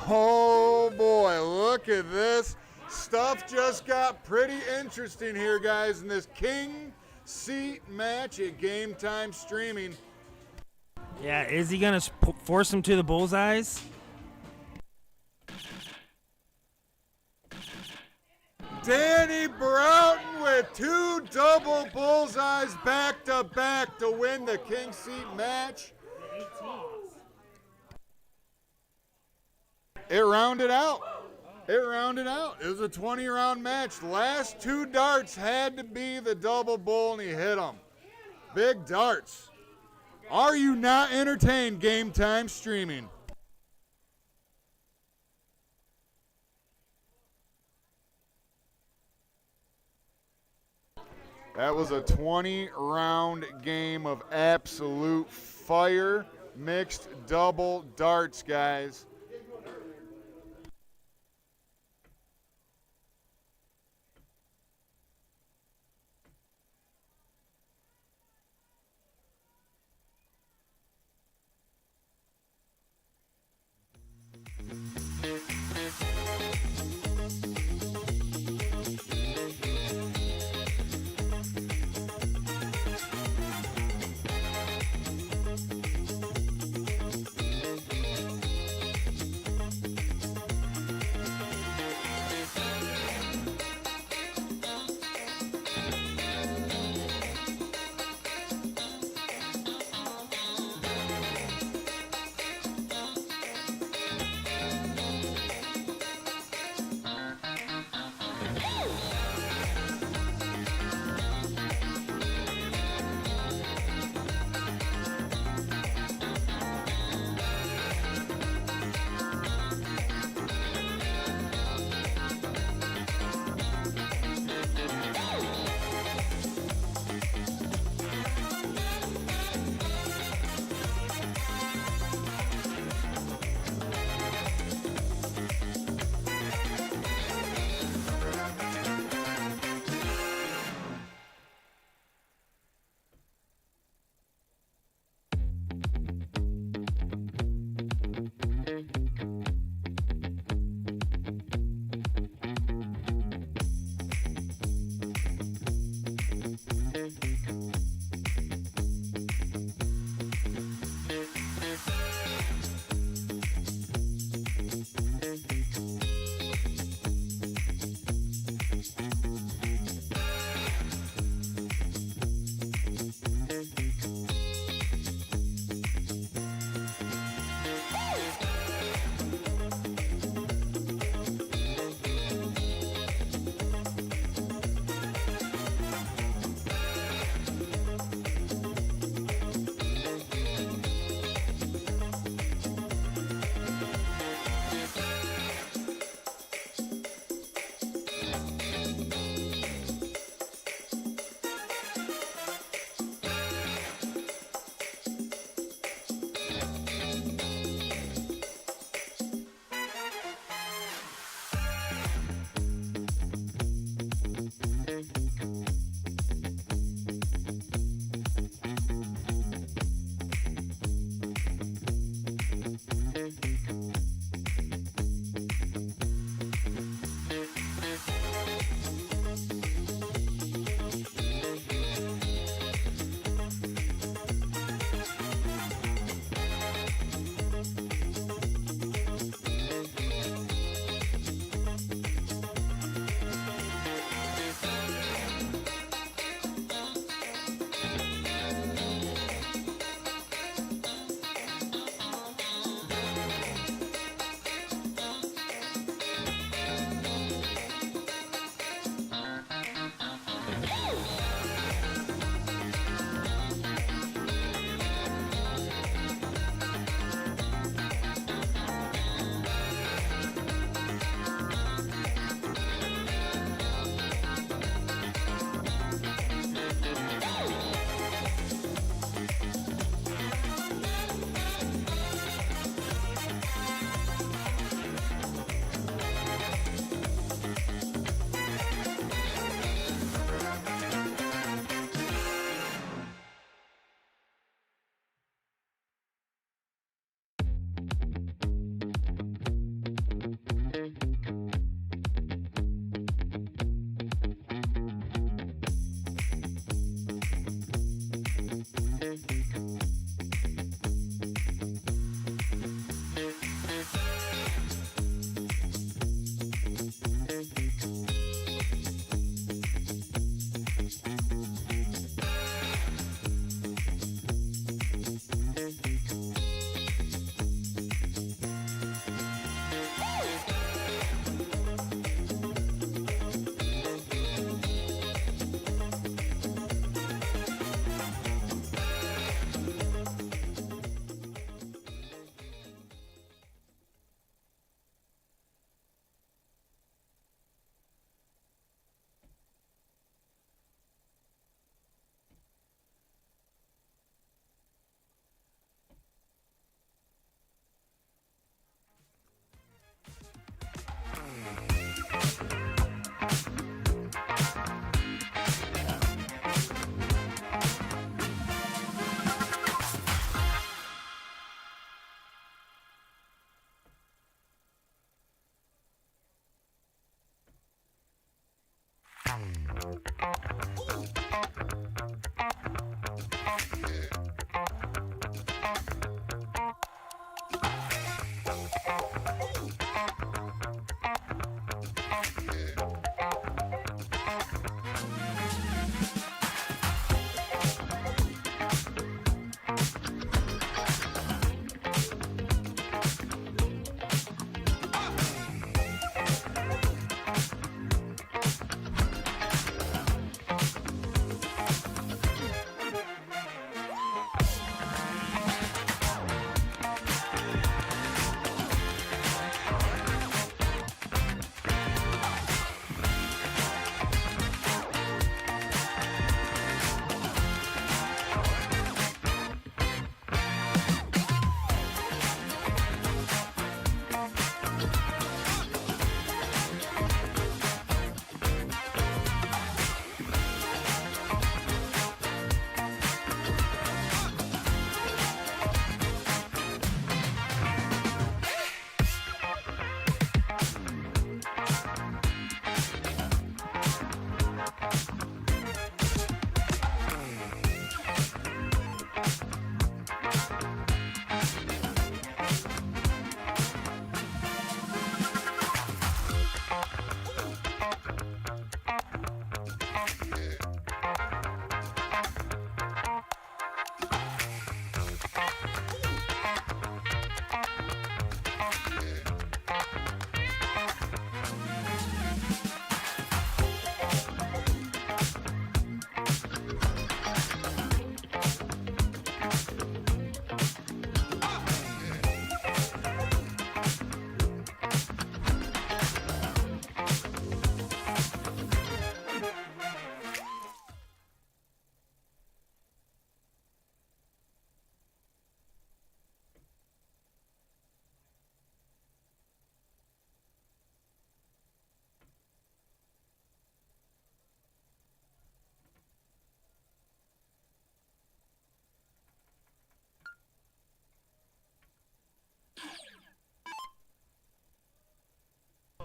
Oh boy, look at this. Stuff just got pretty interesting here, guys, in this king seat match at Game Time Streaming. Yeah, is he going to force him to the bullseyes? Danny Broughton with 2 double bullseyes back to back to win the king seat match. It rounded out. It rounded out. It was a 20-round match. Last 2 darts had to be the double bull, and he hit them. Big darts. Are you not entertained, Game Time Streaming? That was a 20-round game of absolute fire, mixed double darts, guys.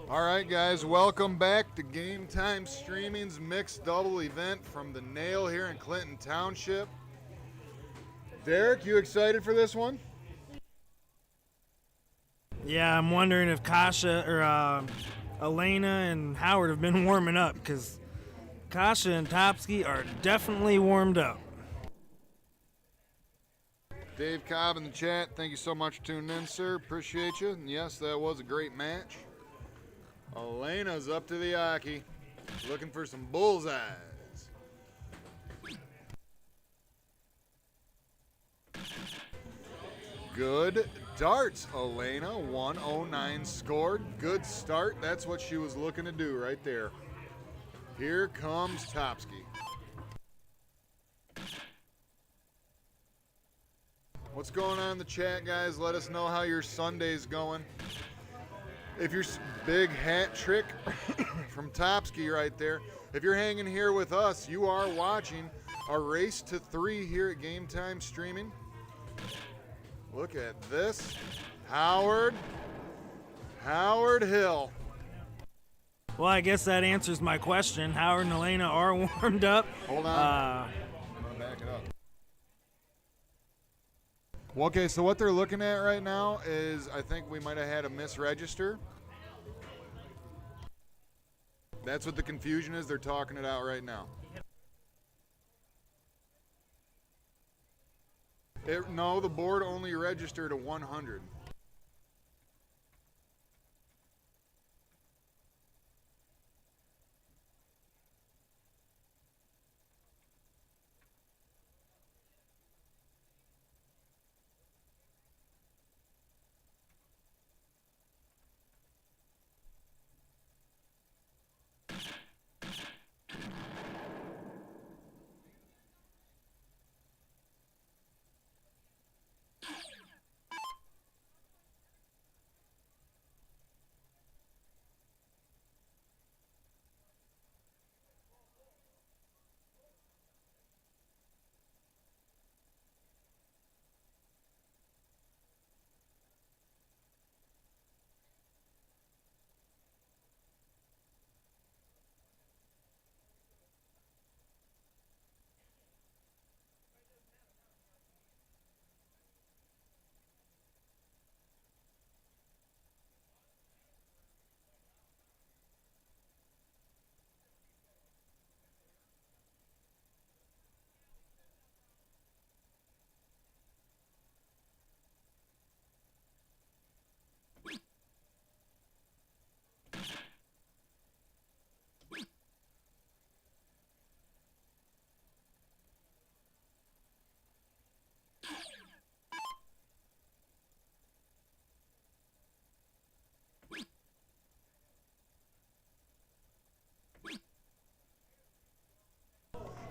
All right, guys, welcome back to Game Time Streaming's mixed double event from the Nail here in Clinton Township. Derek, you excited for this one? Yeah, I'm wondering if Kasha or Elena and Howard have been warming up, because Kasha and Topsky are definitely warmed up. Dave Cobb in the chat, thank you so much for tuning in, sir. Appreciate you. And yes, that was a great match. Elena's up to the Aki, looking for some bullseyes. Good darts, Elena. 109 scored. Good start. That's what she was looking to do right there. Here comes Topsky. What's going on in the chat, guys? Let us know how your Sunday's going. If you're big hat trick from Topsky right there. If you're hanging here with us, you are watching a race to 3 here at Game Time Streaming. Look at this. Howard Hill. Well, I guess that answers my question. Howard and Elena are warmed up. Hold on. I'm going to back it up. Well, okay, so what they're looking at right now is I think we might have had a misregister. That's what the confusion is. They're talking it out right now. No, the board only registered a 100.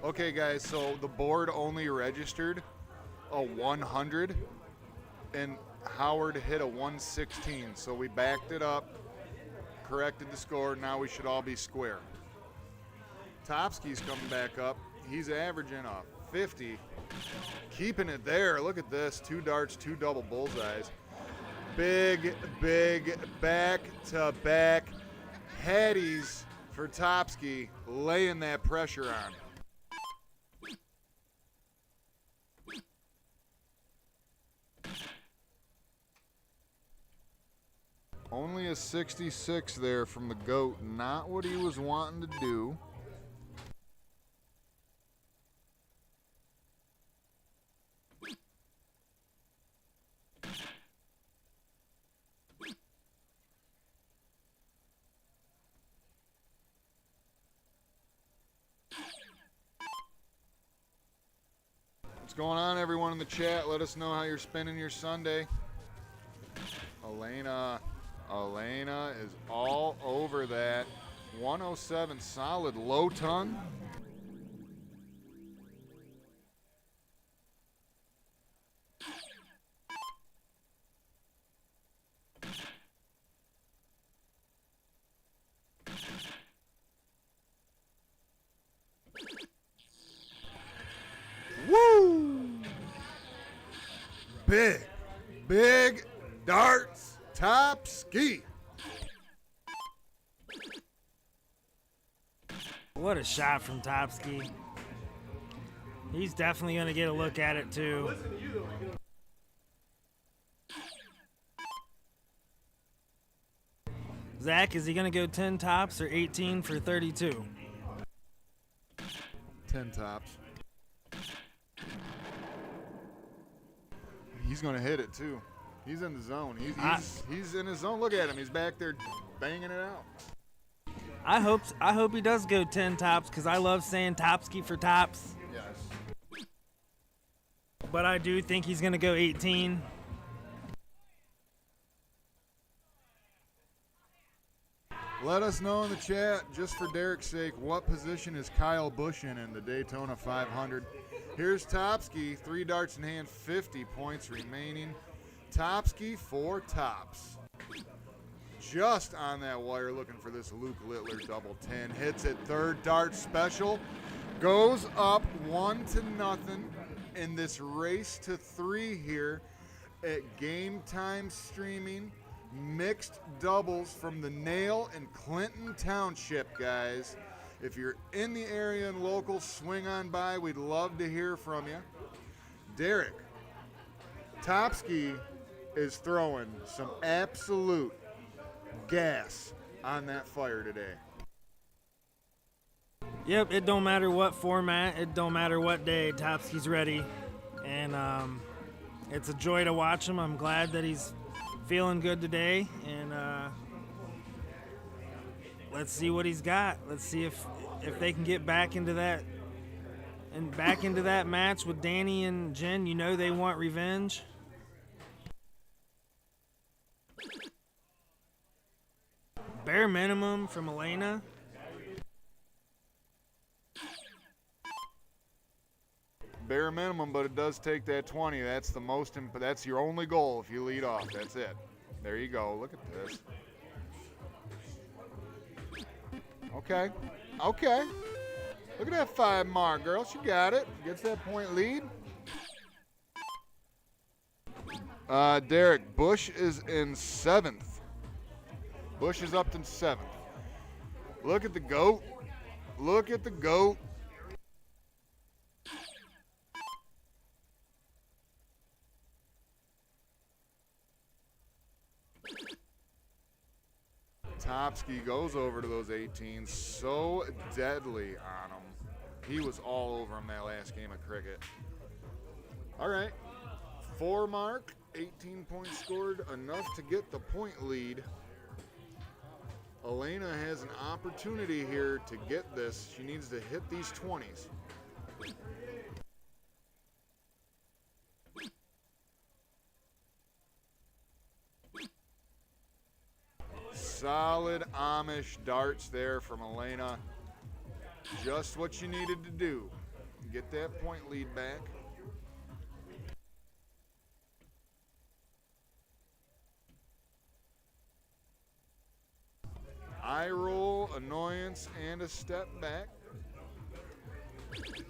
Okay, guys, so the board only registered a 100, and Howard hit a 116, so we backed it up, corrected the score. Now we should all be square. Topsky's coming back up. He's averaging a 50, keeping it there. Look at this, 2 darts, 2 double bullseyes. Big back-to-back Hatties for Topsky, laying that pressure on. Only a 66 there from the GOAT. Not what he was wanting to do. What's going on, everyone in the chat? Let us know how you're spending your Sunday. Elena is all over that. 107 solid low ton. Woo! Big darts, Topsky. What a shot from Topsky. He's definitely going to get a look at it too. Zach, is he going to go 10 tops or 18 for 32? 10 tops. He's going to hit it too. He's in the zone. He's in his zone. Look at him. He's back there banging it out. I hope he does go 10 tops because I love saying Topsky for tops. Yes. But I do think he's going to go 18. Let us know in the chat, just for Derek's sake, what position is Kyle Busch in the Daytona 500? Here's Topsky, 3 darts in hand, 50 points remaining. Topsky 4 tops. Just on that wire, looking for this Luke Littler double 10. Hits it, 3rd dart special. Goes up 1-0 in this race to 3 here at Game Time Streaming. Mixed doubles from the Nail and Clinton Township, guys. If you're in the area and local, swing on by. We'd love to hear from you. Derek, Topsky is throwing some absolute gas on that fire today. Yep, it don't matter what format, it don't matter what day, Topsky's ready. And it's a joy to watch him. I'm glad that he's feeling good today, and let's see what he's got. Let's see if they can get back into that match with Danny and Jen. You know they want revenge. Bare minimum from Elena. Bare minimum, but it does take that 20. That's that's your only goal if you lead off. That's it. There you go. Look at this. Okay. Look at that 5 mark, girl. She got it. Gets that point lead. Derek, Busch is in 7th. Busch is up in 7th. Look at the goat. Look at the goat. Topsky goes over to those 18s, so deadly on him. He was all over him that last game of cricket. All right, 4 mark, 18 points scored, enough to get the point lead. Elena has an opportunity here to get this. She needs to hit these 20s. Solid Amish darts there from Elena. Just what you needed to do. Get that point lead back. Eye roll, annoyance, and a step back.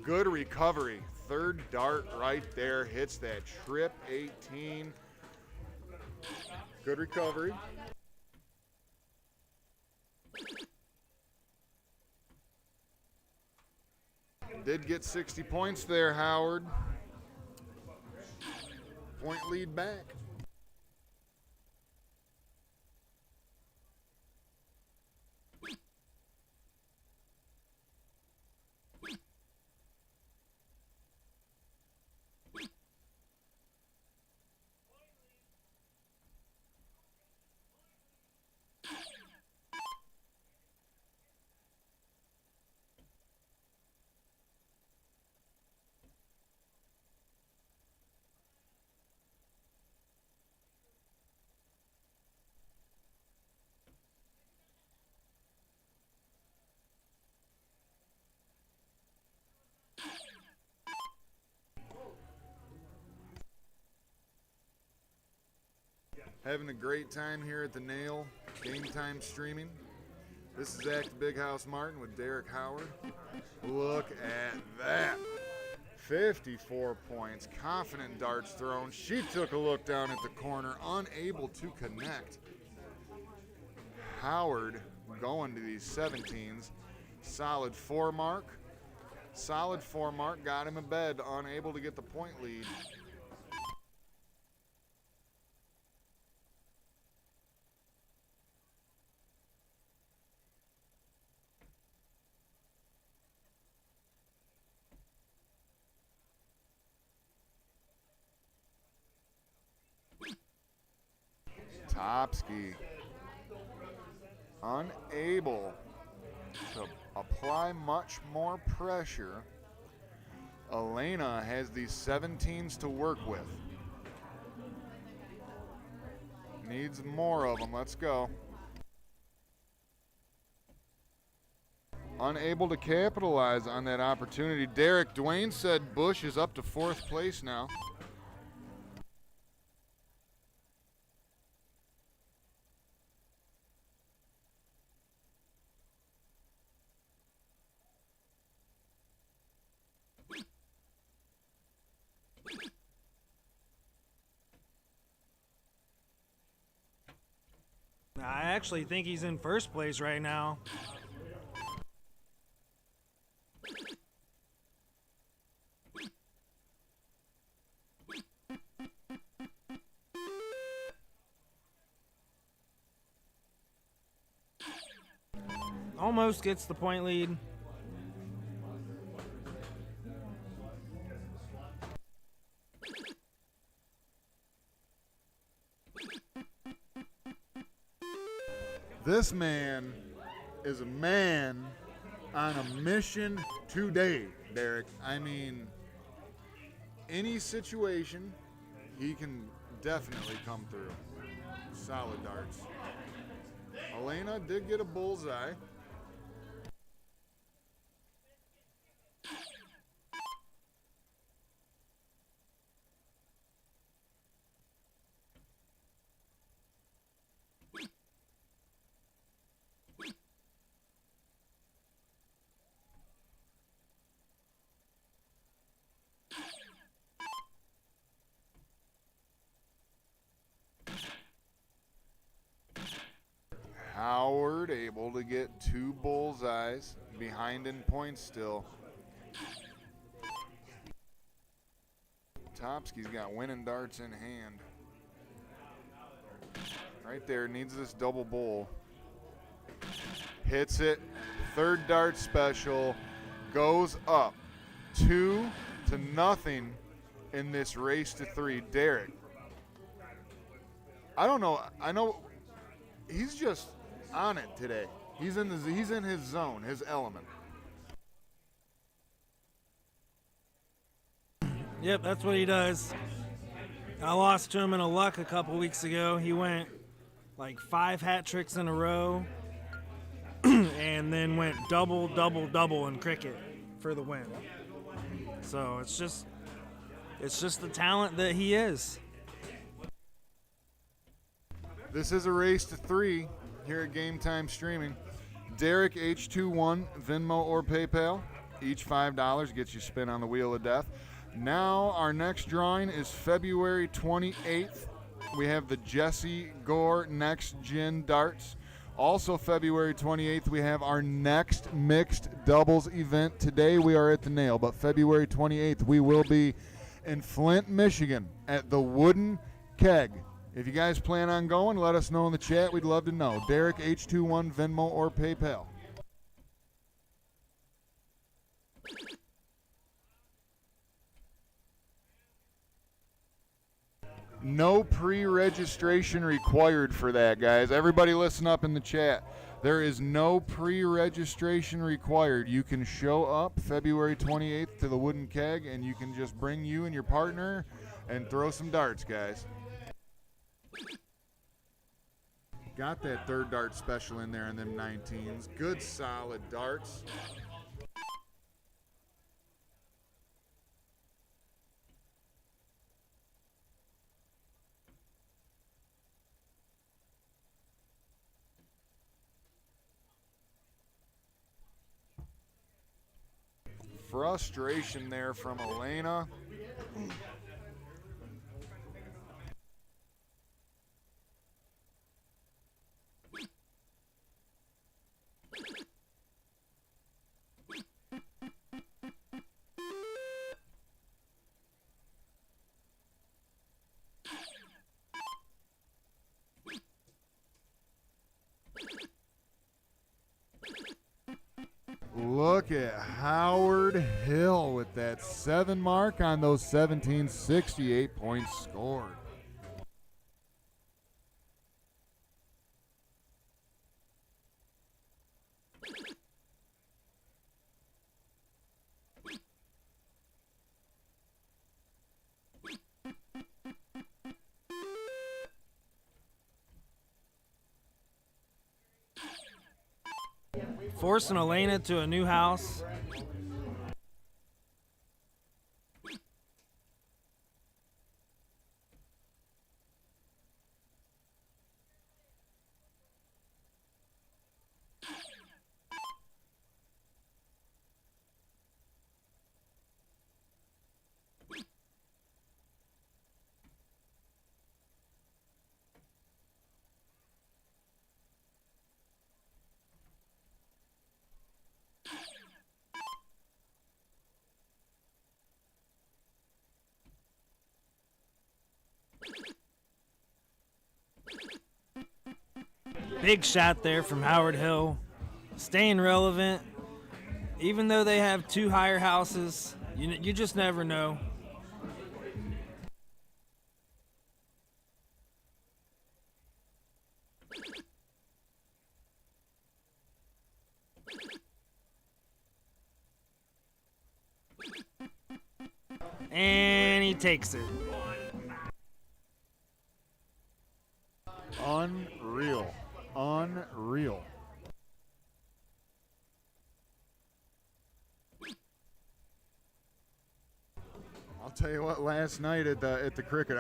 Good recovery. 3rd dart right there. Hits that trip 18. Good recovery. Did get 60 points there, Howard. Point lead back. Having a great time here at the Nail, Game Time Streaming. This is Zach the Big House Martin with Derek Howard. Look at that. 54 points, confident darts thrown. She took a look down at the corner, unable to connect. Howard going to these 17s. Solid 4 mark. Solid 4 mark. Got him in bed. Unable to get the point lead. Topsky unable to apply much more pressure. Elena has these 17s to work with. Needs more of them. Let's go. Unable to capitalize on that opportunity. Derek, Dwayne said Bush is up to 4th place now. I actually think he's in 1st place right now. Almost gets the point lead. This man is a man on a mission today, Derek. I mean, any situation, he can definitely come through. Solid darts. Elena did get a bullseye. Howard able to get 2 bullseyes, behind in points still. Topsky's got winning darts in hand. Right there, needs this double bull. Hits it, 3rd dart special, goes up 2-0 in this race to 3. Derek, I don't know, I know he's just on it today. He's in his zone, his element. Yep, that's what he does. I lost to him in a luck a couple weeks ago. He went like 5 hat tricks in a row and then went double, double, double in cricket for the win. So it's just the talent that he is. This is a race to 3 here at Game Time Streaming. Derek H21, Venmo or PayPal. Each $5 gets you spin on the wheel of death. Now our next drawing is February 28th. We have the Jesse Gore Next Gen Darts. Also February 28th, we have our next mixed doubles event. Today we are at the Nail, but February 28th we will be in Flint, Michigan at the Wooden Keg. If you guys plan on going, let us know in the chat. We'd love to know. Derek H21, Venmo or PayPal. No pre-registration required for that, guys. Everybody listen up in the chat. There is no pre-registration required. You can show up February 28th to the Wooden Keg, and you can just bring you and your partner and throw some darts, guys. Got that 3rd dart special in there in them 19s. Good solid darts. Frustration there from Elena. look at Howard Hill with that 7 mark on those 17, 68 points scored. Forcing Elena to a new house. Big shot there from Howard Hill. Staying relevant. Even though they have 2 higher houses, you just never know. And he takes it. Unreal. Unreal. I'll tell you what, last night at the cricket,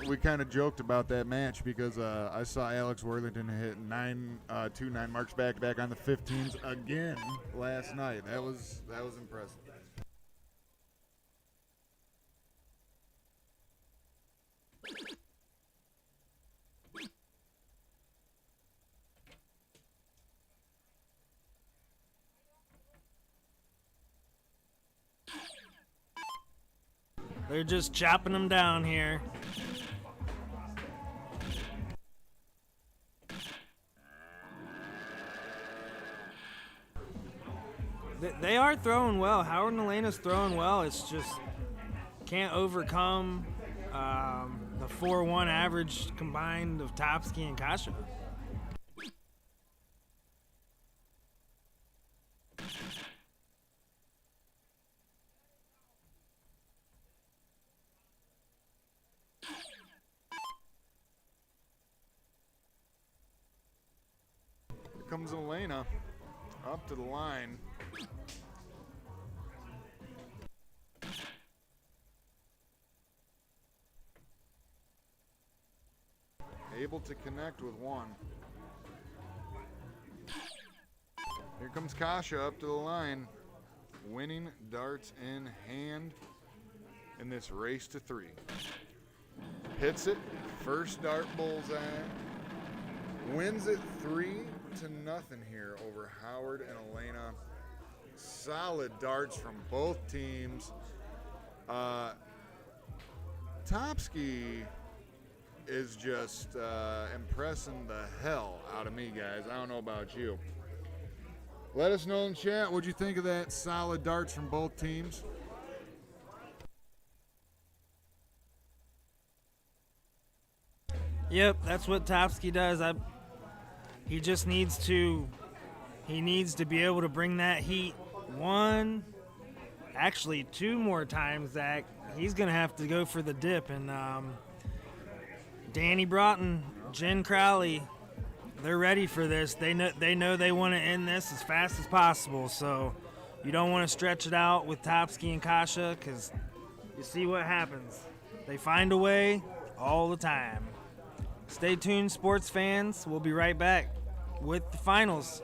we kind of joked about that match because I saw Alex Worthington hit 2 9 marks back on the 15s again last night. That was impressive. They're just chopping them down here. They are throwing well. Howard and Elena's throwing well. It's just can't overcome the 4-1 average combined of Topsky and Kasha. Here comes Elena up to the line. Able to connect with one. Here comes Kasha up to the line, winning darts in hand in this race to 3. Hits it, first dart bullseye, wins it 3-0 here over Howard and Elena. Solid darts from both teams. Topsky is just impressing the hell out of me, guys. I don't know about you. Let us know in chat what you think of that solid darts from both teams. Yep, that's what Topsky does. He just needs to be able to bring that heat 1, actually 2 more times. Zach, he's gonna have to go for the dip, and Danny Broughton, Jen Crowley, they're ready for this. They know they want to end this as fast as possible. So you don't want to stretch it out with Topsky and Kasha, because you see what happens. They find a way all the time. Stay tuned, sports fans. We'll be right back with the finals.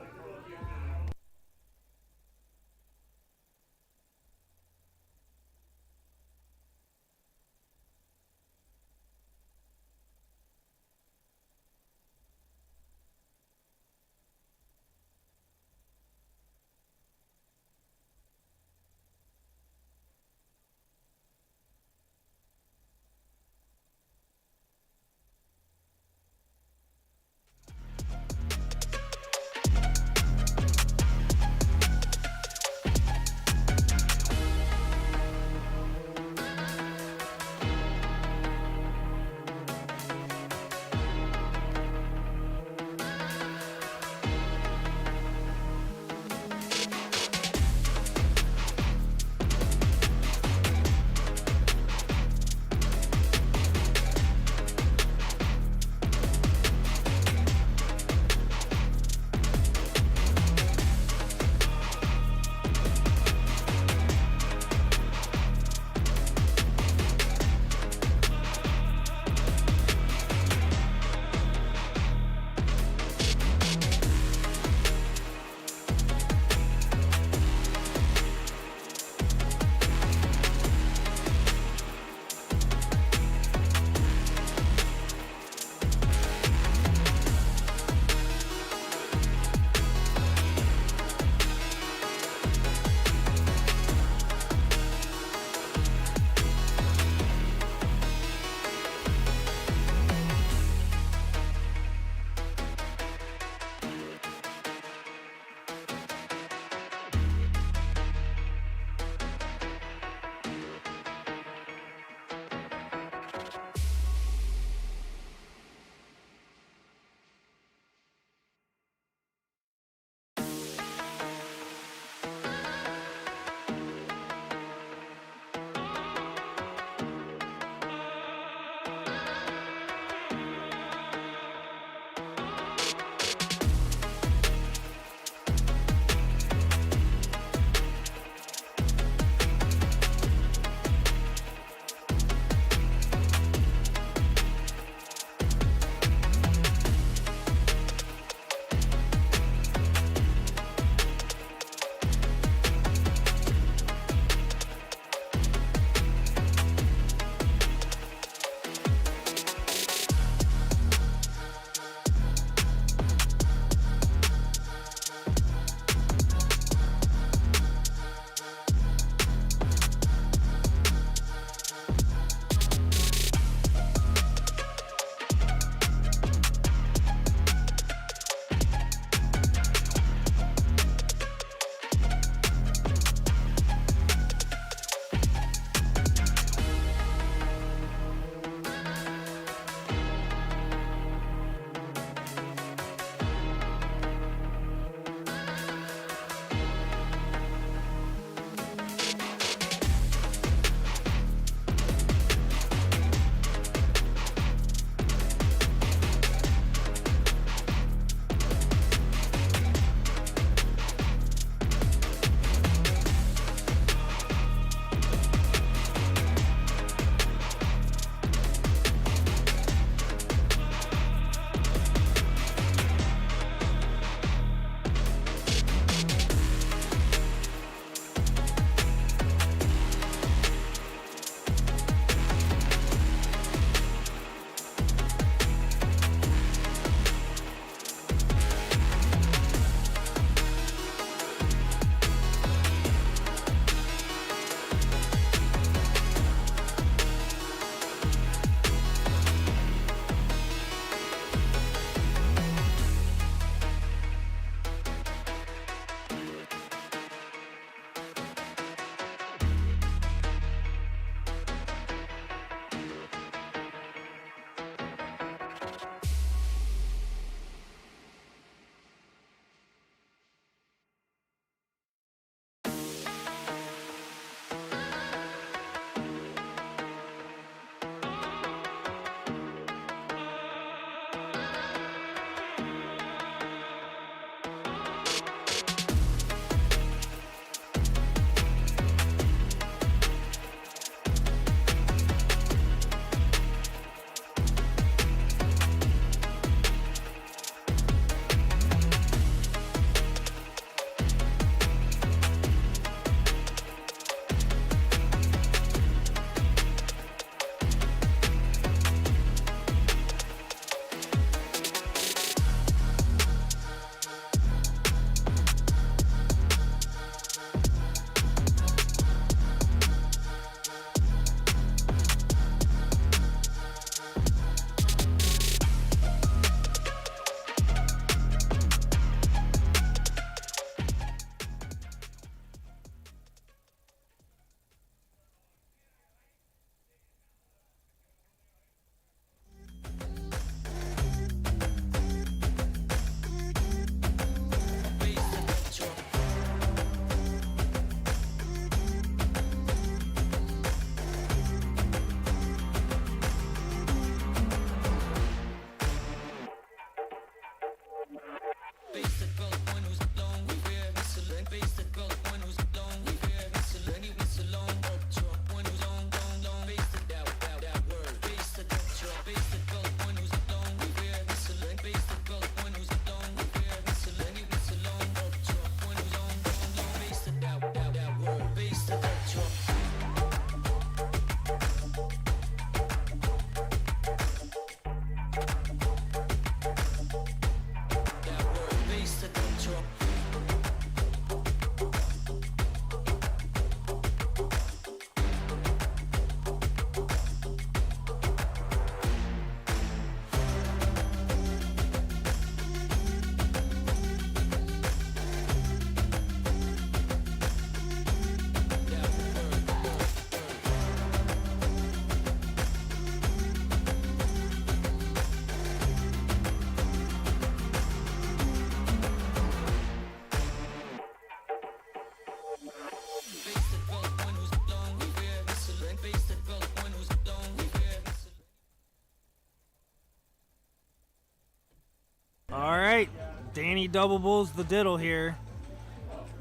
All right, Danny double bulls the diddle here.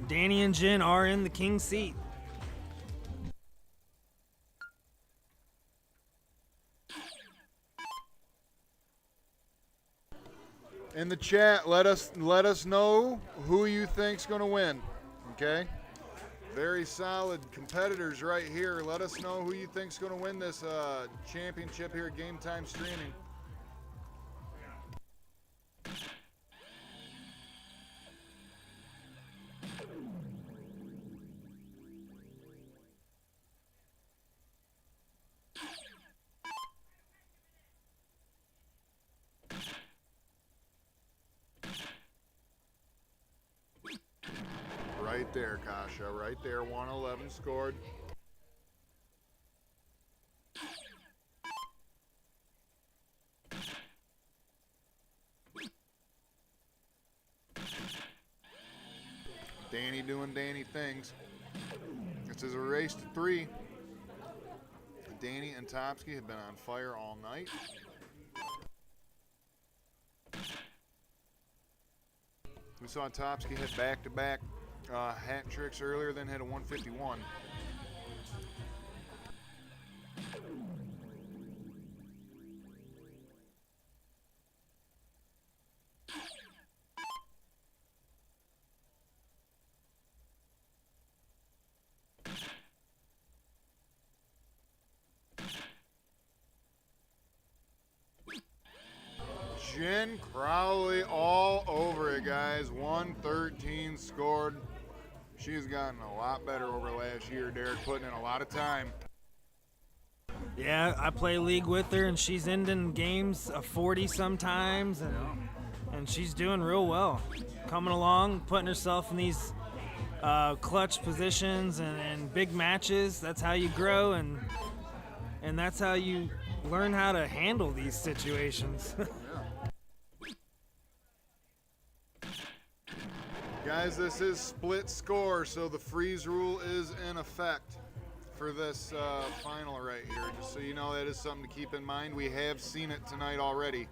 Danny and Jen are in the king's seat. In the chat, let us know who you think's going to win. Okay? Very solid competitors right here. Let us know who you think's going to win this championship here at Game Time Streaming. Right there, Kasha. Right there. 111 scored. Danny doing Danny things. This is a race to 3. Danny and Topsky have been on fire all night. We saw Topsky hit back-to-back hat tricks earlier, then hit a 151. Jen Crowley all over it, guys. 113 scored. She's gotten a lot better over last year, Derek, putting in a lot of time. Yeah, I play league with her, and she's ending games of 40 sometimes, and she's doing real well. Coming along, putting herself in these clutch positions and big matches. That's how you grow, and that's how you learn how to handle these situations. Guys, this is split score, so the freeze rule is in effect for this final right here. Just so you know, that is something to keep in mind. We have seen it tonight already.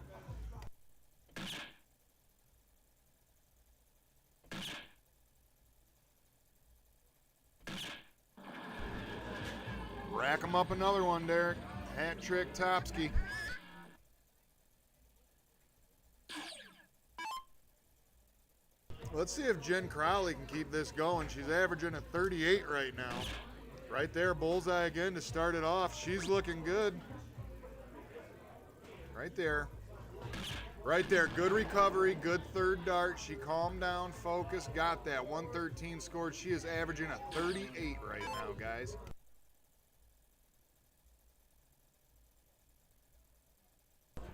Rack 'em up another one, Derek. Hat trick Topsky. Let's see if Jen Crowley can keep this going. She's averaging a 38 right now. Right there, bullseye again to start it off. She's looking good. Right there. Right there, good recovery, good third dart. She calmed down, focused, got that. 113 scored. She is averaging a 38 right now, guys.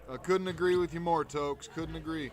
I couldn't agree with you more, Tokes. Couldn't agree.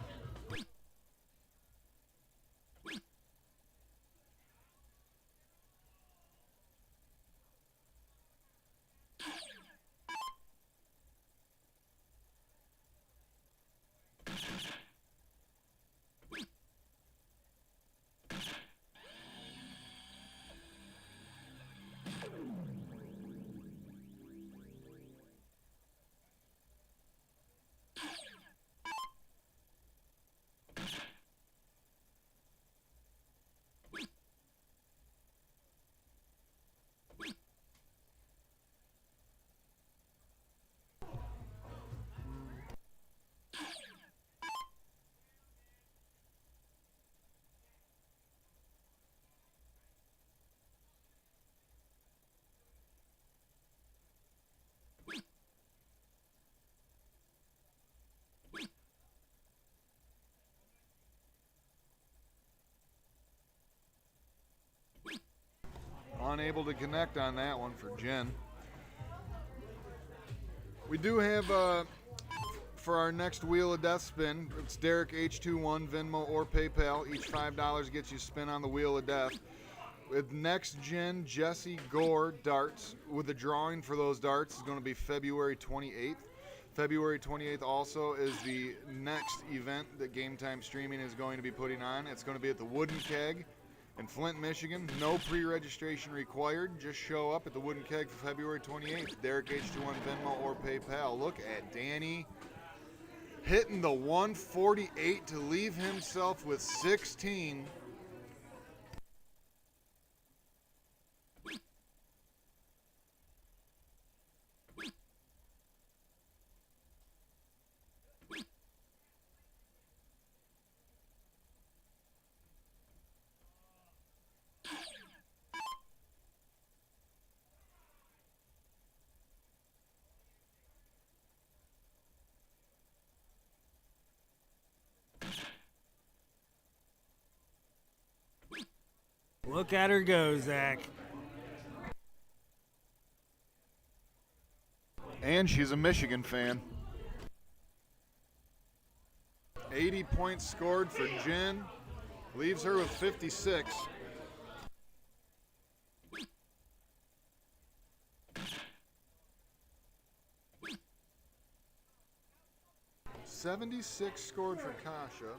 unable to connect on that one for Jen. We do have, for our next Wheel of Death spin, it's Derek H21, Venmo or PayPal. Each $5 gets you a spin on the Wheel of Death. With next gen Jesse Gore darts, with the drawing for those darts is going to be February 28th. February 28th also is the next event that Game Time Streaming is going to be putting on. It's going to be at the Wooden Keg in Flint, Michigan. No pre-registration required. Just show up at the Wooden Keg for February 28th. Derek H21 Venmo or PayPal. Look at Danny hitting the 148 to leave himself with 16. Look at her go, Zach. And she's a Michigan fan. 80 points scored for Jen. Leaves her with 56. $76 scored for Kasha.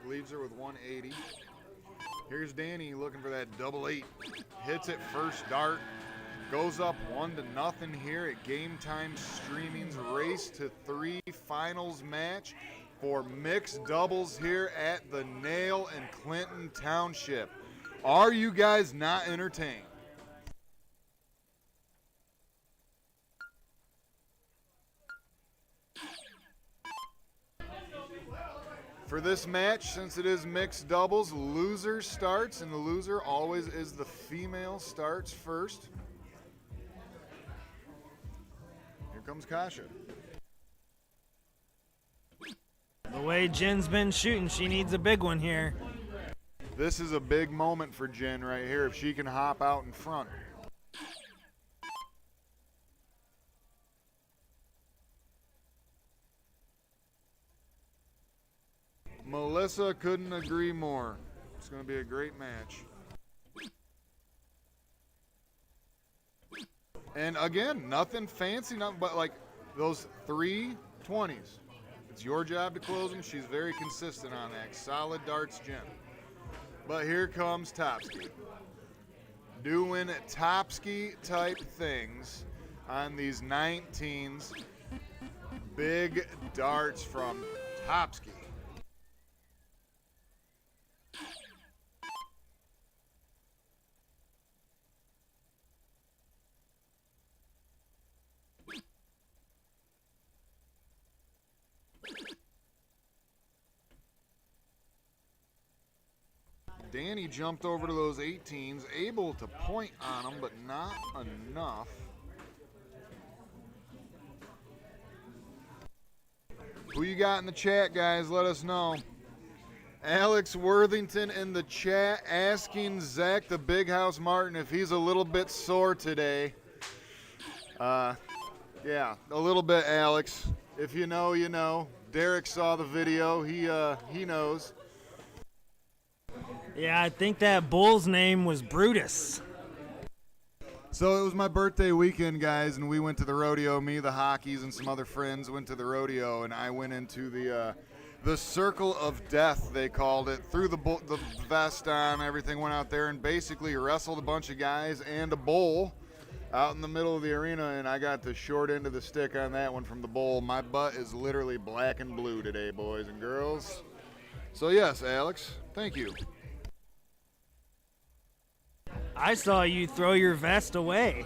Leaves her with 180. Here's Danny looking for that double 8. Hits it first dart. Goes up 1-0 here at Game Time Streaming's Race to 3 finals match for mixed doubles here at the Nail in Clinton Township. Are you guys not entertained? For this match, since it is mixed doubles, loser starts, and the loser always is the female starts first. Here comes Kasha. The way Jen's been shooting, she needs a big one here. This is a big moment for Jen right here if she can hop out in front. Melissa couldn't agree more. It's going to be a great match. And again, nothing fancy, nothing but like those 3 20s. It's your job to close them. She's very consistent on that. Solid darts, Jen. But here comes Topsky. Doing Topsky type things on these 19s. Big darts from Topsky. Danny jumped over to those 18s, able to point on them, but not enough. Who you got in the chat, guys? Let us know. Alex Worthington in the chat asking Zach the Big House Martin if he's a little bit sore today. Yeah, a little bit, Alex. If you know, you know. Derek saw the video. He knows. Yeah, I think that bull's name was Brutus. So it was my birthday weekend, guys, and we went to the rodeo. Me, the Hockeys, and some other friends went to the rodeo, and I went into the circle of death, they called it. Threw the vest on, everything, went out there and basically wrestled a bunch of guys and a bull out in the middle of the arena, and I got the short end of the stick on that one from the bull. My butt is literally black and blue today, boys and girls. So yes, Alex, thank you. I saw you throw your vest away.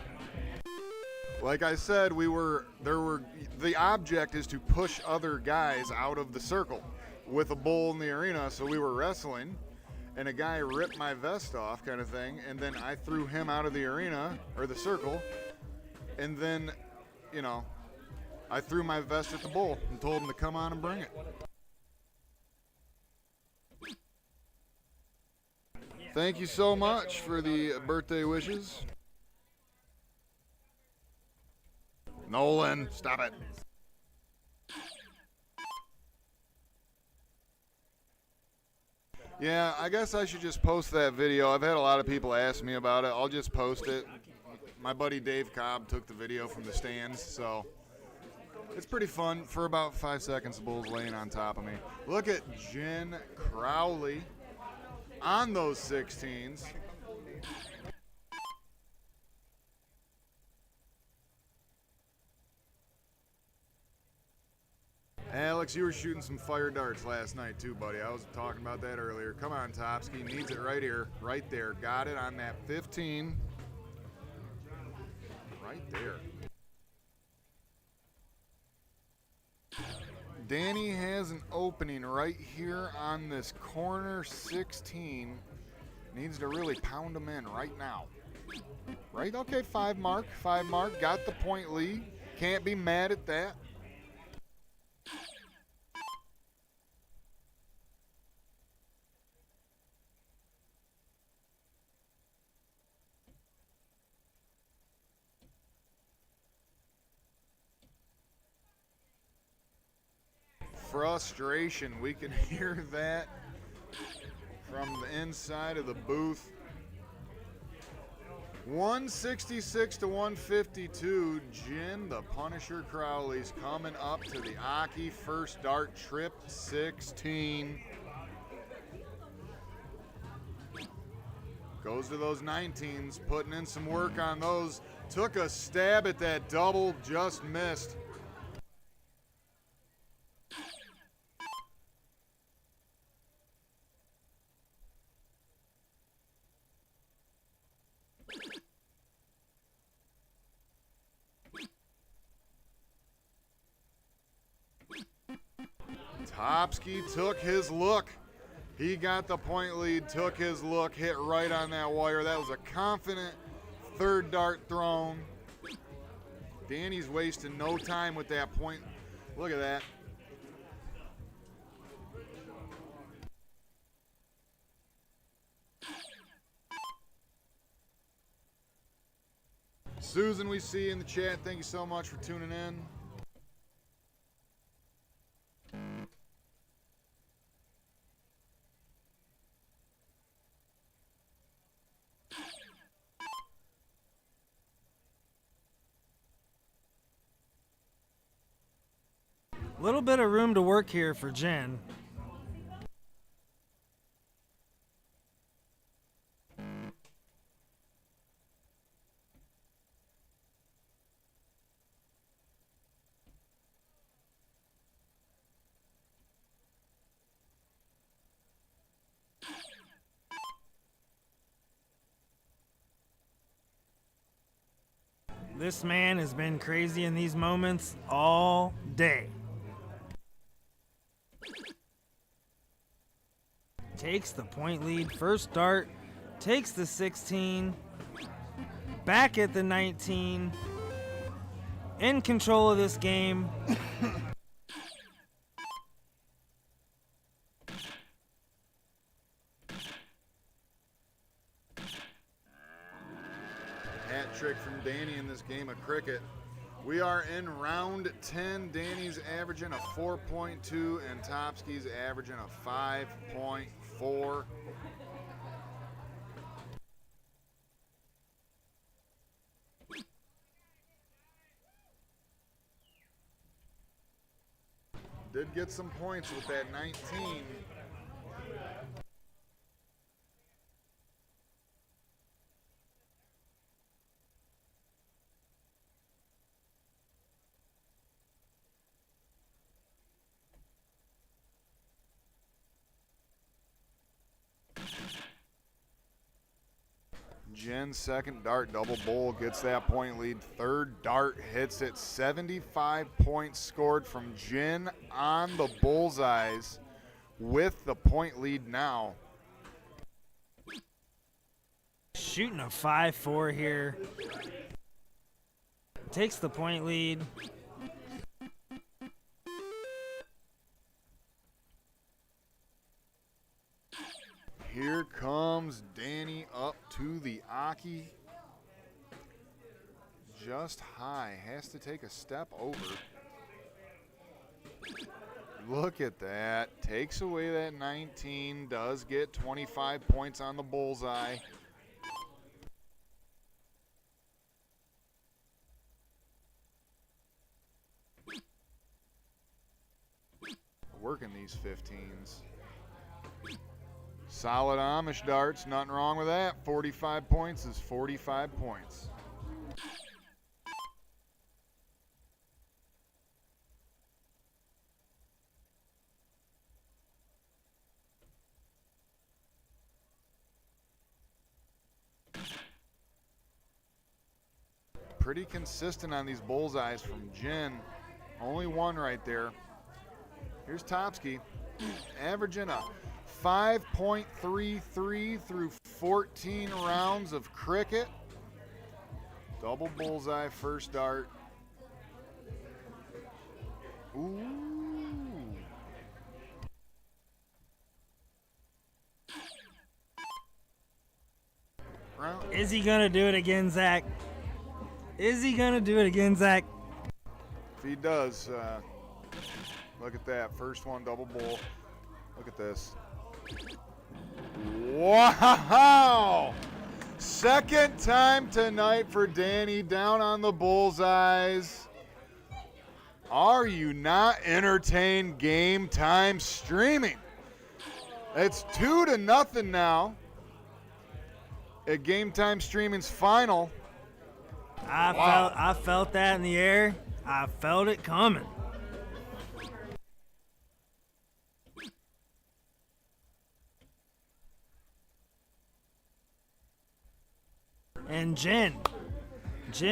Like I said, the object is to push other guys out of the circle with a bull in the arena, so we were wrestling, and a guy ripped my vest off kind of thing, and then I threw him out of the arena, or the circle, and then, you know, I threw my vest at the bull and told him to come on and bring it. Thank you so much for the birthday wishes. Nolan, stop it. Yeah, I guess I should just post that video. I've had a lot of people ask me about it. I'll just post it. My buddy Dave Cobb took the video from the stands, so it's pretty fun. For about 5 seconds, the bull's laying on top of me. Look at Jen Crowley on those 16s. Alex, you were shooting some fire darts last night too, buddy. I was talking about that earlier. Come on, Topsky. Needs it right here, right there. Got it on that 15. Right there. Danny has an opening right here on this corner 16. Needs to really pound them in right now. Right? Okay, 5 mark. 5 mark. Got the point lead. Can't be mad at that. Frustration. We can hear that from the inside of the booth. 166 to 152. Jin, the Punisher Crowley's coming up to the Aki first dart trip 16. Goes to those 19s, putting in some work on those. Took a stab at that double, just missed. Topsky took his look. He got the point lead, took his look, hit right on that wire. That was a confident third dart thrown. Danny's wasting no time with that point. Look at that. Susan, we see you in the chat. Thank you so much for tuning in. A little bit of room to work here for Jen. This man has been crazy in these moments all day. Takes the point lead, first dart, takes the 16, back at the 19, in control of this game. Hat trick from Danny in this game of cricket. We are in round 10. Danny's averaging a 4.2 and Topsky's averaging a 5.4. Did get some points with that 19. Jen's second dart double bowl gets that point lead. Third dart hits it. 75 points scored from Jen on the bullseyes with the point lead now. Shooting a 5-4 here. Takes the point lead. Here comes Danny up to the Aki. just high. Has to take a step over. Look at that. Takes away that 19. Does get 25 points on the bullseye. Working these 15s. Solid Amish darts. Nothing wrong with that. 45 points is 45 points. Pretty consistent on these bullseyes from Jen. Only one right there. Here's Topsky, averaging a 5.33 through 14 rounds of cricket. Double bullseye first dart. Ooh. Is he gonna do it again, Zach? Is he gonna do it again, Zach? If he does, look at that. First one, double bull. Look at this. Wow! Second time tonight for Danny, down on the bullseyes. Are you not entertained? Game time streaming. It's 2-0 now at Game Time Streaming's final. I felt that in the air. I felt it coming. And Jen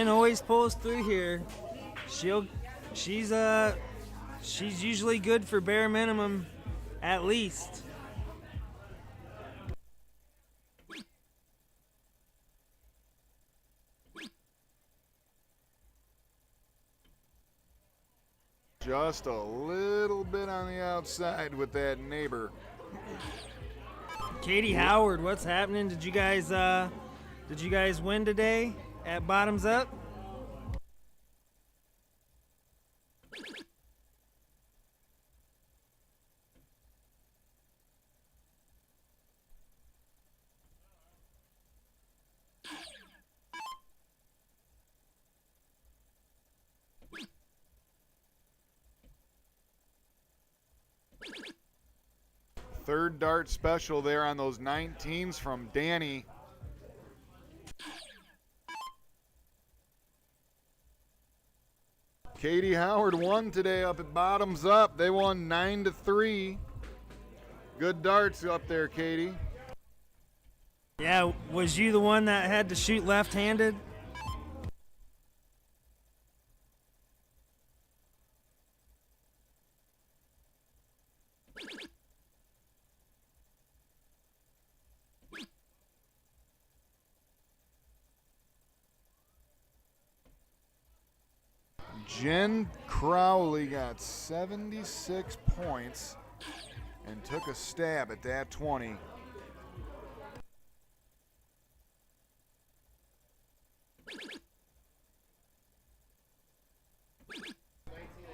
always pulls through here. She's usually good for bare minimum, at least. Just a little bit on the outside with that neighbor. Katie Howard, what's happening? Did you guys win today at Bottoms Up? Third dart special there on those 19s from Danny. Katie Howard won today up at Bottoms Up. They won 9-3. Good darts up there, Katie. Yeah, was you the one that had to shoot left-handed? Jen Crowley got 76 points and took a stab at that 20.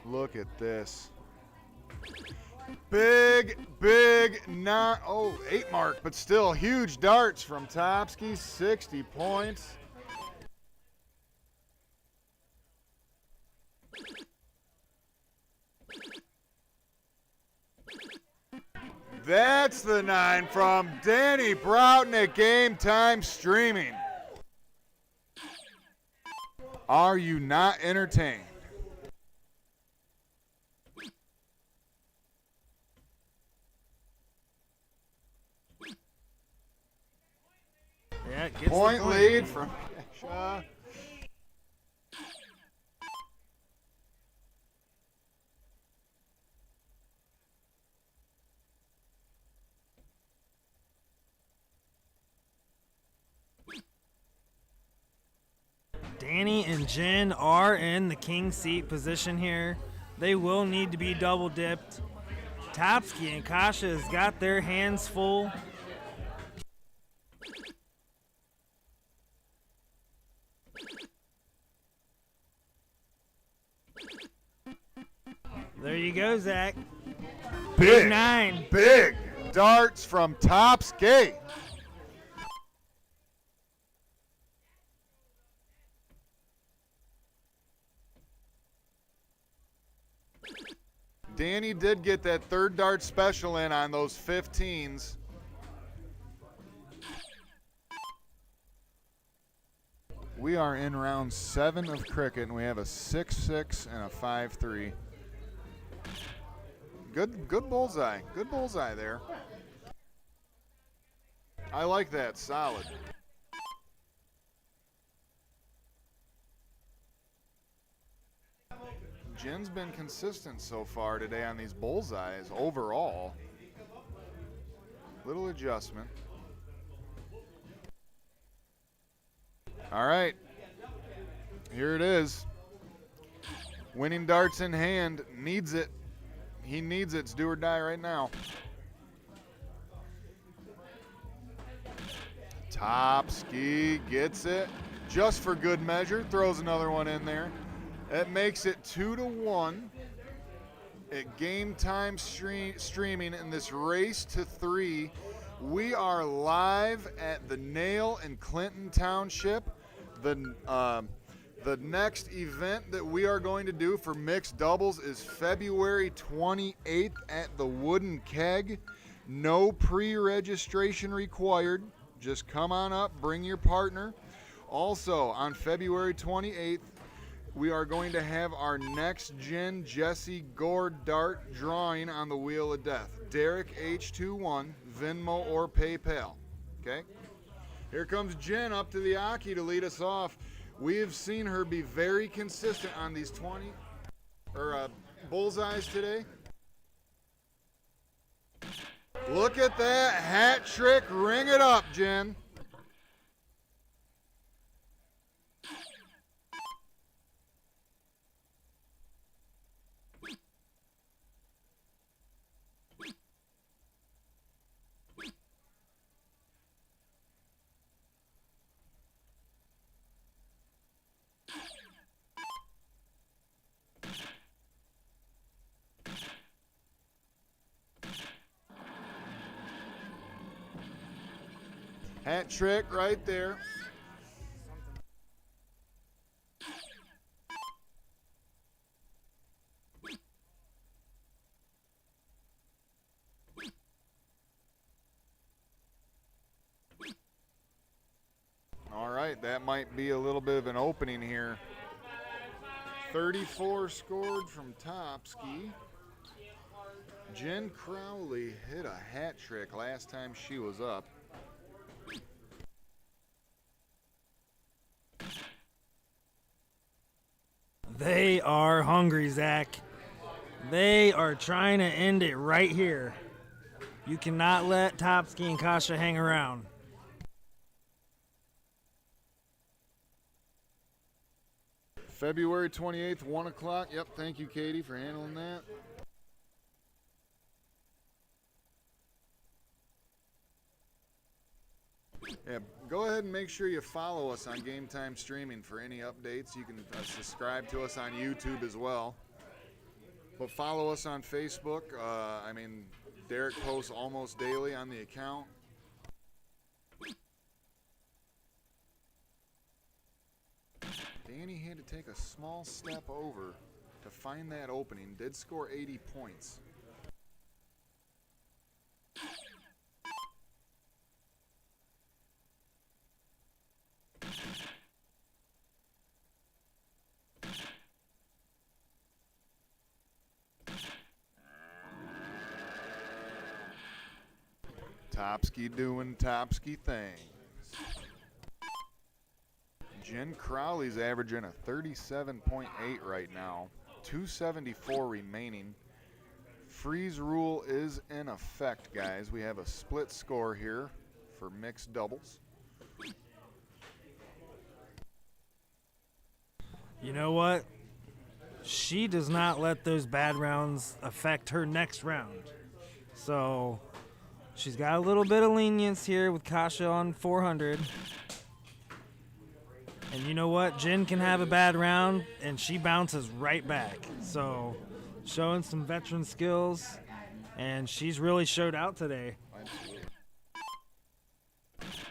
Look at this. Big, not, 8 mark, but still huge darts from Topsky, 60 points. That's the 9 from Danny Broughton at Game Time Streaming. Are you not entertained? Yeah, gets Point the point lead from Kesha. Danny and Jen are in the king seat position here. They will need to be double dipped. Topsky and Kasha has got their hands full. There you go, Zach. Big 9. Big darts from Topski. Danny did get that third dart special in on those 15s. We are in round 7 of cricket, and we have a 6-6 and a 5-3. Good bullseye. Good bullseye there. I like that. Solid. Jen's been consistent so far today on these bullseyes overall. Little adjustment. All right. Here it is. Winning darts in hand. Needs it. He needs it. It's do or die right now. Topski gets it. Just for good measure. Throws another one in there. That makes it 2-1 at game time streaming in this race to 3. We are live at the Nail in Clinton Township. The next event that we are going to do for mixed doubles is February 28th at the Wooden Keg. No pre-registration required. Just come on up, bring your partner. Also, on February 28th, we are going to have our next gen Jesse Gore dart drawing on the Wheel of Death. Derek H21, Venmo or PayPal. Okay? Here comes Jen up to the Aki to lead us off. We have seen her be very consistent on these bullseyes today. Look at that hat trick. Ring it up, Jen. Hat trick right there. All right, that might be a little bit of an opening here. 34 scored from Topski. Jen Crowley hit a hat trick last time she was up. They are hungry, Zach. They are trying to end it right here. You cannot let Topski and Kasha hang around. February 28th, 1 o'clock. Yep, thank you, Katie, for handling that. Yeah, go ahead and make sure you follow us on Game Time Streaming for any updates. You can subscribe to us on YouTube as well. But follow us on Facebook. Derek posts almost daily on the account. Danny had to take a small step over to find that opening. Did score 80 points. Topski doing Topski things. Jen Crowley's averaging a 37.8 right now. 274 remaining. Freeze rule is in effect, guys. We have a split score here for mixed doubles. You know what? She does not let those bad rounds affect her next round. So she's got a little bit of lenience here with Kasha on 400. And you know what? Jen can have a bad round, and she bounces right back. So showing some veteran skills, and she's really showed out today.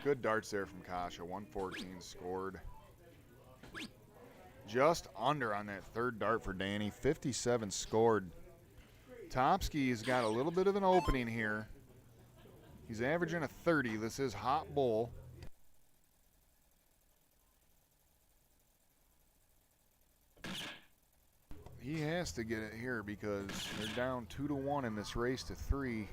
Good darts there from Kasha. 114 scored. Just under on that third dart for Danny. 57 scored. Topsky's got a little bit of an opening here. He's averaging a 30. This is hot bull. He has to get it here because they're down 2-1 in this race to 3.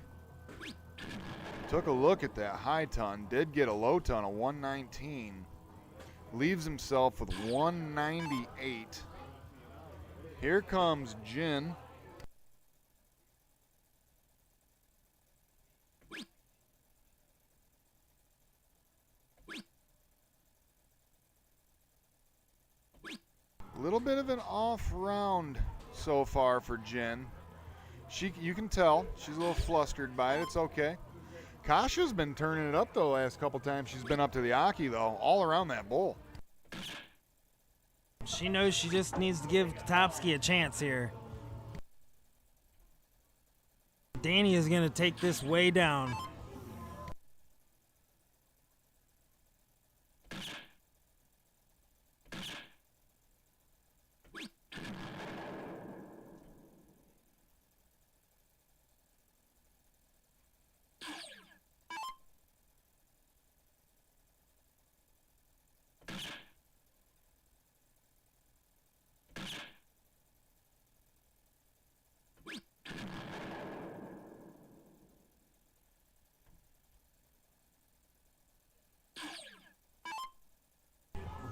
Took a look at that high ton. Did get a low ton of 119. Leaves himself with 198. Here comes Jin. A little bit of an off round so far for Jen. You can tell she's a little flustered by it. It's okay. Kasha's been turning it up the last couple times she's been up to the Aki, though, all around that bowl. She knows she just needs to give Topsky a chance here. Danny is going to take this way down.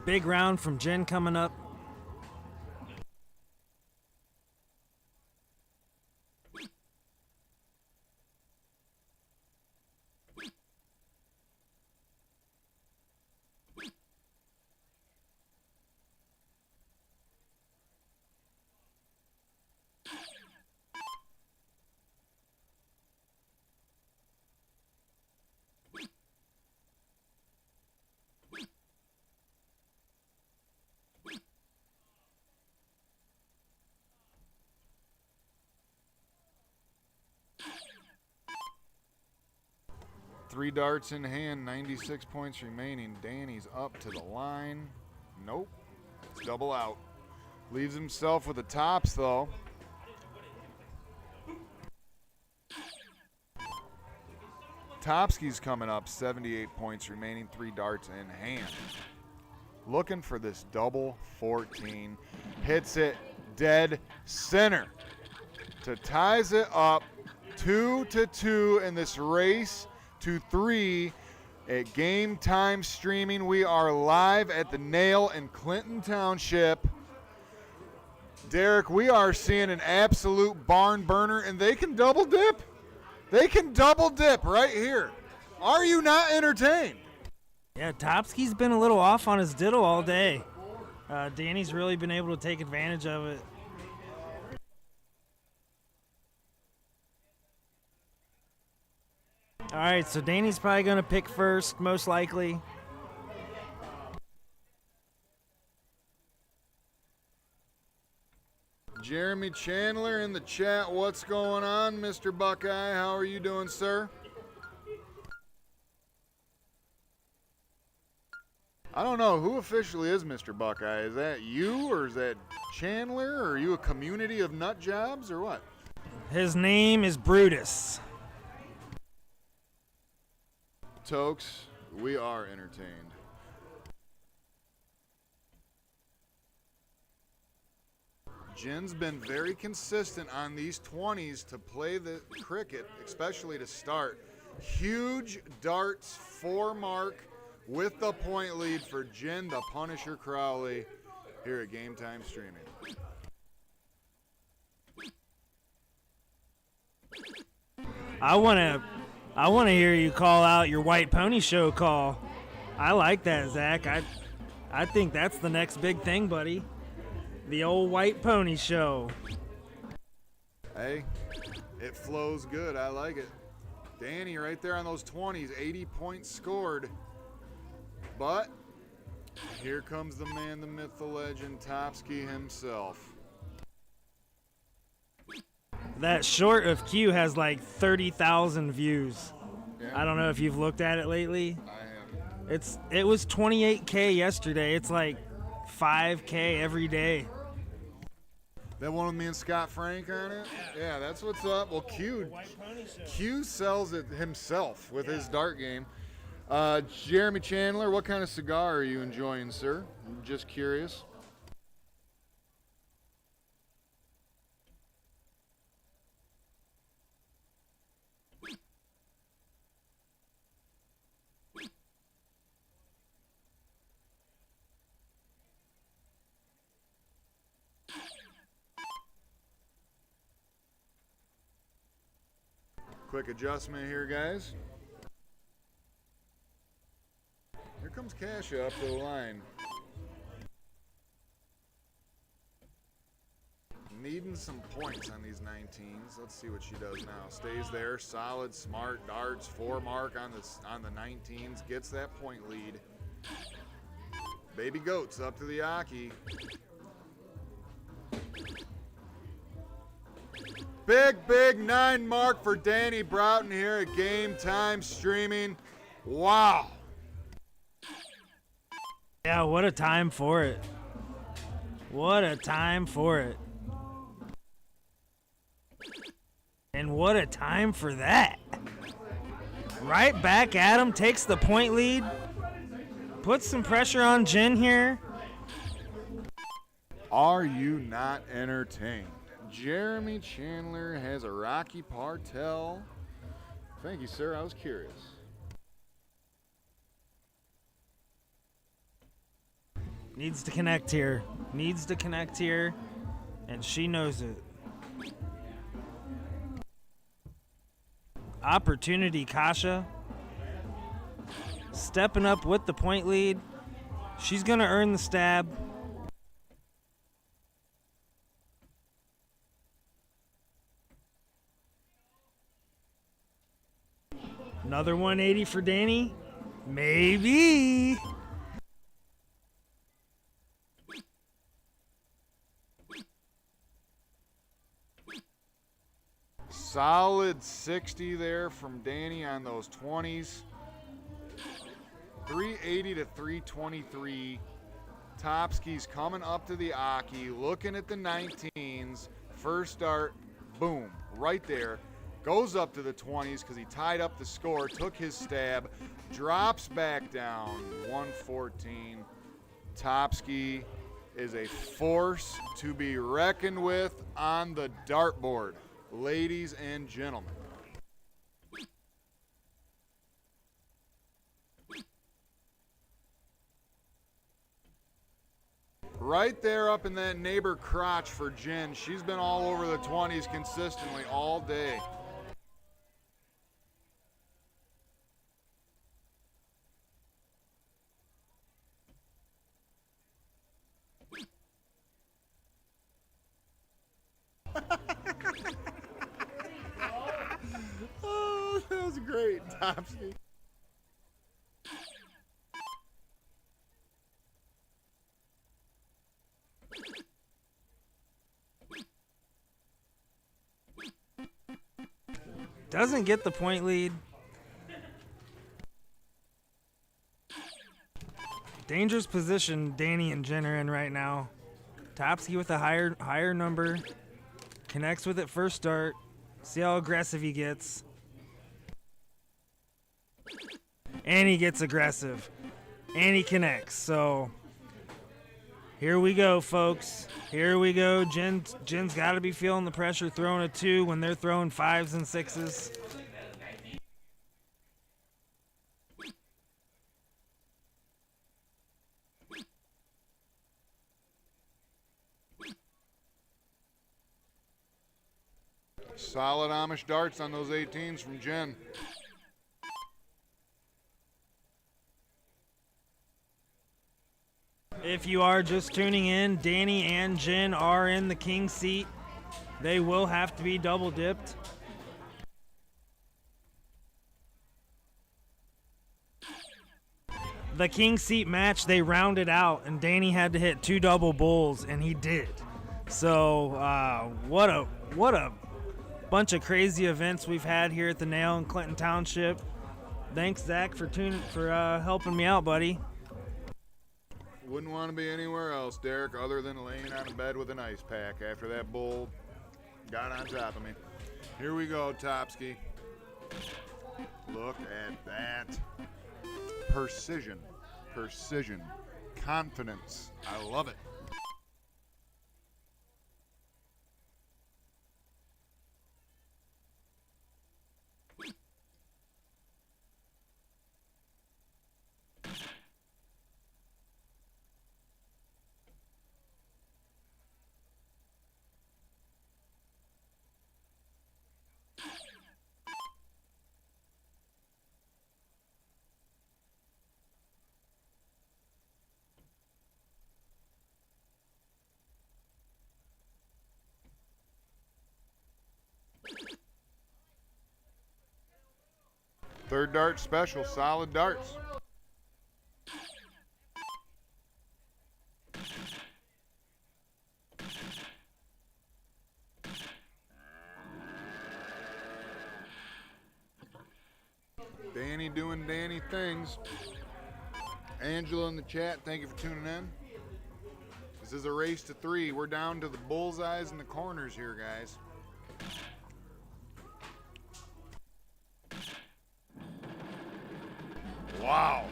Big round from Jen coming up. Three darts in hand, 96 points remaining. Danny's up to the line. Nope. It's double out. Leaves himself with the tops, though. Topsky's coming up, 78 points remaining, 3 darts in hand. Looking for this double 14. Hits it dead center to ties it up 2-2 in this race to 3 at Game Time Streaming. We are live at the Nail in Clinton Township. Derek, we are seeing an absolute barn burner, and they can double dip. They can double dip right here. Are you not entertained? Yeah, Topsky's been a little off on his diddle all day. Danny's really been able to take advantage of it. All right, so Danny's probably going to pick first, most likely. Jeremy Chandler in the chat. What's going on, Mr. Buckeye? How are you doing, sir? I don't know. Who officially is Mr. Buckeye? Is that you, or is that Chandler? Or are you a community of nut jobs, or what? His name is Brutus. Tokes, we are entertained. Jen's been very consistent on these 20s to play the cricket, especially to start. Huge darts for Mark with the point lead for Jen the Punisher Crowley here at Game Time Streaming. I want to hear you call out your White Pony Show call. I like that, Zach. I think that's the next big thing, buddy. The old White Pony Show. Hey, it flows good. I like it. Danny right there on those 20s, 80 points scored. But here comes the man, the myth, the legend, Topsky himself. That short of Q has like 30,000 views. Yeah. I don't know if you've looked at it lately. I have. It was 28K yesterday. It's like 5K every day. That one with me and Scott Frank on it? Yeah, that's what's up. Well, Q sells it himself with his dart game. Jeremy Chandler, what kind of cigar are you enjoying, sir? I'm just curious. Quick adjustment here, guys. Here comes Kasha up to the line. Needing some points on these 19s. Let's see what she does now. Stays there, solid, smart darts, 4 mark on the 19s. Gets that point lead. Baby Goats up to the Aki. Big 9 mark for Danny Broughton here at Game Time Streaming. Wow. Yeah, what a time for it. What a time for it. And what a time for that. Right back at him, takes the point lead. Puts some pressure on Jen here. Are you not entertained? Jeremy Chandler has a Rocky Partel. Thank you, sir. I was curious. Needs to connect here. Needs to connect here. And she knows it. Opportunity, Kasha. Stepping up with the point lead. She's going to earn the stab. Another 180 for Danny? Maybe. Solid 60 there from Danny on those 20s. 380 to 323. Topsky's coming up to the Aki, looking at the 19s. First dart, boom, right there. Goes up to the 20s because he tied up the score, took his stab, drops back down, 114. Topsky is a force to be reckoned with on the dartboard, ladies and gentlemen. Right there up in that neighbor crotch for Jen. She's been all over the 20s consistently all day. Oh, that was great, Topsy. Doesn't get the point lead. Dangerous position Danny and Jen are in right now. Topsky with a higher number. Connects with it first start. See how aggressive he gets. And he gets aggressive. And he connects. So here we go, folks. Here we go. Jen's got to be feeling the pressure throwing a 2 when they're throwing 5s and 6s. Solid Amish darts on those 18s from Jen. If you are just tuning in, Danny and Jen are in the king seat. They will have to be double dipped. The king seat match, they rounded out, and Danny had to hit 2 double bulls, and he did. So what a bunch of crazy events we've had here at the Nail in Clinton Township. Thanks, Zach, for helping me out, buddy. Wouldn't want to be anywhere else, Derek, other than laying on a bed with an ice pack after that bull got on top of me. Here we go, Topsky. Look at that. Precision. Precision. Confidence. I love it. Third dart special, solid darts. Danny doing Danny things. Angela in the chat, thank you for tuning in. This is a race to 3. We're down to the bullseyes and the corners here, guys. Wow.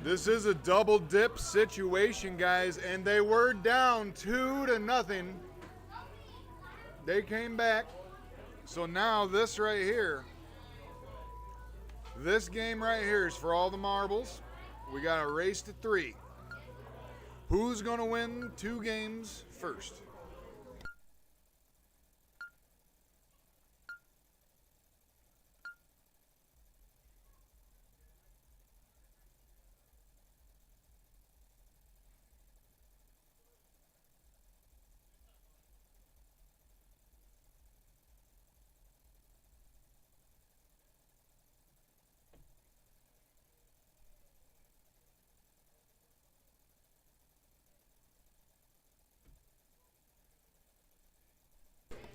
This is a double dip situation, guys, and they were down 2-0. They came back. So now this right here, this game right here is for all the marbles. We got a race to 3. Who's going to win 2 games first?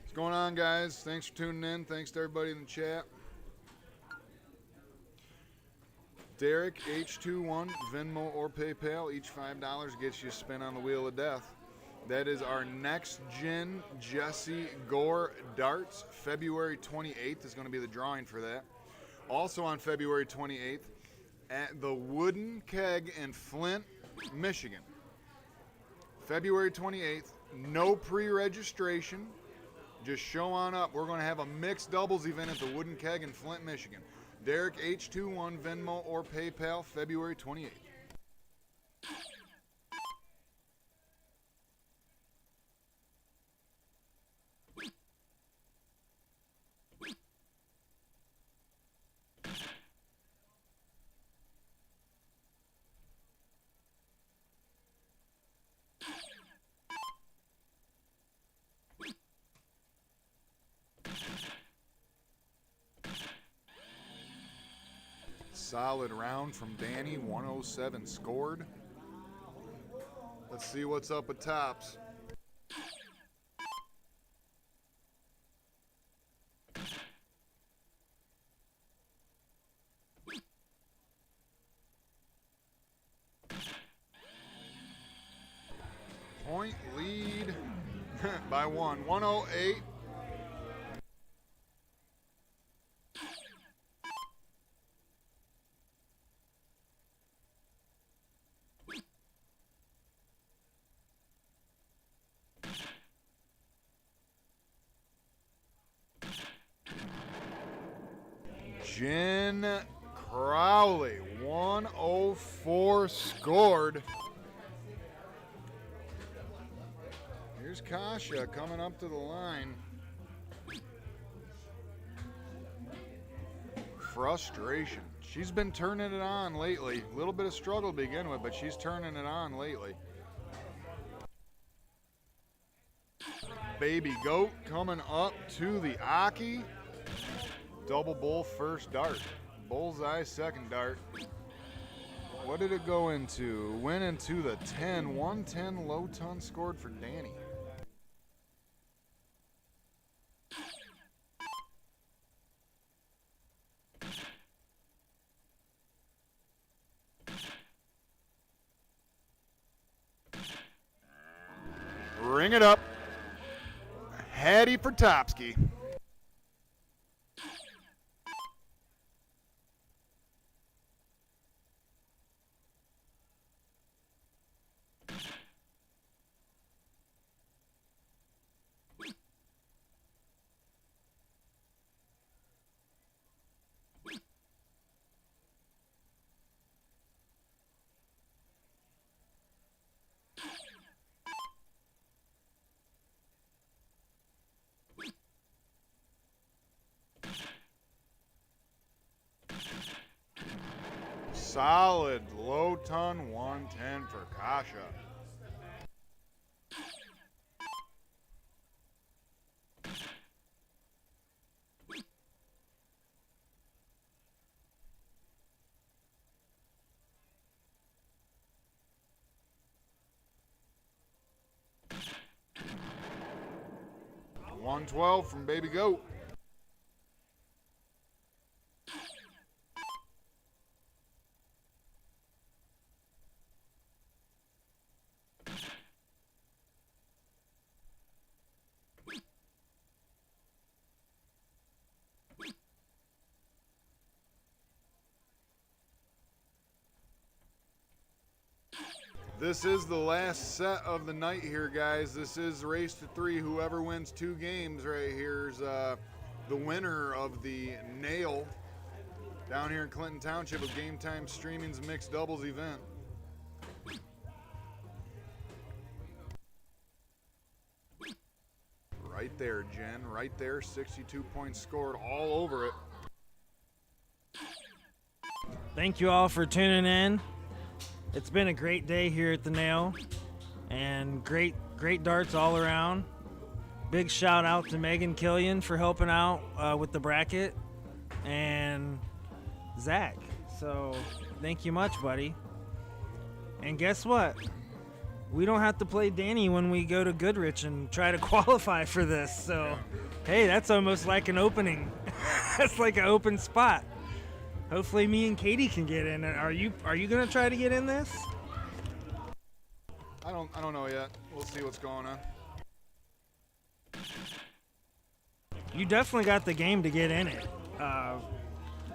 What's going on, guys? Thanks for tuning in. Thanks to everybody in the chat. Derek, H21, Venmo or PayPal. Each $5 gets you a spin on the Wheel of Death. That is our next gen Jesse Gore darts. February 28th is going to be the drawing for that. Also on February 28th at the Wooden Keg in Flint, Michigan. February 28th, no pre-registration. Just show on up. We're going to have a mixed doubles event at the Wooden Keg in Flint, Michigan. Derek H21, Venmo or PayPal, February 28th. Solid round from Danny, 107 scored. Let's see what's up with tops. Point lead by 108. Jen Crowley, 104 scored. Here's Kasha coming up to the line. Frustration. She's been turning it on lately. A little bit of struggle to begin with, but she's turning it on lately. Baby Goat coming up to the Aki. Double bull first dart. Bullseye second dart. What did it go into? Went into the 10. 110 low ton scored for Danny. Bring it up. Hattie for Topsky. Solid low ton 110 for Kasha. $112 from Baby Goat. This is the last set of the night here, guys. This is race to 3. Whoever wins 2 games right here is the winner of the Nail down here in Clinton Township with Game Time Streaming's mixed doubles event. Right there, Jen. Right there. 62 points scored all over it. Thank you all for tuning in. It's been a great day here at the Nail, and great darts all around. Big shout out to Megan Killian for helping out with the bracket, and Zach. So thank you much, buddy. And guess what? We don't have to play Danny when we go to Goodrich and try to qualify for this. So, hey, that's almost like an opening. That's like an open spot. Hopefully me and Katie can get in. Are you gonna try to get in this? I don't know yet. We'll see what's going on. You definitely got the game to get in it.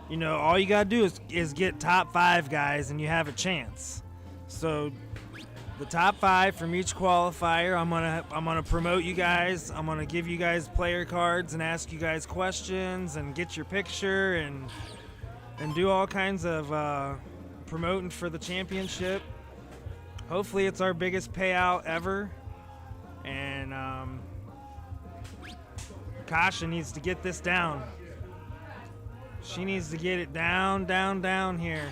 You know, all you gotta do is get top 5 guys, and you have a chance. So the top 5 from each qualifier, I'm gonna promote you guys. I'm gonna give you guys player cards and ask you guys questions and get your picture and do all kinds of promoting for the championship. Hopefully it's our biggest payout ever. And Kasha needs to get this down. She needs to get it down here.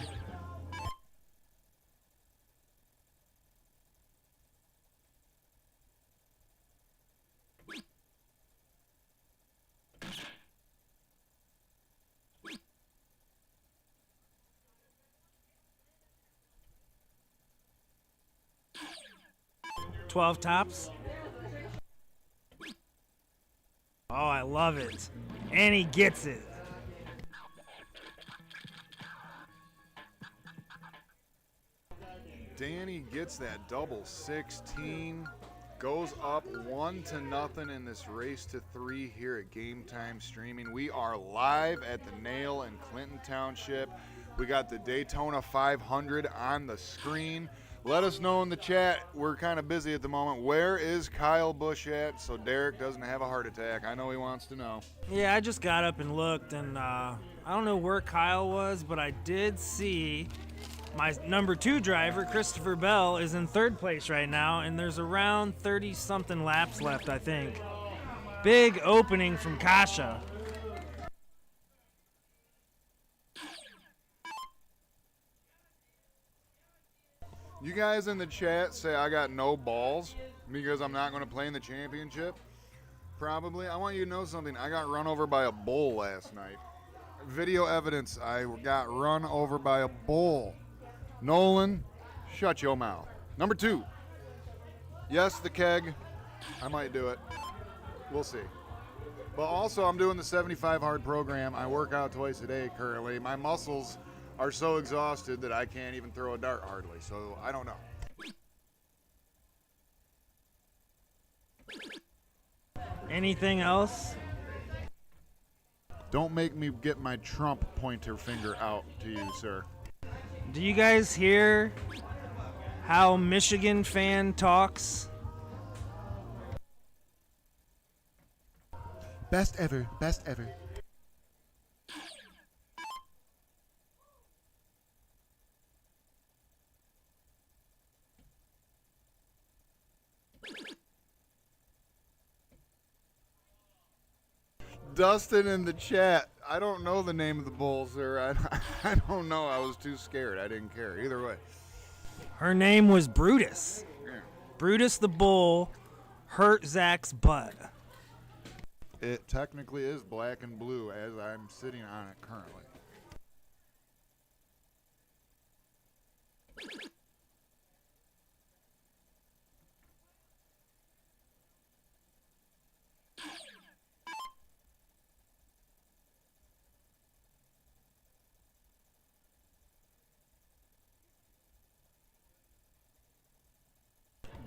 $12 tops. Oh, I love it. And he gets it. Danny gets that double 16. Goes up 1-0 in this race to 3 here at Game Time Streaming. We are live at the Nail in Clinton Township. We got the Daytona 500 on the screen. Let us know in the chat. We're kind of busy at the moment. Where is Kyle Busch at so Derek doesn't have a heart attack? I know he wants to know. Yeah, I just got up and looked, and I don't know where Kyle was, but I did see my number 2 driver, Christopher Bell, is in 3rd place right now, and there's around 30-something laps left, I think. Big opening from Kasha. You guys in the chat say I got no balls because I'm not going to play in the championship. Probably. I want you to know something. I got run over by a bull last night. Video evidence. I got run over by a bull. Nolan, shut your mouth. Number 2. Yes, the keg. I might do it. We'll see. But also, I'm doing the 75 hard program. I work out twice a day currently. My muscles are so exhausted that I can't even throw a dart hardly. So I don't know. Anything else? Don't make me get my Trump pointer finger out to you, sir. Do you guys hear how Michigan fan talks? Best ever, best ever. Dustin in the chat. I don't know the name of the bull, sir. I don't know. I was too scared. I didn't care. Either way. Her name was Brutus. Yeah. Brutus the bull hurt Zach's butt. It technically is black and blue as I'm sitting on it currently.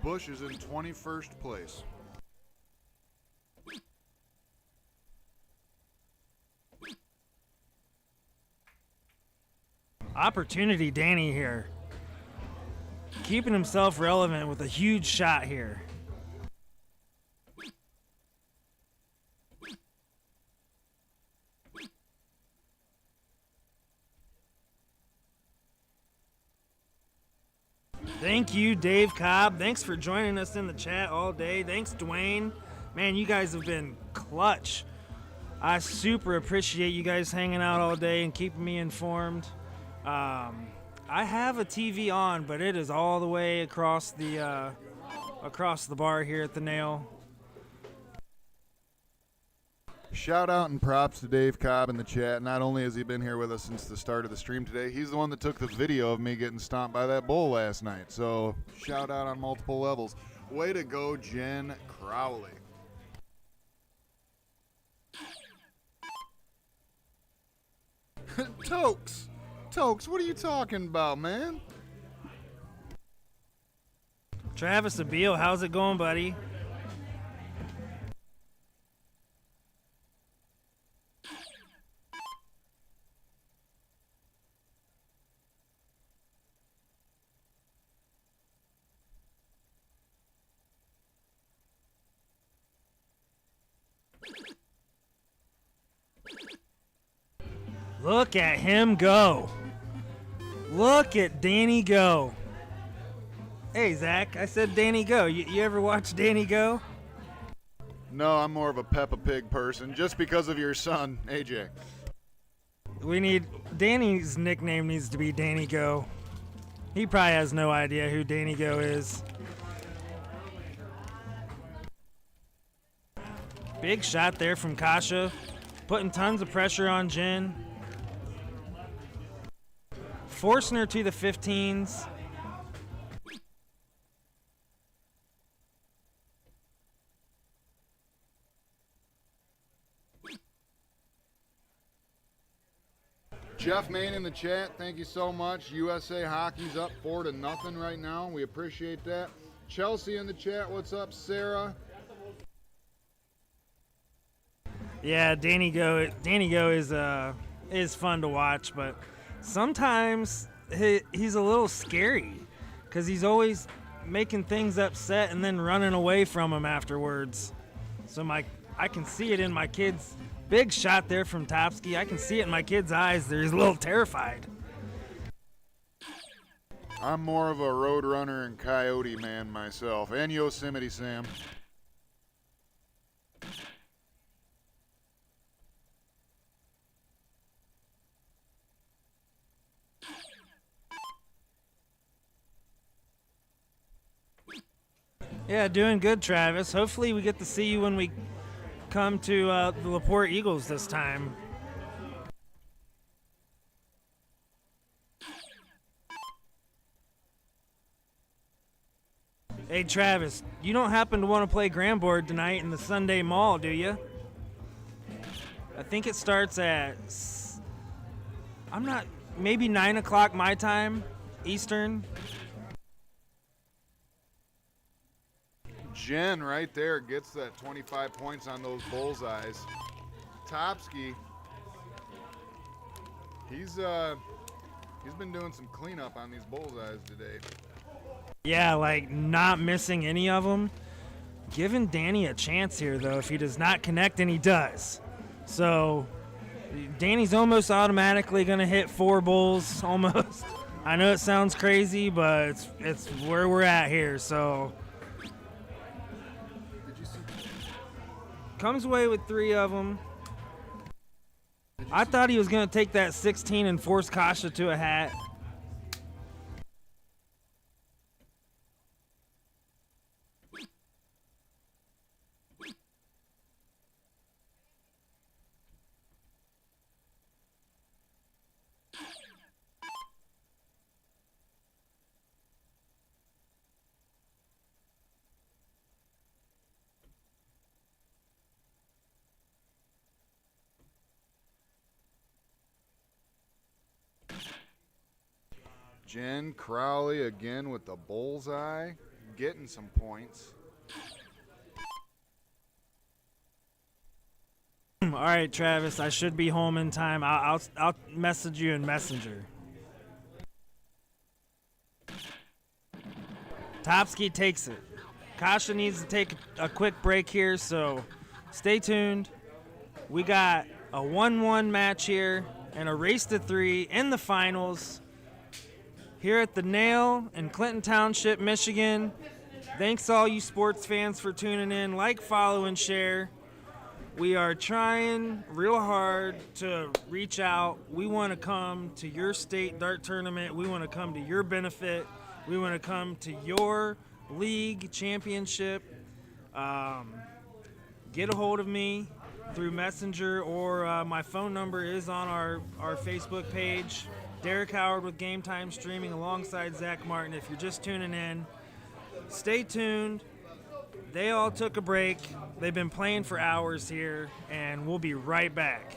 Bush is in 21st place. Opportunity Danny here. Keeping himself relevant with a huge shot here. Thank you, Dave Cobb. Thanks for joining us in the chat all day. Thanks, Dwayne. Man, you guys have been clutch. I super appreciate you guys hanging out all day and keeping me informed. I have a TV on, but it is all the way across the bar here at the Nail. Shout out and props to Dave Cobb in the chat. Not only has he been here with us since the start of the stream today, he's the one that took the video of me getting stomped by that bull last night. So shout out on multiple levels. Way to go, Jen Crowley. Tokes, what are you talking about, man? Travis Abil, how's it going, buddy? Look at him go. Look at Danny go. Hey, Zach, I said Danny go. You ever watch Danny go? No, I'm more of a Peppa Pig person, just because of your son, AJ. Danny's nickname needs to be Danny Go. He probably has no idea who Danny Go is. Big shot there from Kasha, putting tons of pressure on Jen. Forcing her to the 15s. Jeff Main in the chat, thank you so much. USA Hockey's up 4-0 right now. We appreciate that. Chelsea in the chat, what's up, Sarah? Yeah, Danny Go is fun to watch, but sometimes he's a little scary because he's always making things upset and then running away from them afterwards. So I can see it in my kids. Big shot there from Topsky. I can see it in my kids' eyes. They're a little terrified. I'm more of a Roadrunner and Coyote man myself, and Yosemite Sam. Yeah, doing good, Travis. Hopefully we get to see you when we come to the LaPorte Eagles this time. Hey, Travis, you don't happen to want to play Grandboard tonight in the Sunday Mall, do you? I think it starts at, maybe 9 o'clock my time, Eastern. Jen right there gets that 25 points on those bullseyes. Topsky, he's been doing some cleanup on these bullseyes today. Yeah, like not missing any of them. Giving Danny a chance here, though. If he does not connect, and he does. So Danny's almost automatically going to hit 4 bulls, almost. I know it sounds crazy, but it's where we're at here. So comes away with 3 of them. I thought he was going to take that 16 and force Kasha to a hat. Jen Crowley again with the bullseye, getting some points. All right, Travis, I should be home in time. I'll message you in Messenger. Topsky takes it. Kasha needs to take a quick break here, so stay tuned. We got a 1-1 match here and a race to 3 in the finals here at the Nail in Clinton Township, Michigan. Thanks all you sports fans for tuning in. Like, follow, and share. We are trying real hard to reach out. We want to come to your state dart tournament. We want to come to your benefit. We want to come to your league championship. Get a hold of me through Messenger, or my phone number is on our Facebook page. Derek Howard with Game Time Streaming alongside Zach Martin. If you're just tuning in, stay tuned. They all took a break. They've been playing for hours here, and we'll be right back.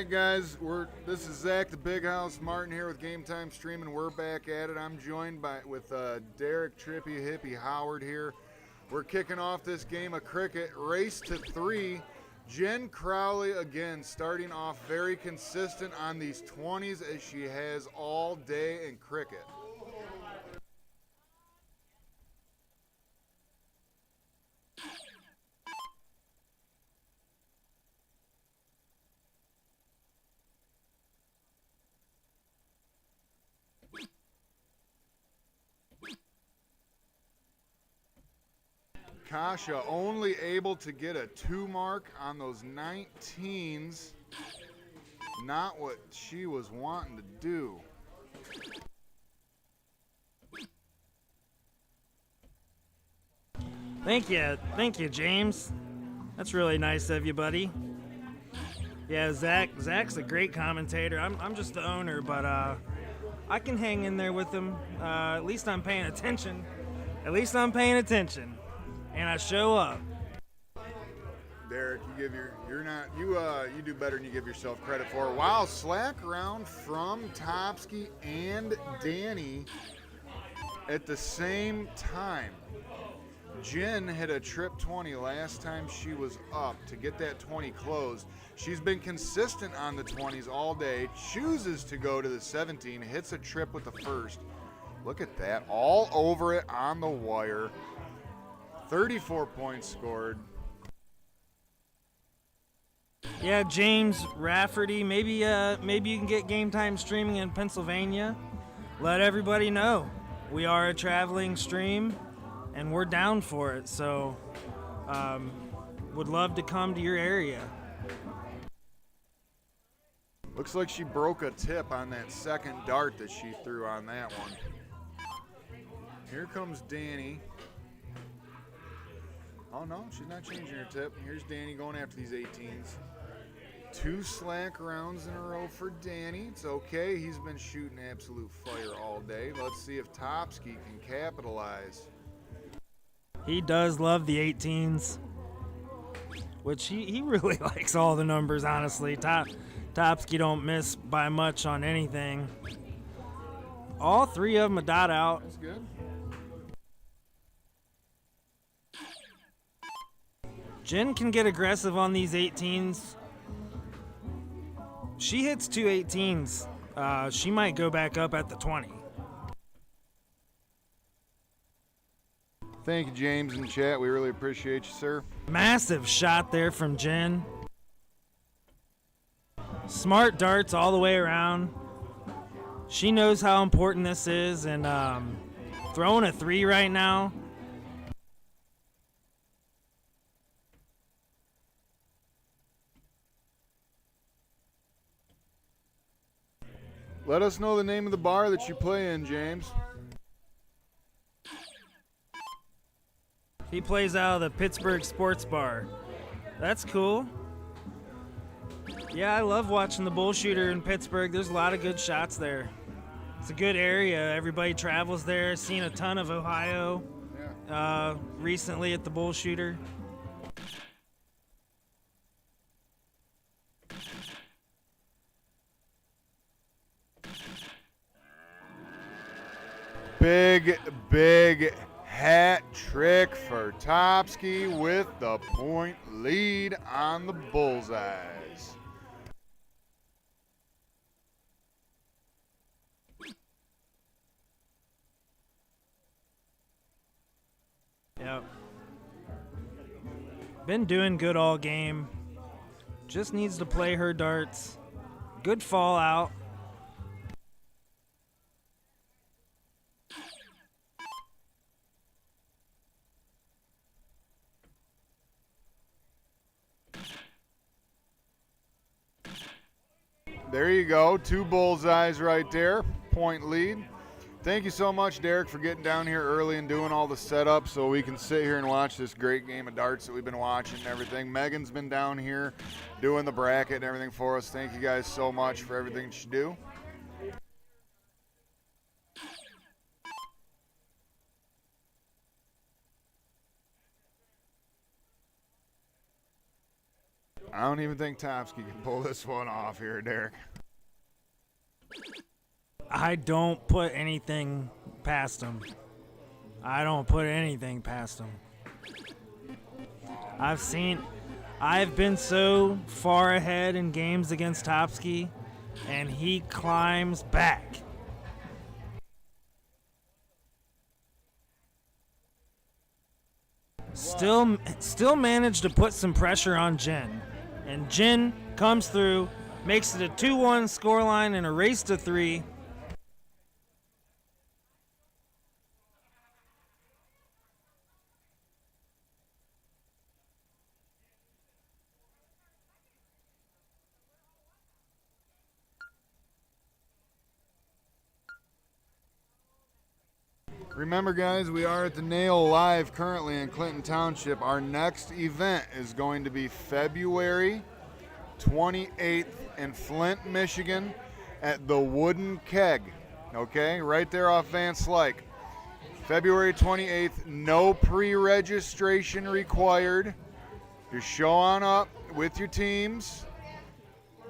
right, guys. This is Zach, the Big House Martin here with Game Time Streaming. We're back at it. I'm joined with Derek Trippy Hippie Howard here. We're kicking off this game of cricket, race to 3. Jen Crowley again, starting off very consistent on these 20s as she has all day in cricket. Kasha only able to get a 2 mark on those 19s. Not what she was wanting to do. Thank you, James. That's really nice of you, buddy. Yeah, Zach's a great commentator. I'm just the owner, but I can hang in there with him. At least I'm paying attention. And I show up. Derek, you do better than you give yourself credit for. Wow, slack round from Topsky and Danny at the same time. Jen hit a trip 20 last time she was up to get that 20 closed. She's been consistent on the 20s all day, chooses to go to the 17, hits a trip with the first. Look at that, all over it on the wire. 34 points scored. Yeah, James Rafferty, maybe you can get Game Time Streaming in Pennsylvania. Let everybody know. We are a traveling stream, and we're down for it, so would love to come to your area. Looks like she broke a tip on that second dart that she threw on that one. Here comes Danny. Oh no, she's not changing her tip. Here's Danny going after these 18s. 2 slack rounds in a row for Danny. It's okay, he's been shooting absolute fire all day. Let's see if Topsky can capitalize. He does love the 18s, which he really likes all the numbers, honestly. Topsky don't miss by much on anything. All 3 of them a dot out. That's good. Jen can get aggressive on these 18s. She hits 2 18s. She might go back up at the 20. Thank you, James, in the chat. We really appreciate you, sir. Massive shot there from Jen. Smart darts all the way around. She knows how important this is, and throwing a 3 right now. Let us know the name of the bar that you play in, James. He plays out of the Pittsburgh Sports Bar. That's cool. Yeah, I love watching the bull shooter in Pittsburgh. There's a lot of good shots there. It's a good area. Everybody travels there. Seen a ton of Ohio recently at the bull shooter. Big hat trick for Topsky with the point lead on the bullseyes. Yep. Been doing good all game. Just needs to play her darts. Good fallout. There you go, 2 bullseyes right there, point lead. Thank you so much, Derek, for getting down here early and doing all the setup so we can sit here and watch this great game of darts that we've been watching and everything. Megan's been down here doing the bracket and everything for us. Thank you guys so much for everything that you do. I don't even think Topsky can pull this one off here, Derek. I don't put anything past him. I don't put anything past him. I've been so far ahead in games against Topsky, and he climbs back. Still managed to put some pressure on Jen. And Jen comes through, makes it a 2-1 scoreline and a race to 3. Remember, guys, we are at the Nail Live currently in Clinton Township. Our next event is going to be February 28th in Flint, Michigan at the Wooden Keg, okay? Right there off Van Slyke. February 28th, no pre-registration required. Just show on up with your teams.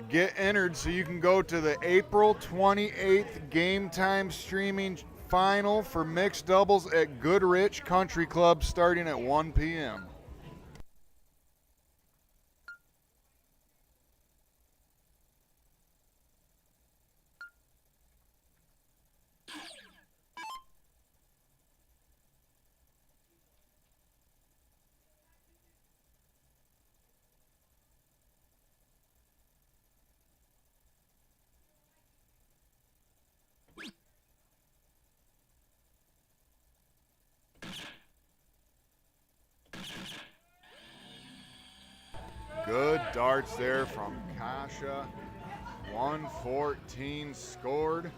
Get entered so you can go to the April 28th Game Time streaming final for mixed doubles at Goodrich Country Club starting at 1 p.m. Good darts there from Kasha. 114 scored.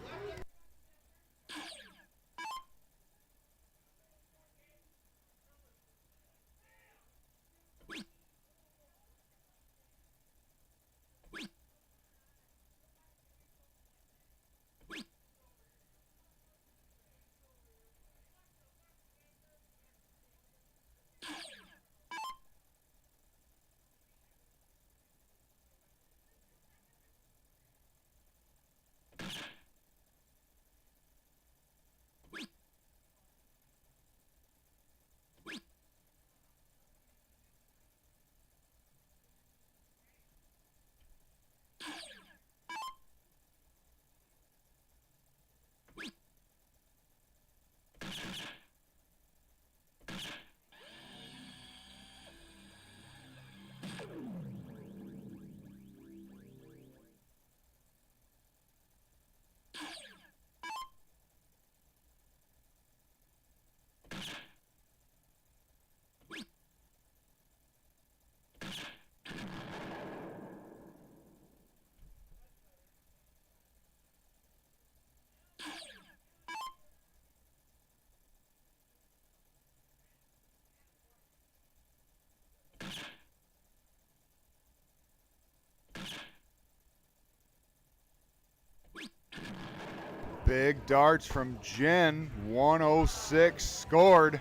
Big darts from Jen, 106 scored.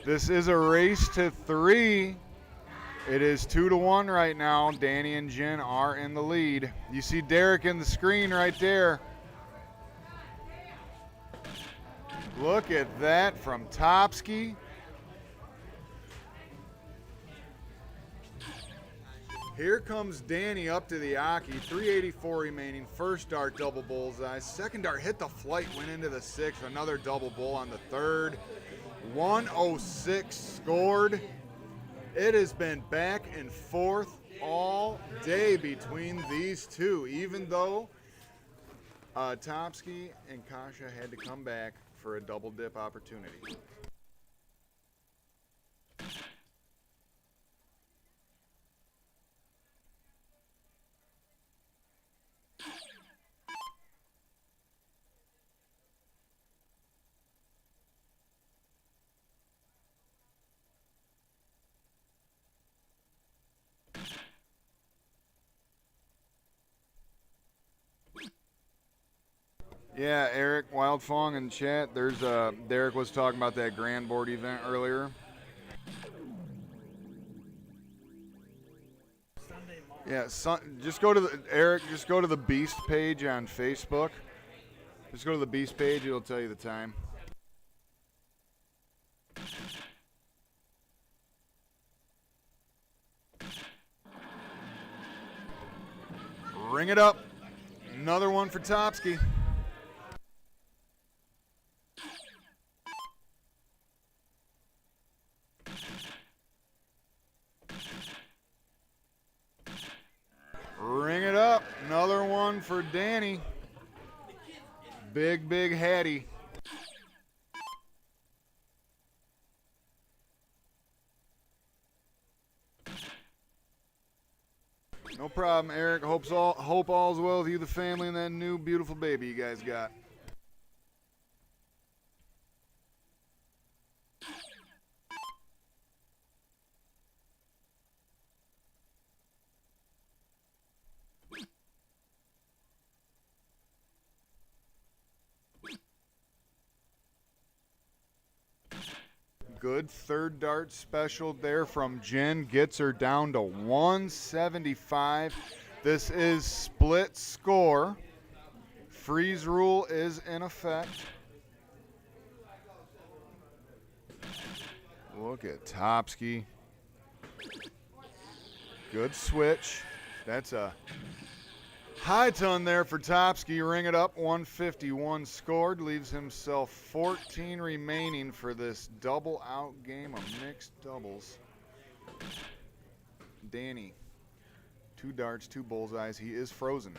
This is a race to 3. It is 2-1 right now. Danny and Jen are in the lead. You see Derek in the screen right there. Look at that from Topsky. Here comes Danny up to the Aki, 384 remaining, first dart double bullseye, second dart hit the flight, went into the sixth, another double bull on the third, 106 scored. It has been back and forth all day between these two, even though Topsky and Kasha had to come back for a double dip opportunity. Yeah, Eric Wildfong in chat. There's Derek was talking about that Grand Board event earlier. Yeah, just go to the Eric. Just go to the Beast page on Facebook. Just go to the Beast page. It'll tell you the time. Ring it up. Another one for Topsky. Ring it up. Another one for Danny. Big Hattie. No problem, Eric. Hope all's well with you, the family, and that new beautiful baby you guys got. Good third dart special there from Jen. Gets her down to 175. This is split score. Freeze rule is in effect. Look at Topsky. Good switch. That's a high ton there for Topsky. Ring it up. 151 scored. Leaves himself 14 remaining for this double out game of mixed doubles. Danny. 2 darts, 2 bullseyes. He is frozen.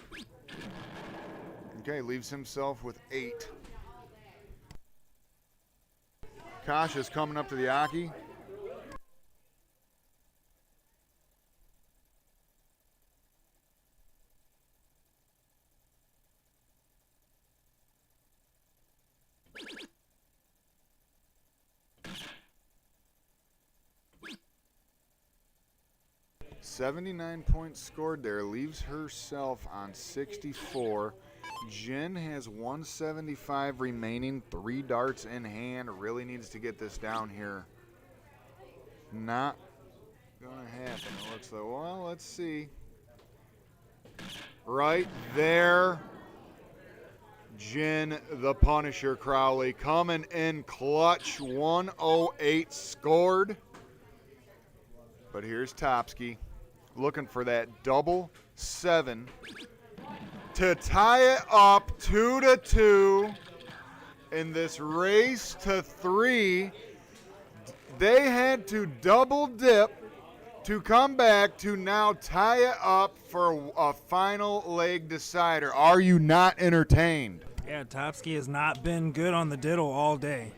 Okay, leaves himself with 8. Kasha's coming up to the Aki. $79 points scored there, leaves herself on 64. Jen has 175 remaining, 3 darts in hand. Really needs to get this down here. Not gonna happen. It looks like, well, let's see. Right there, Jen the Punisher Crowley coming in clutch. 108 scored. But here's Topsky looking for that double 7 to tie it up 2-2 in this race to 3. They had to double dip to come back to now tie it up for a final leg decider. Are you not entertained? Yeah, Topsky has not been good on the diddle all day.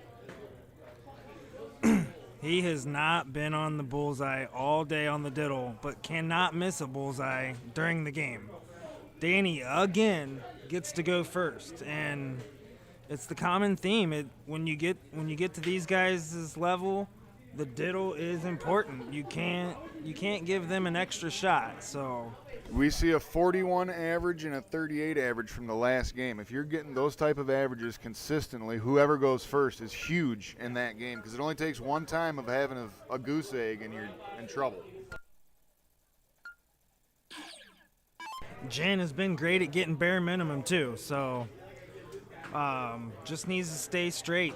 He has not been on the bullseye all day on the diddle, but cannot miss a bullseye during the game. Danny, again, gets to go first, and it's the common theme. When you get to these guys' level, the diddle is important. You can't give them an extra shot. So we see a 41 average and a 38 average from the last game. If you're getting those type of averages consistently, whoever goes first is huge in that game, because it only takes one time of having a goose egg and you're in trouble. Jen has been great at getting bare minimum too, so just needs to stay straight.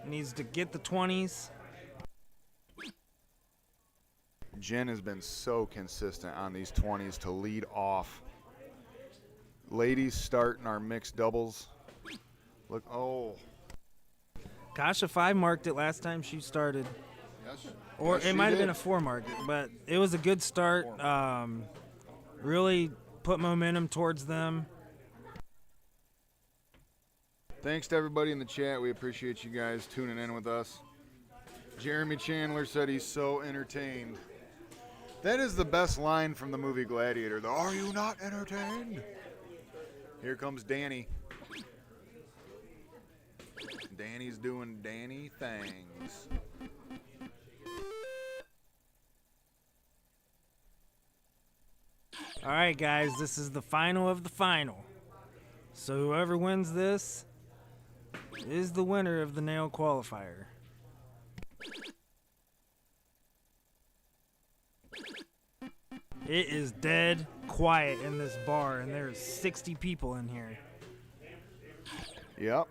Needs to get the 20s. Jen has been so consistent on these 20s to lead off. Ladies starting our mixed doubles. Look, oh. Kasha 5 marked it last time she started. Yes. Or Yes, it might have been a 4 mark, but it was a good start. Really put momentum towards them. Thanks to everybody in the chat. We appreciate you guys tuning in with us. Jeremy Chandler said he's so entertained. That is the best line from the movie Gladiator. The "Are you not entertained?" Here comes Danny. Danny's doing Danny things. All right, guys, this is the final of the final. So whoever wins this is the winner of the nail qualifier. It is dead quiet in this bar, and there's 60 people in here. Yep.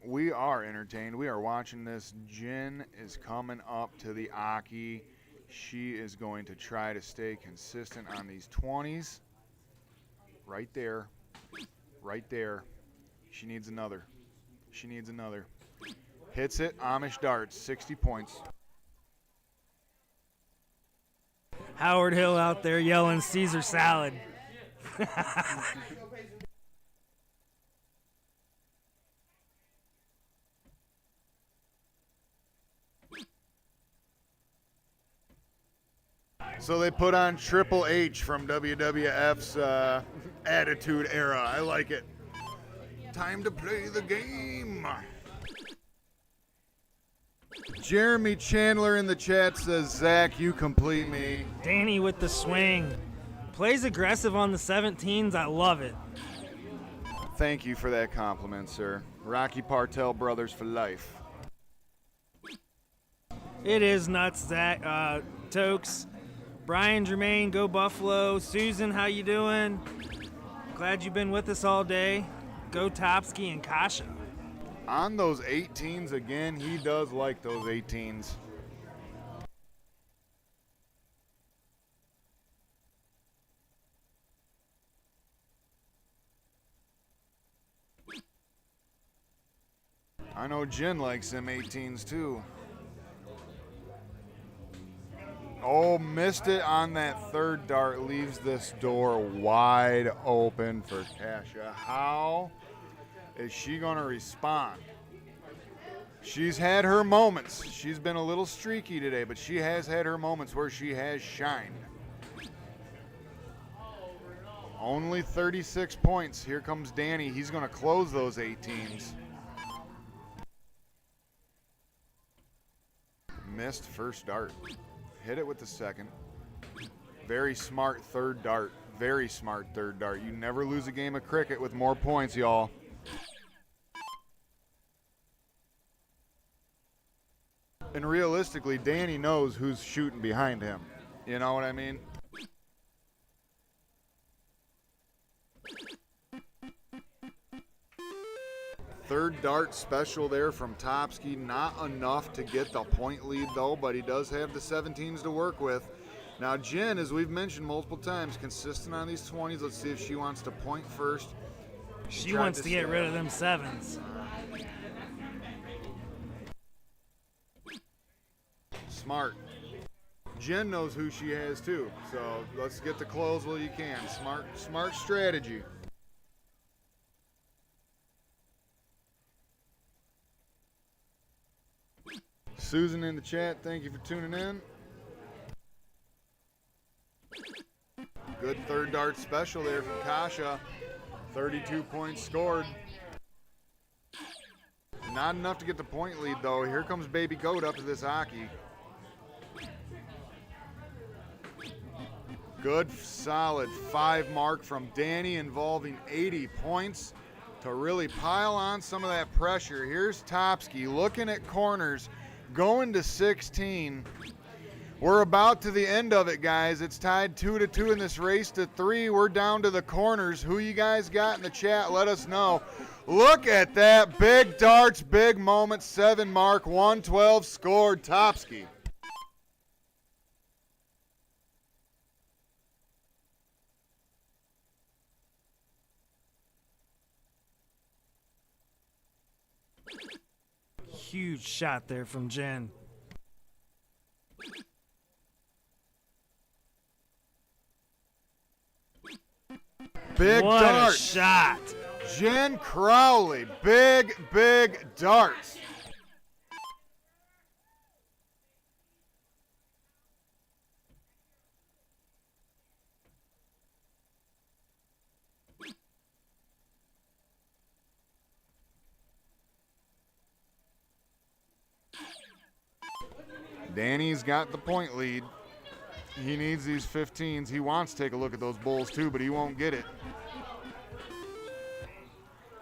We are entertained. We are watching this. Jen is coming up to the Aki. She is going to try to stay consistent on these 20s. Right there. Right there. She needs another. She needs another. Hits it. Amish darts. 60 points. Howard Hill out there yelling Caesar salad. So they put on Triple H from WWF's Attitude Era. I like it. Time to play the game. Jeremy Chandler in the chat says, Zach, you complete me. Danny with the swing. Plays aggressive on the 17s. I love it. Thank you for that compliment, sir. Rocky Partel Brothers for life. It is nuts, Zach. Tokes. Brian Germain, go Buffalo. Susan, how you doing? Glad you've been with us all day. Go Topsky and Kasha. On those 18s again, he does like those 18s. I know Jen likes them 18s too. Oh, missed it on that third dart. Leaves this door wide open for Kasha. How is she going to respond? She's had her moments. She's been a little streaky today, but she has had her moments where she has shined. Only 36 points. Here comes Danny. He's going to close those 18s. Missed first dart. Hit it with the second. Very smart third dart. Very smart third dart. You never lose a game of cricket with more points, y'all. And realistically, Danny knows who's shooting behind him. You know what I mean? Third dart special there from Topsky. Not enough to get the point lead, though, but he does have the 17s to work with. Now, Jen, as we've mentioned multiple times, consistent on these 20s. Let's see if she wants to point first. She wants to get rid of them 7s. Smart. Jen knows who she has, too. So let's get the close while you can. Smart strategy. Susan in the chat, thank you for tuning in. Good third dart special there from Kasha. 32 points scored. Not enough to get the point lead, though. Here comes Baby Goat up to this Aki. Good, solid 5 mark from Danny involving 80 points to really pile on some of that pressure. Here's Topsky looking at corners. Going to 16. We're about to the end of it, guys. It's tied 2-2 in this race to 3. We're down to the corners. Who you guys got in the chat? Let us know. Look at that. Big darts, big moment. 7 mark, 112 scored. Topsky. Huge shot there from Jen. Big what dart. A shot. Jen Crowley. Big darts. Danny's got the point lead. He needs these 15s. He wants to take a look at those bulls too, but he won't get it.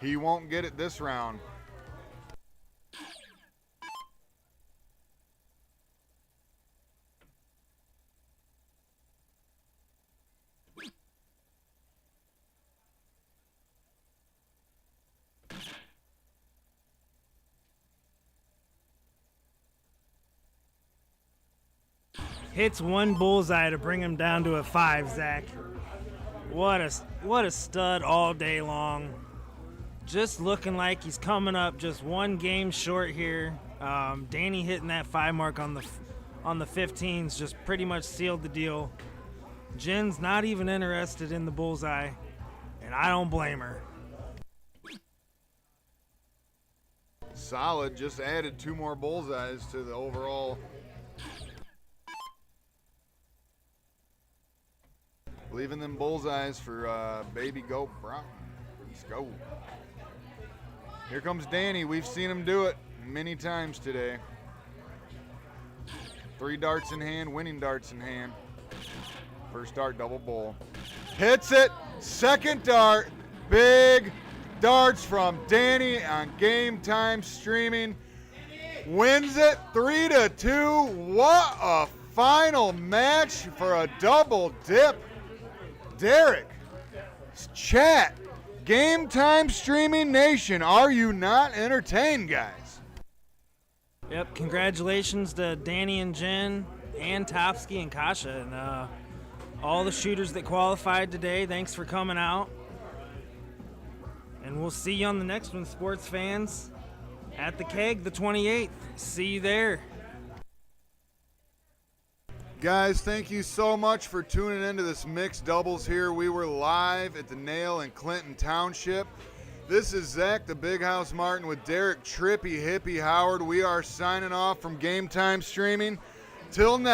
He won't get it this round. Hits one bullseye to bring him down to a 5, Zach. What a stud all day long. Just looking like he's coming up just one game short here. Danny hitting that 5 mark on the 15s just pretty much sealed the deal. Jen's not even interested in the bullseye, and I don't blame her. Solid, just added 2 more bullseyes to the overall. Leaving them bullseyes for baby goat Brown. Let's go. Here comes Danny. We've seen him do it many times today. 3 darts in hand, winning darts in hand. First dart, double bull. Hits it. Second dart, big darts from Danny on Game Time Streaming. Wins it 3-2. What a final match for a double dip. Derek, chat, Game Time Streaming Nation, are you not entertained, guys? Yep, congratulations to Danny and Jen and Topsky and Kasha and all the shooters that qualified today. Thanks for coming out. And we'll see you on the next one, sports fans, at the Keg the 28th. See you there. Guys, thank you so much for tuning into this mixed doubles here. We were live at the Nail in Clinton Township. This is Zach the Big House Martin with Derek Trippy Hippie Howard. We are signing off from Game Time Streaming. Till next